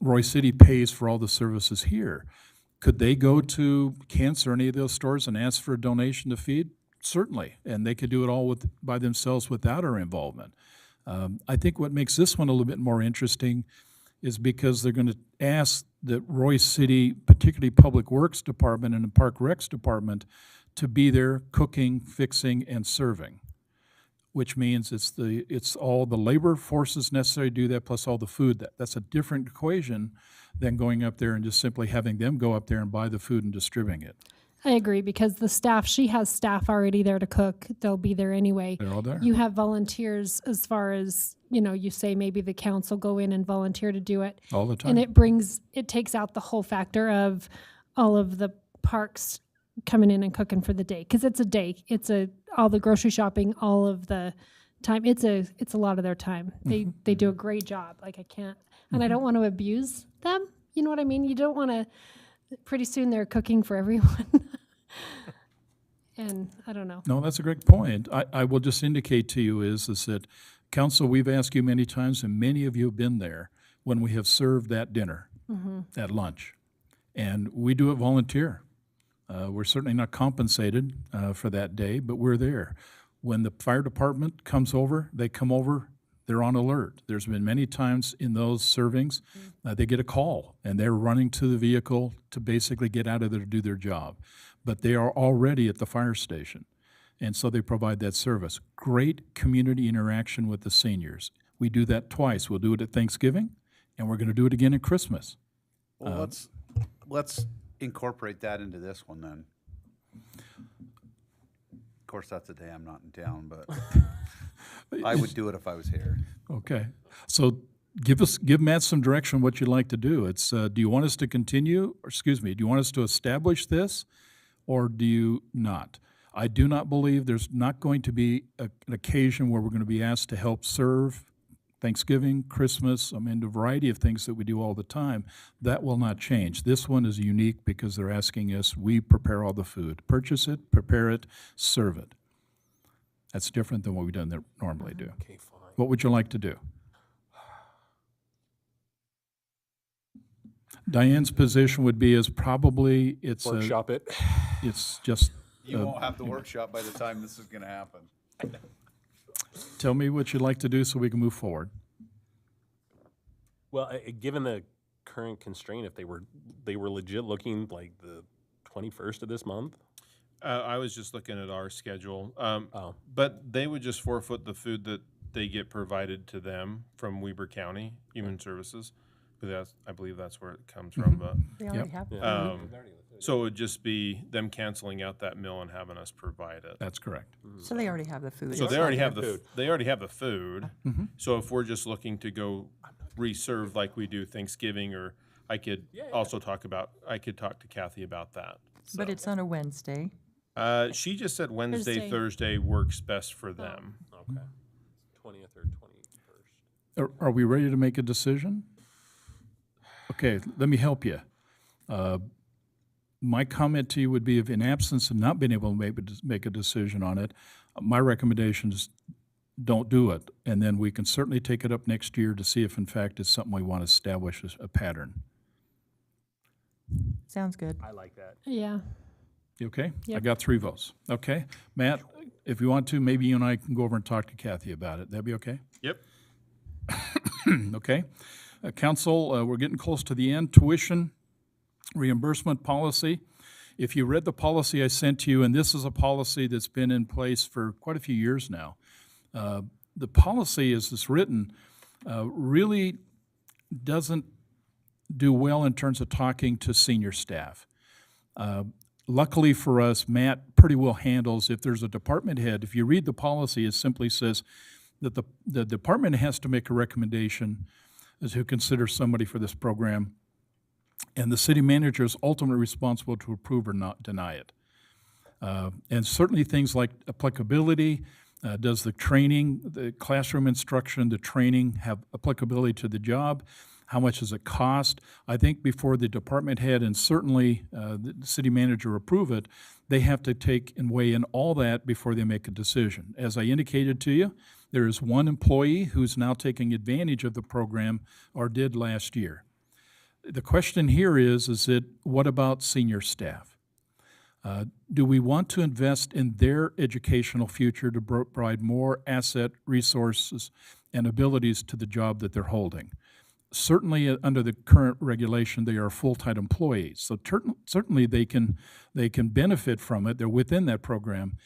Roy City pays for all the services here. Could they go to Kent's or any of those stores and ask for a donation to feed? Certainly, and they could do it all by themselves without our involvement. I think what makes this one a little bit more interesting is because they're going to ask that Roy City, particularly Public Works Department and the Park Recs Department, to be there cooking, fixing, and serving, which means it's all the labor forces necessary to do that, plus all the food. That's a different equation than going up there and just simply having them go up there and buy the food and distributing it. I agree, because the staff, she has staff already there to cook. They'll be there anyway. They're all there. You have volunteers as far as, you know, you say maybe the council go in and volunteer to do it. All the time. And it takes out the whole factor of all of the parks coming in and cooking for the day. Because it's a day. All the grocery shopping, all of the time. It's a lot of their time. They do a great job. Like I can't, and I don't want to abuse them. You know what I mean? You don't want to, pretty soon they're cooking for everyone. And I don't know. No, that's a great point. I will just indicate to you is that, Council, we've asked you many times, and many of you have been there when we have served that dinner, that lunch. And we do it volunteer. We're certainly not compensated for that day, but we're there. When the fire department comes over, they come over, they're on alert. There's been many times in those servings, they get a call, and they're running to the vehicle to basically get out of there to do their job. But they are already at the fire station, and so they provide that service. Great community interaction with the seniors. We do that twice. We'll do it at Thanksgiving, and we're going to do it again at Christmas. Well, let's incorporate that into this one then. Of course, that's a day I'm not in town, but I would do it if I was here. Okay, so give Matt some direction what you'd like to do. It's do you want us to continue, or excuse me, do you want us to establish this, or do you not? I do not believe there's not going to be an occasion where we're going to be asked to help serve Thanksgiving, Christmas, I mean, the variety of things that we do all the time. That will not change. This one is unique because they're asking us, we prepare all the food. Purchase it, prepare it, serve it. That's different than what we normally do. Okay, fine. What would you like to do? Diane's position would be is probably Workshop it. It's just. You won't have the workshop by the time this is going to happen. Tell me what you'd like to do so we can move forward. Well, given the current constraint, if they were legit looking like the 21st of this month. I was just looking at our schedule. But they would just forfeit the food that they get provided to them from Weber County Human Services. But I believe that's where it comes from. But They already have the so it would just be them canceling out that meal and having us provide it. That's correct. So they already have the food. So It's they not already their have the they already have the food. So if we're just looking to go reserve like we do Thanksgiving, or I could also talk to Kathy about that. But it's on a Wednesday. She just said Wednesday, Thursday. Thursday works best for them. Okay. 20th or 21st. Are we ready to make a decision? Okay, let me help you. My comment to you would be if in absence of not being able to make a decision on it, my recommendation is don't do it. And then we can certainly take it up next year to see if in fact it's something we want to establish as a pattern. Sounds good. I like that. Yeah. You okay? I Yep. got 3 votes. Okay. Matt, if you want to, maybe you and I can go over and talk to Kathy about it. That'd be okay? Yep. Okay. Council, we're getting close to the end. Tuition reimbursement policy. If you read the policy I sent to you, and this is a policy that's been in place for quite a few years now, the policy as it's written really doesn't do well in terms of talking to senior staff. Luckily for us, Matt pretty well handles if there's a department head. If you read the policy, it simply says that the department has to make a recommendation to consider somebody for this program, and the city manager is ultimately responsible to approve or not deny it. And certainly things like applicability, does the training, the classroom instruction, the training have applicability to the job? How much does it cost? I think before the department head and certainly the city manager approve it, they have to take and weigh in all that before they make a decision. As I indicated to you, there is one employee who's now taking advantage of the program or did last year. The question here is it what about senior staff? Do we want to invest in their educational future to provide more asset, resources, and abilities to the job that they're holding? Certainly, under the current regulation, they are full-time employees, so certainly they can benefit from it. They're within that program.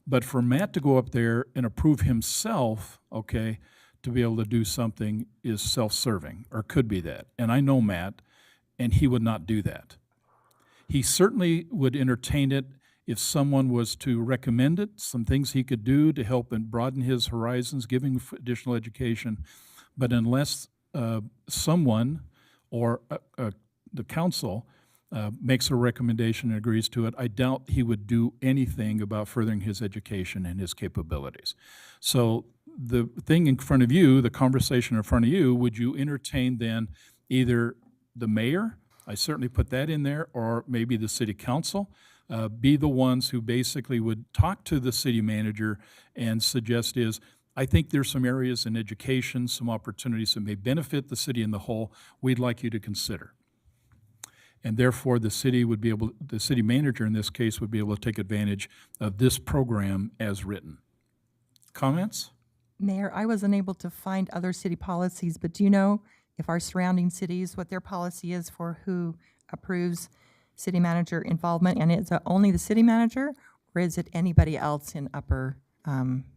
But for Matt to go up there and approve himself, okay, to be able to do something is self-serving, or could be that. And I know Matt, and he would not do that. He certainly would entertain it if someone was to recommend it, some things he could do to help and broaden his horizons, giving additional education. But unless someone or the council makes a recommendation and agrees to it, I doubt he would do anything about furthering his education and his capabilities. So the thing in front of you, the conversation in front of you, would you entertain then either the mayor, I certainly put that in there, or maybe the city council, be the ones who basically would talk to the city manager and suggest is, I think there's some areas in education, some opportunities that may benefit the city in the whole, we'd like you to consider. And therefore, the city manager in this case would be able to take advantage of this program as written. Comments? Mayor, I was unable to find other city policies, but do you know if our surrounding cities, what their policy is for who approves city manager involvement? And is it only the city manager, or is it anybody else in upper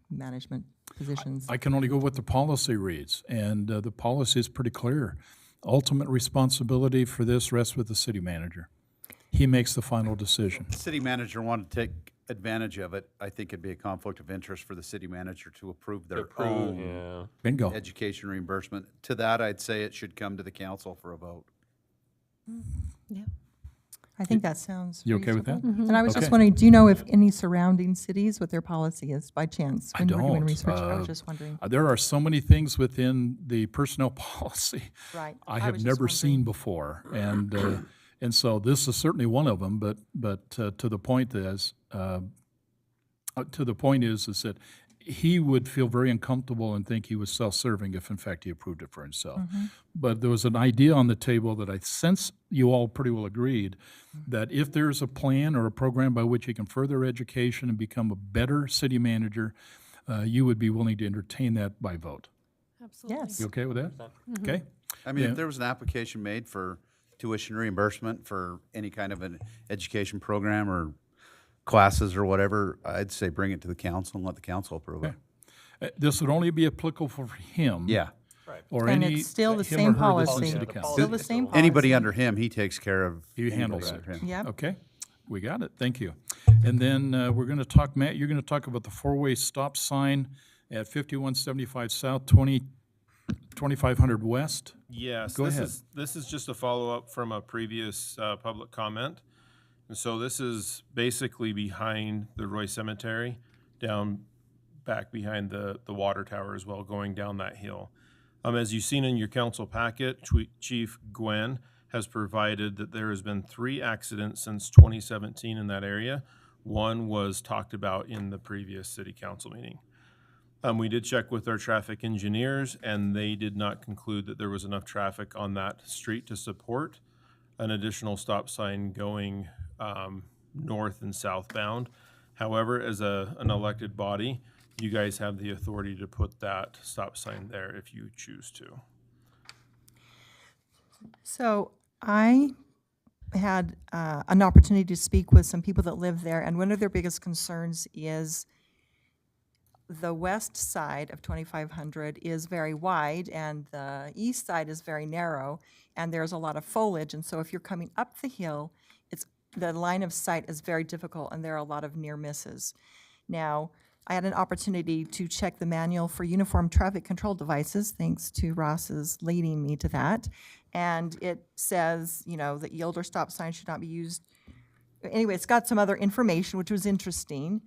management positions? I can only go what the policy reads, and the policy is pretty clear. Ultimate responsibility for this rests with the city manager. He makes the final decision. The city manager wanted to take advantage of it. I think it'd be a conflict of interest for the city manager to approve their own Bingo. education reimbursement. To that, I'd say it should come to the council for a vote. Yeah. I think that sounds You okay with that? reasonable. And I was Okay. just wondering, do you know if any surrounding cities, what their policy is by chance? I When you were doing don't. research, I was just wondering. There are so many things within the personnel policy Right. I I have was just never wondering. seen before, and so this is certainly one of them. But to the point is that he would feel very uncomfortable and think he was self-serving if in fact he approved it for himself. Mm-hmm. But there was an idea on the table that I sense you all pretty well agreed that if there's a plan or a program by which he can further education and become a better city manager, you would be willing to entertain that by vote. Absolutely. Yes. You okay with that? Mm-hmm. Okay? I mean, Yeah. if there was an application made for tuition reimbursement for any kind of an education program or classes or whatever, I'd say bring it to the council and let the council approve it. This would only be applicable for him. Yeah. Or And any. it's still the him same or her that's on policy. city council. Still the same policy. Anybody under him, he takes care of. He handles it. anybody under him. Yep. Okay, we got it, thank you. And then we're going to talk, Matt, you're going to talk about the four-way stop sign at 5175 South, 2500 West. Yes, Go ahead. This is just a follow-up from a previous public comment. And so this is basically behind the Roy Cemetery, down back behind the water tower as well, going down that hill. As you've seen in your council packet, Chief Gwen has provided that there has been 3 accidents since 2017 in that area. One was talked about in the previous city council meeting. We did check with our traffic engineers, and they did not conclude that there was enough traffic on that street to support an additional stop sign going north and southbound. However, as an elected body, you guys have the authority to put that stop sign there if you choose to. So I had an opportunity to speak with some people that live there, and one of their biggest concerns is the west side of 2500 is very wide and the east side is very narrow, and there's a lot of foliage, and so if you're coming up the hill, the line of sight is very difficult, and there are a lot of near misses. Now, I had an opportunity to check the manual for uniform traffic control devices, thanks to Ross's leading me to that, and it says, you know, that yield or stop signs should not be used. Anyway, it's got some other information, which was interesting.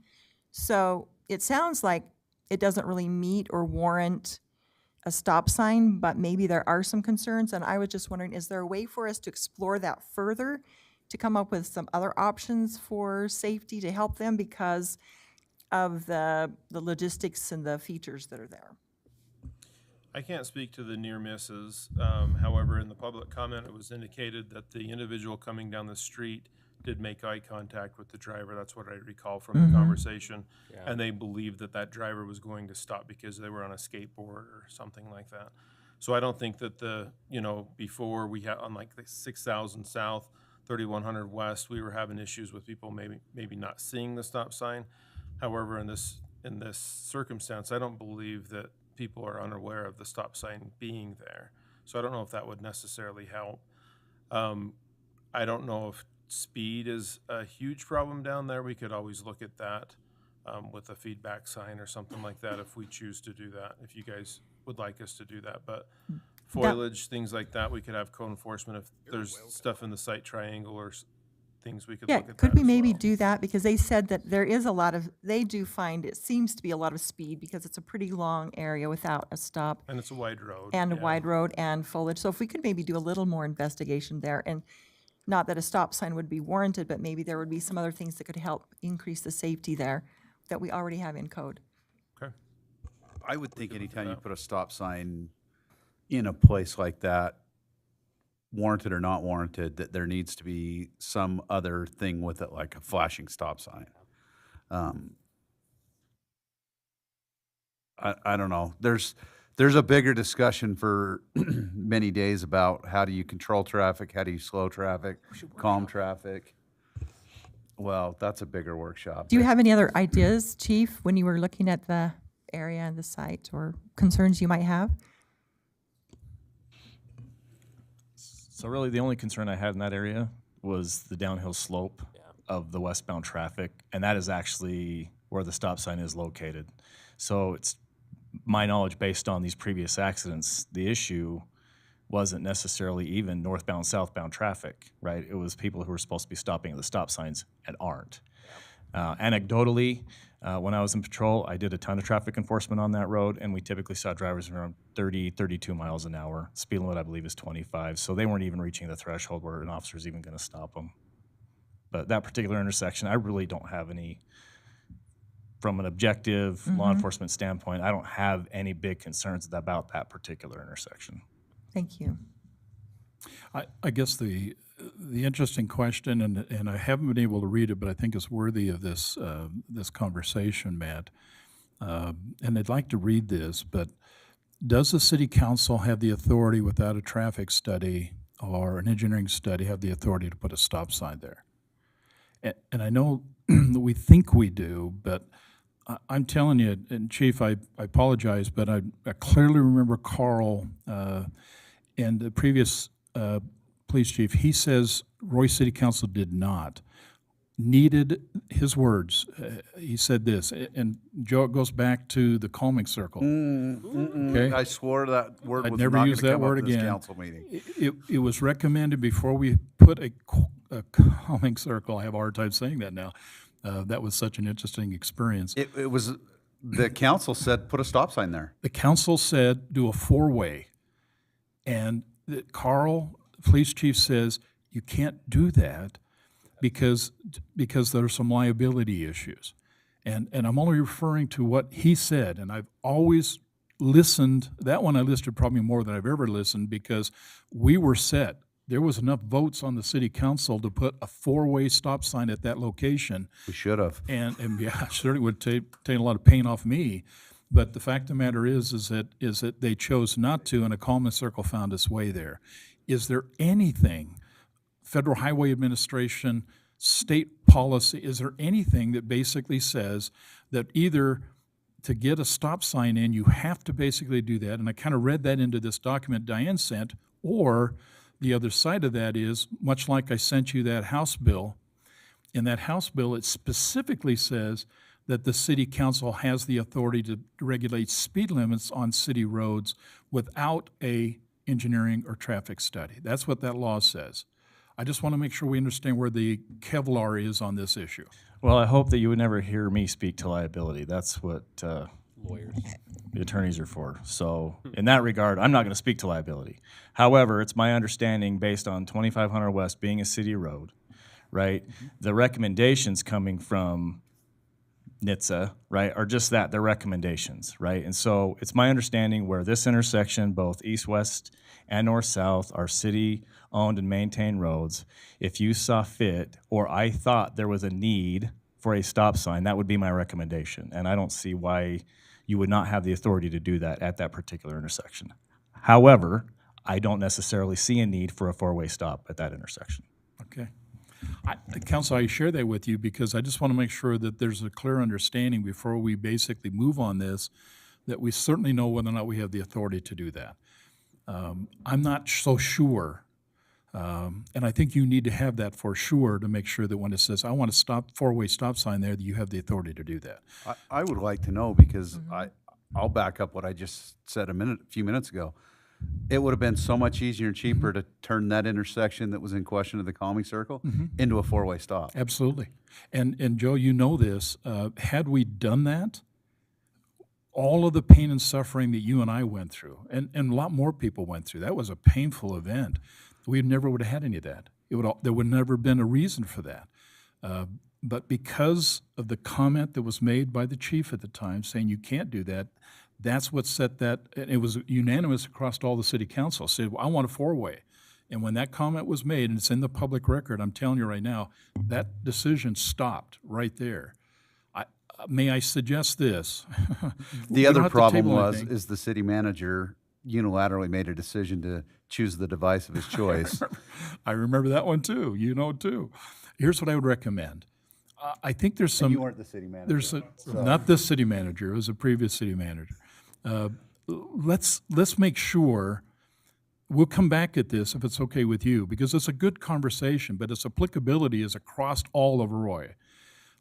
So it sounds like it doesn't really meet or warrant a stop sign, but maybe there are some concerns, and I was just wondering, is there a way for us to explore that further, to come up with some other options for safety to help them because of the logistics and the features that are there? I can't speak to the near misses. However, in the public comment, it was indicated that the individual coming down the street did make eye contact with the driver. That's what I recall from the conversation. Yeah. And they believed that that driver was going to stop because they were on a skateboard or something like that. So I don't think that before we had on like the 6,000 South, 3,100 West, we were having issues with people maybe not seeing the stop sign. However, in this circumstance, I don't believe that people are unaware of the stop sign being there. So I don't know if that would necessarily help. I don't know if speed is a huge problem down there. We could always look at that with a feedback sign or something like that if we choose to do that, if you guys would like us to do that. But foliage, things like that, we could have code enforcement if there's stuff in the sight triangle or things we could look at. Could that we as maybe well. do that? Because they said that there is a lot of, they do find it seems to be a lot of speed because it's a pretty long area without a stop. And it's a wide road. And a yeah. wide road and foliage. So if we could maybe do a little more investigation there, and not that a stop sign would be warranted, but maybe there would be some other things that could help increase the safety there that we already have in code. Okay. I would think anytime you put a stop sign in a place like that, warranted or not warranted, that there needs to be some other thing with it, like a flashing stop sign. I don't know. There's a bigger discussion for many days about how do you control traffic, how do you slow traffic, calm traffic. Well, that's a bigger workshop. Do you have any other ideas, Chief, when you were looking at the area and the site, or concerns you might have? So really, the only concern I had in that area was the downhill slope of the westbound traffic, and that is actually where the stop sign is located. So it's my knowledge, based on these previous accidents, the issue wasn't necessarily even northbound, southbound traffic, right? It was people who were supposed to be stopping at the stop signs and aren't. Anecdotally, when I was in patrol, I did a ton of traffic enforcement on that road, and we typically saw drivers around 30, 32 miles an hour. Speed limit, I believe, is 25, so they weren't even reaching the threshold where an officer's even going to stop them. But that particular intersection, I really don't have any, from an objective law enforcement standpoint, I don't have any big concerns about that particular intersection. Thank you. I guess the interesting question, and I haven't been able to read it, but I think it's worthy of this this conversation, Matt. And I'd like to read this, but does the city council have the authority, without a traffic study or an engineering study, have the authority to put a stop sign there? And I know that we think we do, but I'm telling you, and Chief, I apologize, but I clearly remember Carl and the previous police chief. He says Roy City Council did not. Needed, his words, he said this, and Joe, it goes back to the calming circle. Okay? I swore that word I'd was never not use going to that come word up in this again. council meeting. It was recommended before we put a calming circle. I have a hard time saying that now. That was such an interesting experience. It was, the council said, put a stop sign there. The council said, do a four-way. And Carl police chief says you can't do that because there are some liability issues. And I'm only referring to what he said, and I've always listened. That one I listed probably more than I've ever listened because we were set. There was enough votes on the city council to put a 4-way stop sign at that location. We should have. And yeah, certainly would take a lot of pain off me. But the fact of the matter is that they chose not to, and a Coleman Circle found its way there. Is there anything, Federal Highway Administration, state policy, is there anything that basically says that either to get a stop sign in, you have to basically do that, and I kind of read that into this document Diane sent, or the other side of that is, much like I sent you that House bill, in that House bill, it specifically says that the city council has the authority to regulate speed limits on city roads without a engineering or traffic study. That's what that law says. I just want to make sure we understand where the Kevlar is on this issue. Well, I hope that you would never hear me speak to liability. That's what lawyers, the attorneys are for. So in that regard, I'm not going to speak to liability. However, it's my understanding based on 2500 West being a city road, right? The recommendations coming from NHTSA, right, are just that, they're recommendations, right? And so it's my understanding where this intersection, both east-west and north-south, are city-owned and maintained roads. If you saw fit, or I thought there was a need for a stop sign, that would be my recommendation. And I don't see why you would not have the authority to do that at that particular intersection. However, I don't necessarily see a need for a 4-way stop at that intersection. Okay. Council, I share that with you because I just want to make sure that there's a clear understanding before we basically move on this, that we certainly know whether or not we have the authority to do that. I'm not so sure, and I think you need to have that for sure to make sure that when it says, I want a 4-way stop sign there, that you have the authority to do that. I would like to know because I'll back up what I just said a few minutes ago. It would have been so much easier and cheaper to turn that intersection that was in question of the calming circle into a 4-way stop. Absolutely. And Joe, you know this, had we done that, all of the pain and suffering that you and I went through, and a lot more people went through, that was a painful event. We never would have had any of that. There would never have been a reason for that. But because of the comment that was made by the chief at the time saying you can't do that, that's what set that, and it was unanimous across all the city council, said, well, I want a 4-way. And when that comment was made, and it's in the public record, I'm telling you right now, that decision stopped right there. May I suggest this? The other problem is the city manager unilaterally made a decision to choose the device of his choice. I remember that one too. You know too. Here's what I would recommend. I think there's some. And you weren't the city manager. Not this city manager. It was a previous city manager. Let's make sure. We'll come back at this if it's okay with you because it's a good conversation, but its applicability is across all of Roy.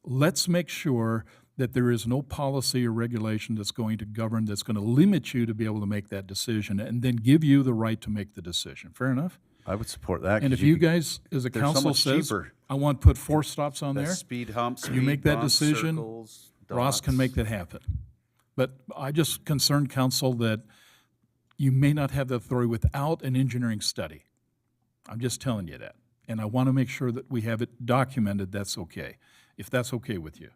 Let's make sure that there is no policy or regulation that's going to govern, that's going to limit you to be able to make that decision and then give you the right to make the decision. Fair enough? I would support that. And if you guys, as a council says, cheaper. I want to put 4 stops on there. Speed humps, you make that decision, circles, Ross can make that happen. But I just concern council that you may not have the authority without an engineering study. I'm just telling you that. And I want to make sure that we have it documented that's okay, if that's okay with you.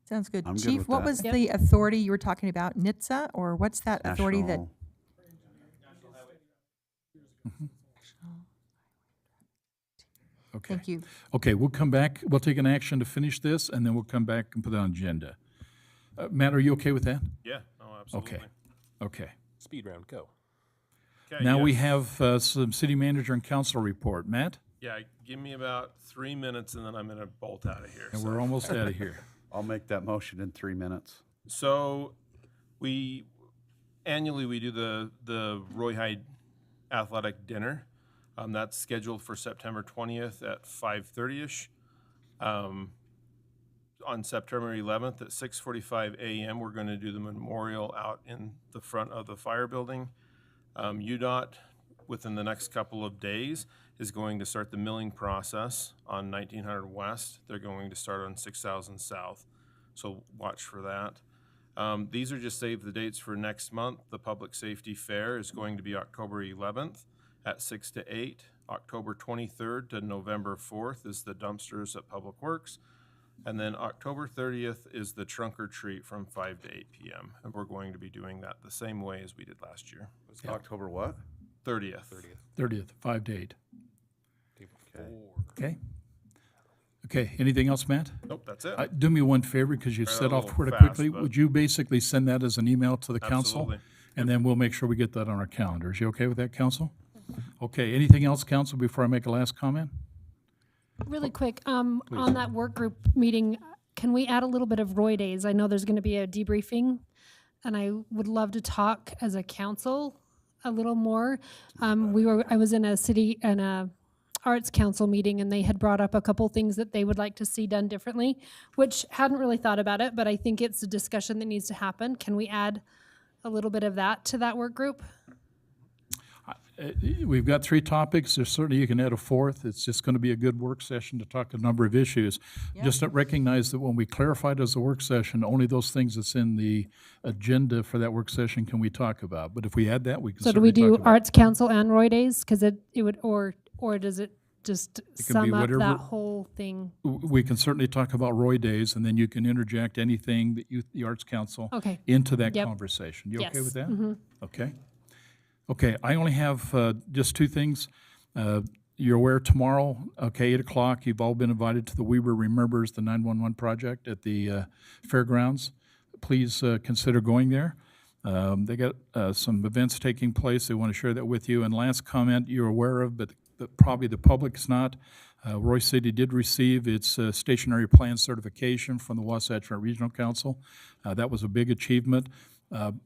Sounds good. I'm good Chief, with what that. was the authority you were talking about? NHTSA, or what's that authority that? Okay. Thank you. Okay, we'll come back. We'll take an action to finish this, and then we'll come back and put it on agenda. Matt, are you okay with that? Yeah, oh, absolutely. Okay. Speed round, go. Now we have some city manager and council report. Matt? Yeah, give me about 3 minutes and then I'm gonna bolt out of here. And we're almost out of here. I'll make that motion in 3 minutes. So annually we do the Roy Hyde Athletic Dinner. That's scheduled for September 20th at 5:30ish. On September 11th at 6:45 a.m., we're going to do the memorial out in the front of the fire building. UDOT, within the next couple of days, is going to start the milling process on 1900 West. They're going to start on 6000 South, so watch for that. These are just save the dates for next month. The Public Safety Fair is going to be October 11th at 6 to 8. October 23rd to November 4th is the dumpsters at Public Works. And then October 30th is the trunk or treat from 5 to 8 p.m. And we're going to be doing that the same way as we did last year. October what? 30th. 30th, 5 to 8. Okay. Okay? Okay, anything else, Matt? Nope, that's it. Do me one favor, because you Right, set a off little pretty fast, quickly. but- Would you basically send that as an email to the council? Absolutely. And then we'll make sure we get that on our calendars. You okay with that, council? Okay, anything else, council, before I make a last comment? Really quick, on that work group meeting, can we add a little bit of Roy Days? I know there's going to be a debriefing, and I would love to talk as a council a little more. I was in a arts council meeting, and they had brought up a couple things that they would like to see done differently, which hadn't really thought about it, but I think it's a discussion that needs to happen. Can we add a little bit of that to that work group? We've got 3 topics. There's certainly, you can add a 4th. It's just going to be a good work session to talk a number of issues. Just recognize that when we clarify it as a work session, only those things that's in the agenda for that work session can we talk about. But if we add that, we can So do we certainly do talk about it. arts council and Roy Days? Because it would, or does it just can be sum up whatever- that whole thing? We can certainly talk about Roy Days, and then you can interject anything that the Arts Council Okay. into that Yep. conversation. You okay Yes. with that? Mhm. Okay. Okay, I only have just 2 things. You're aware tomorrow, okay, 8 o'clock, you've all been invited to the Weber Remembers the 911 project at the fairgrounds. Please consider going there. They got some events taking place. They want to share that with you. And last comment you're aware of, but probably the public's not. Roy City did receive its stationary plan certification from the Wasatch Front Regional Council. That was a big achievement.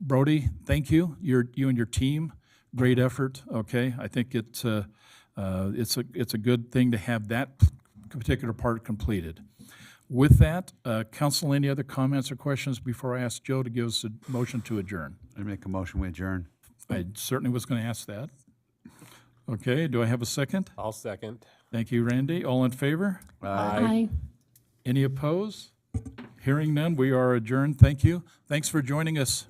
Brody, thank you. You and your team, great effort. Okay, I think it's a good thing to have that particular part completed. With that, council, any other comments or questions before I ask Joe to give us a motion to adjourn? I make a motion, we adjourn. I certainly was going to ask that. Okay, do I have a second? I'll second. Thank you, Randy. All in favor? Aye. Any opposed? Hearing none, we are adjourned. Thank you. Thanks for joining us.